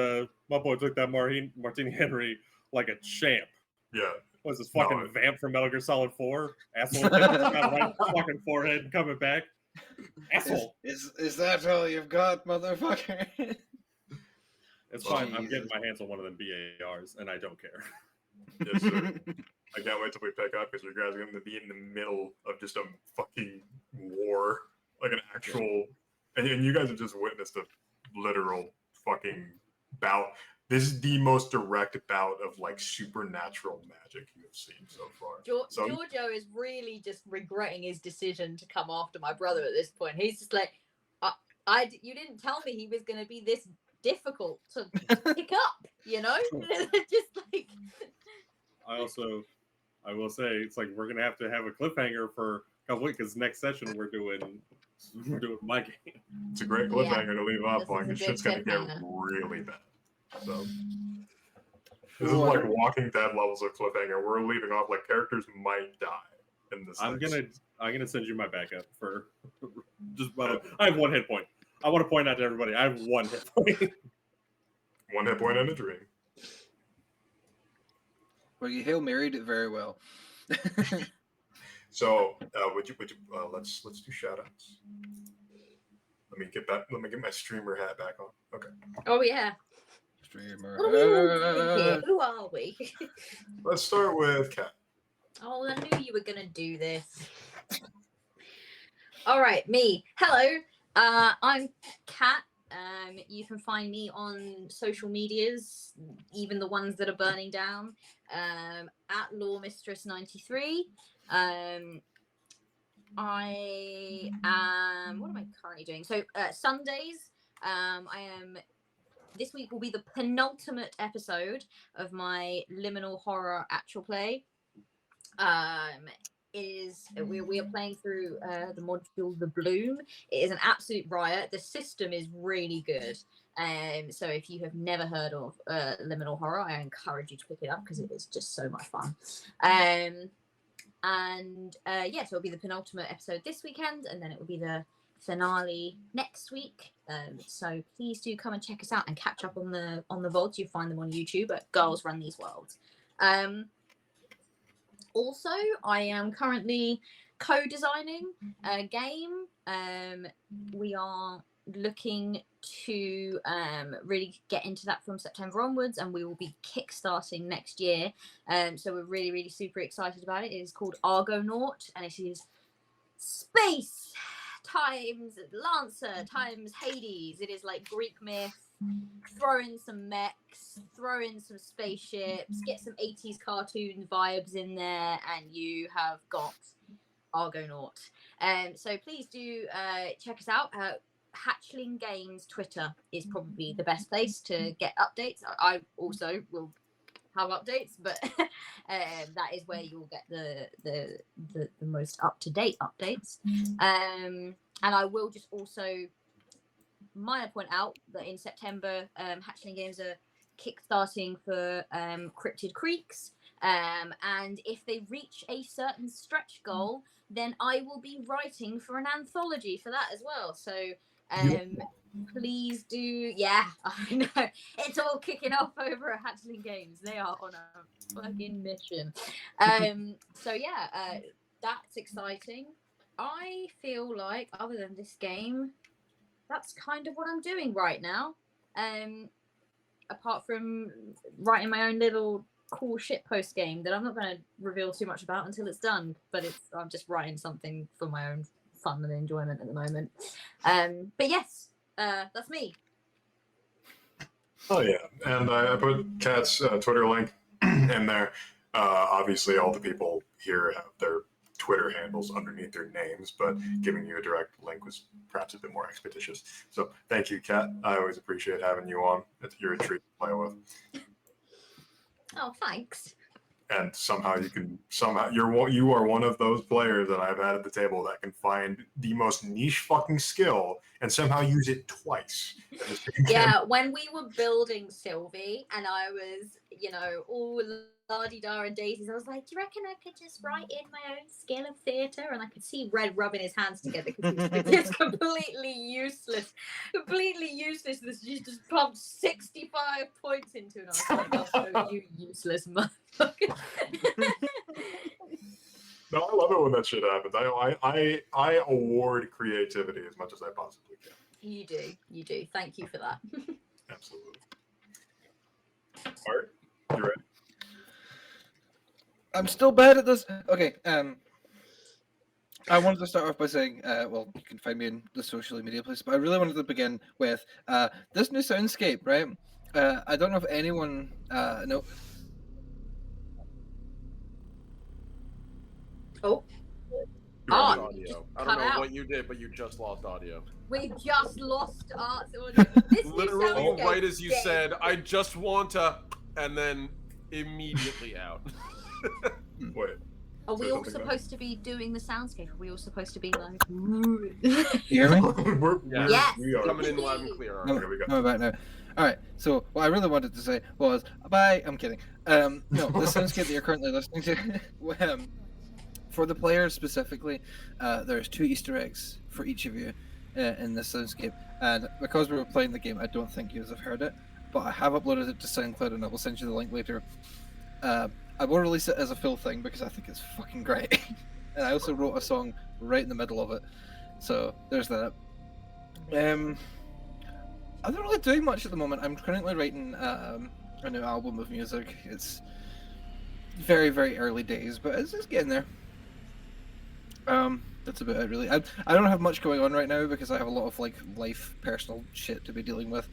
my boy took that Martini Henry like a champ. Yeah. Was this No, fucking it- vamp from Metal Gear Solid 4? Asshole hit this guy right in the fucking forehead and coming back. Asshole. Is that all you've got, motherfucker? It's fine. I'm Jesus. getting my hands on one of them BARs, and I don't care. Yes, sir. I can't wait till we pick up because you guys are going to be in the middle of just a fucking war, like an actual. And you guys have just witnessed a literal fucking bout. This is the most direct bout of like supernatural magic you have seen so far. So Giorgio is really just regretting his decision to come after my brother at this point. He's just like, you didn't tell me he was going to be this difficult to pick up, you know? Just like. I will say, it's like we're gonna have to have a cliffhanger for a couple weeks because next session we're doing my game. it's a great Yeah. cliffhanger to leave off This on is a because good shit's going to get cliffhanger. really bad. So this is like Walking Dead levels of cliffhanger. We're leaving off like characters might die in this. I'm next- gonna send you my backup for just. I have one hit point. I want to point out to everybody, I have one hit point. one hit point and a dream. Well, you Hail Married it very well. So would you let's do shout outs. Let me get my streamer hat back on. Okay. Oh yeah. Streamer. What are we all doing here? Who are we? Let's start with Kat. Oh, I knew you were gonna do this. All right, me. Hello. I'm Kat. You can find me on social medias, even the ones that are burning down, at LawMistress93. I am. What am I currently doing? So Sundays, this week will be the penultimate episode of my liminal horror actual play. We are playing through the module The Bloom. It is an absolute riot. The system is really good. So if you have never heard of liminal horror, I encourage you to pick it up because it is just so much fun. So it'll be the penultimate episode this weekend, and then it will be the finale next week. So please do come and check us out and catch up on the VODs. You find them on YouTube at Girls Run These Worlds. Also, I am currently co-designing a game. We are looking to really get into that from September onwards, and we will be kickstarting next year. So we're really, really super excited about it. It is called Argonaut, and it is space times Lancer times Hades. It is like Greek myth. Throw in some mechs, throw in some spaceships, get some 80s cartoon vibes in there, and you have got Argonaut. So please do check us out. Hatchling Games Twitter is probably the best place to get updates. I also will have updates, but that is where you'll get the most up-to-date updates. And I will just also minor point out that in September, Hatchling Games are kickstarting for Cryptid Creeks, and if they reach a certain stretch goal, then I will be writing for an anthology for that as well. So please do. Yeah, I know it's all kicking off over at Hatchling Games. They are on a fucking mission. So yeah, that's exciting. I feel like other than this game, that's kind of what I'm doing right now. Apart from writing my own little cool shitpost game that I'm not going to reveal too much about until it's done, but I'm just writing something for my own fun and enjoyment at the moment. But yes, that's me. Oh yeah, and I put Kat's Twitter link in there. Obviously, all the people here have their Twitter handles underneath their names, but giving you a direct link was perhaps a bit more expeditious. So thank you, Kat. I always appreciate having you on. You're a treat to play with. Oh, thanks. And you are one of those players that I've had at the table that can find the most niche fucking skill and somehow use it twice. Yeah, when we were building Sylvie and I was, all la-di-da and daisies, I was like, do you reckon I could just write in my own skill of theatre? And I could see Red rubbing his hands together because it's completely useless. Completely useless. You just pumped 65 points into it. I was like, oh, you useless motherfucker. No, I love it when that shit happens. I award creativity as much as I possibly can. You do. Thank you for that. Absolutely. Art, you ready? I'm still bad at this. Okay. I wanted to start off by saying, well, you can find me in the social media place, but I really wanted to begin with this new soundscape, right? I don't know if anyone know. Oh. Lost Art, audio. just I cut don't know out. what you did, but you just lost audio. We just lost Art's audio. This new Literally, soundscape right as you dead. said, I just want to, and then immediately out. Wait. Are we Say all something supposed to be doing the soundscape? Are we all supposed to be like? You hear me? Yes. We are. Coming in loud and clear. No, Okay, we got I'm about now. All right. So what I really wanted to say was bye. I'm kidding. No, the soundscape that you're currently listening to, for the players specifically, there's 2 Easter eggs for each of you in this soundscape, and because we were playing the game, I don't think you have heard it, but I have uploaded it to SoundCloud, and I will send you the link later. I will release it as a full thing because I think it's fucking great, and I also wrote a song right in the middle of it, so there's that. I'm not really doing much at the moment. I'm currently writing a new album of music. It's very, very early days, but it's getting there. That's about it, really. I don't have much going on right now because I have a lot of life, personal shit to be dealing with.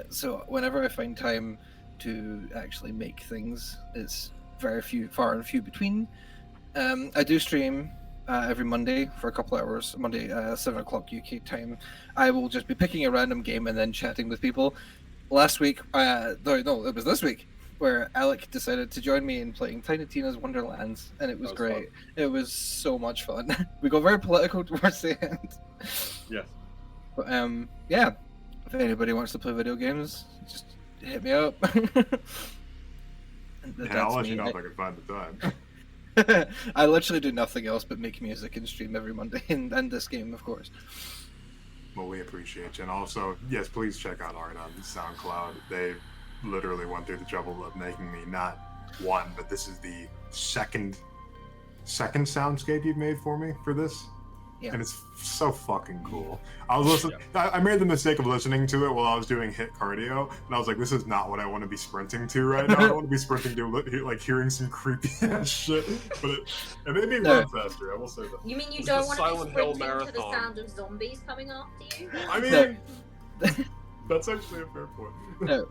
So whenever I find time to actually make things, it's far and few between. I do stream every Monday for a couple of hours. Monday, 7 o'clock UK time. I will just be picking a random game and then chatting with people. Last week, no, it was this week, where Alec decided to join me in playing Tiny Tina's Wonderlands, and it was great. Fun. It was so much fun. We got very political towards the end. Yes. But yeah, if anybody wants to play video games, just hit me up. Yeah, I'll let you know if I can find the time. I literally do nothing else but make music and stream every Monday, and this game, of course. Well, we appreciate you. And also, yes, please check out Art on SoundCloud. They literally went through the trouble of making me not one, but this is the second soundscape you've made for me for this. Yeah. And it's so fucking cool. I was listening. I made the mistake of listening to it while I was doing HIIT cardio, and I was like, "This is not what I want to be sprinting to right now. I want to be sprinting to hearing some creepy ass shit." But it made me run faster. I will say that. You mean you It's don't the want Silent to be Hill sprinting to the marathon. sound of zombies coming after you? I mean, that's actually a fair point. No.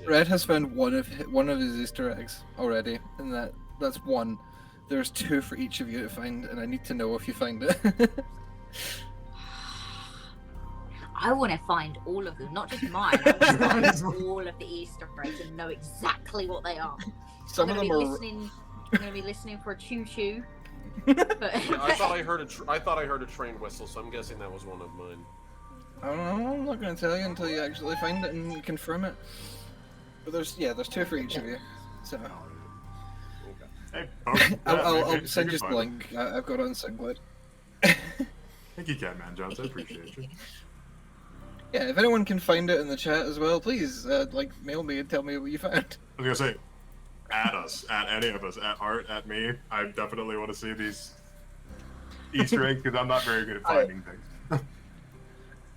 Red has found one of his Easter eggs already, and that's one. There's 2 for each of you to find, and I need to know if you find it. I want to find all of them, not just mine. I want to find all of the Easter eggs and know exactly what they are. Some of them are. I'm going to be listening for a choo-choo. Yeah, I thought I heard a train whistle, so I'm guessing that was one of mine. I don't know. I'm not going to tell you until you actually find it and confirm it. But there's 2 for each of you. So Hey, I'll send you the link. I've got it on SoundCloud. Thank you, Catman Jones. I appreciate you. Yeah, if anyone can find it in the chat as well, please mail me and tell me what you found. I was gonna say, at us, at any of us, at Art, at me. I definitely want to see these Easter eggs because I'm not very good at finding things.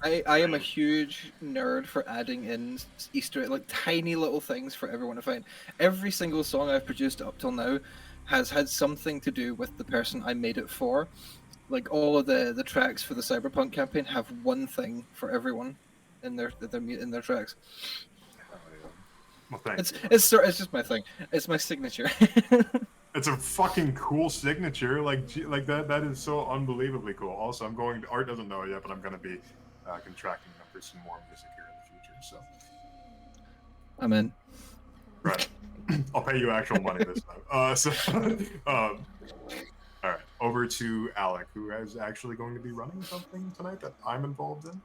I am a huge nerd for adding in Easter egg, tiny little things for everyone to find. Every single song I've produced up till now has had something to do with the person I made it for. All of the tracks for the Cyberpunk campaign have one thing for everyone in their tracks. Well, thanks. It's just my thing. It's my signature. It's a fucking cool signature. Like that. That is so unbelievably cool. Also, I'm going. Art doesn't know it yet, but I'm going to be contracting them for some more music here in the future. So, I'm in. right. I'll pay you actual money this time. All right. Over to Alec, who is actually going to be running something tonight that I'm involved in.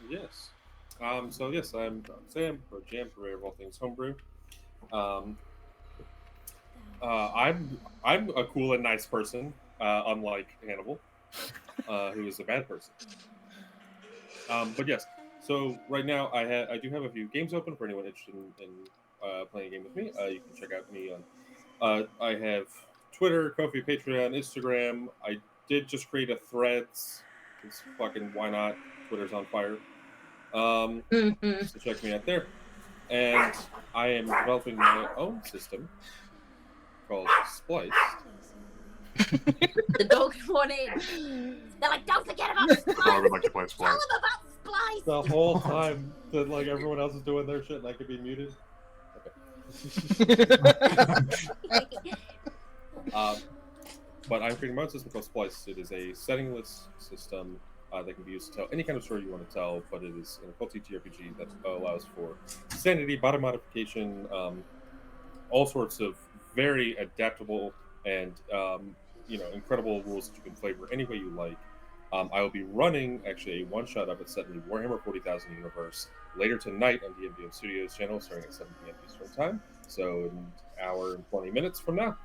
Yes. So yes, I'm Sam, or Jam, purveyor of all things homebrew. I'm a cool and nice person, unlike Hannibal, who is a bad person. But yes, so right now I do have a few games open for anyone interested in playing a game with me. You can check out me on. I have Twitter, Ko-fi, Patreon, Instagram. I did just create a Threads. It's fucking why not? Twitter's on fire. Mhm. So check me out there. And I am developing my own system called Spliced. The dogs want in. They're like, don't forget about I Splice. would like to play Tell Splice. them about Splice. The whole time that like everyone else is doing their shit and I could be muted. But I'm creating my own system called Splice. It is a settingless system that can be used to tell any kind of story you want to tell, but it is an occult TTRPG that allows for sanity, body modification, all sorts of very adaptable and incredible rules that you can flavor any way you like. I will be running actually a one-shot of it set in the Warhammer 40,000 universe later tonight on the MDM Studios channel, starting at 7 p.m. Eastern Time. So an hour and 20 minutes from now.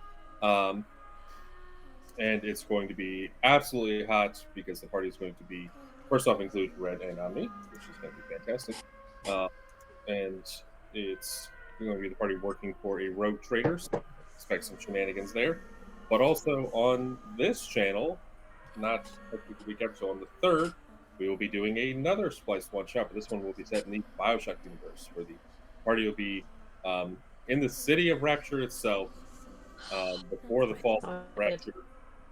And it's going to be absolutely hot because the party is going to be, first off, include Red and Omni, which is going to be fantastic. And it's going to be the party working for a rogue trader, so expect some shenanigans there. But also on this channel, not the week after, so on the 3rd, we will be doing another Spliced one-shot, but this one will be set in the Bioshock universe, where the party will be in the city of Rapture itself, before the fall of Rapture.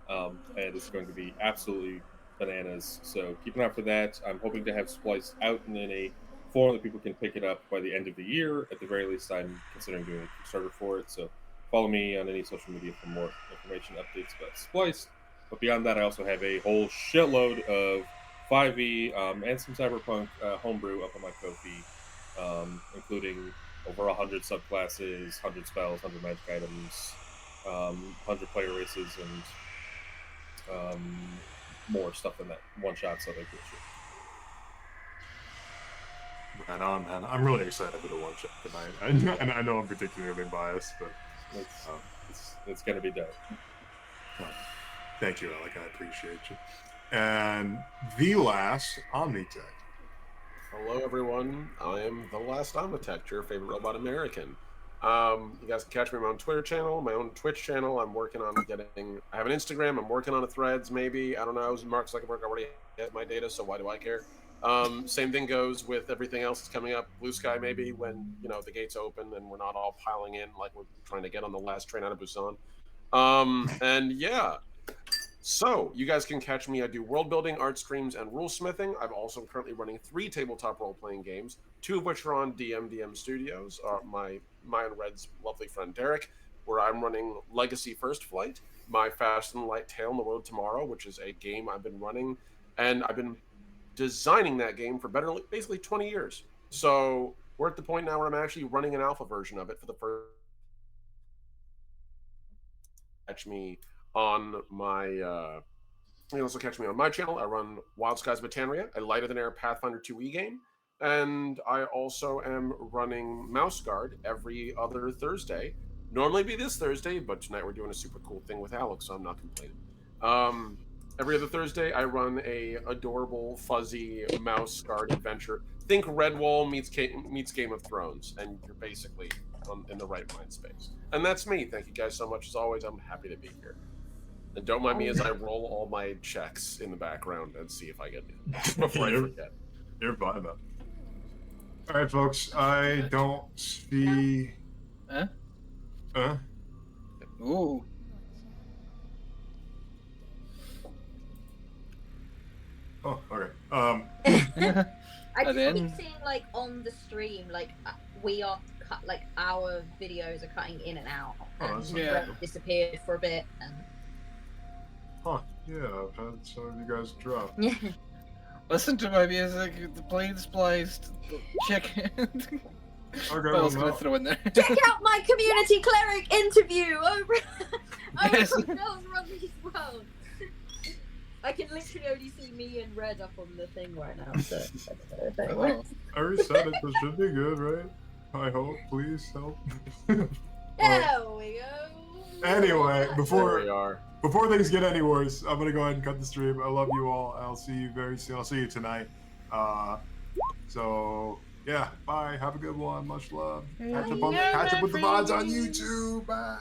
And it's going to be absolutely bananas. So keep an eye out for that. I'm hoping to have Splice out and in a form that people can pick it up by the end of the year. At the very least, I'm considering doing a Kickstarter for it. So follow me on any social media for more information, updates about Splice. But beyond that, I also have a whole shitload of 5e and some Cyberpunk homebrew up on my Ko-fi, including over 100 subclasses, 100 spells, 100 magic items, 100 player races, and more stuff than that. One-shots, other good shit. Right on, man. I'm really excited for the one shot tonight. And I know I'm particularly biased, but It's going to be dope. Thank you, Alec. I appreciate you. And the last Omnitech. Hello, everyone. I am the last Omnitech, your favorite robot American. You guys can catch me on my own Twitter channel, my own Twitch channel. I'm working on getting. I have an Instagram. I'm working on a Threads. Maybe I don't know. Mark Zuckerberg already has my data, so why do I care? Same thing goes with everything else that's coming up. Blue Sky, maybe when the gates open and we're not all piling in like we're trying to get on the last train out of Busan. And yeah. So, you guys can catch me. I do world building, art streams, and rule smithing. I'm also currently running 3 tabletop role-playing games, 2 of which are on DM Studios, my and Red's lovely friend Derek, where I'm running Legacy First Flight, my Fast and Light Tale on the Road Tomorrow, which is a game I've been running, and I've been designing that game for basically 20 years. So, we're at the point now where I'm actually running an alpha version of it for the first. Catch me on my you can also catch me on my channel. I run Wild Skies Botaneria, a lighter than air Pathfinder 2e game, and I also am running Mouse Guard every other Thursday. Normally be this Thursday, but tonight we're doing a super cool thing with Alex, so I'm not complaining. Every other Thursday I run a adorable fuzzy Mouse Guard adventure. Think Redwall meets Game of Thrones, and you're basically in the right mind space. And that's me. Thank you guys so much as always. I'm happy to be here. And don't mind me as I roll all my checks in the background and see if I get it before I forget. You're fine, though. All right, folks. I don't see. Huh? Ooh. Oh, okay. I just And keep then- seeing like on the stream, like we are cut, like our videos are cutting in and out, Oh, and that's not Red bad. disappeared for a bit, and Huh? Yeah, I've had some of you guys drop. yeah. Listen to my music, the plane spliced, chicken. Okay, What well, else can I no. throw in there? Check out my community cleric interview over Yes. on Girls Run These Worlds. I can literally only see me and Red up on the thing right now, so I don't know if it Oh. works. I reset it, but should be good, right? I hope. Please help. There we go. Anyway, There before we are. things get any worse, I'm gonna go ahead and cut the stream. I love you all. I'll see you very soon. I'll see you tonight. So yeah, bye. Have a good one. Much love. Catch up with the mods on YouTube. Bye.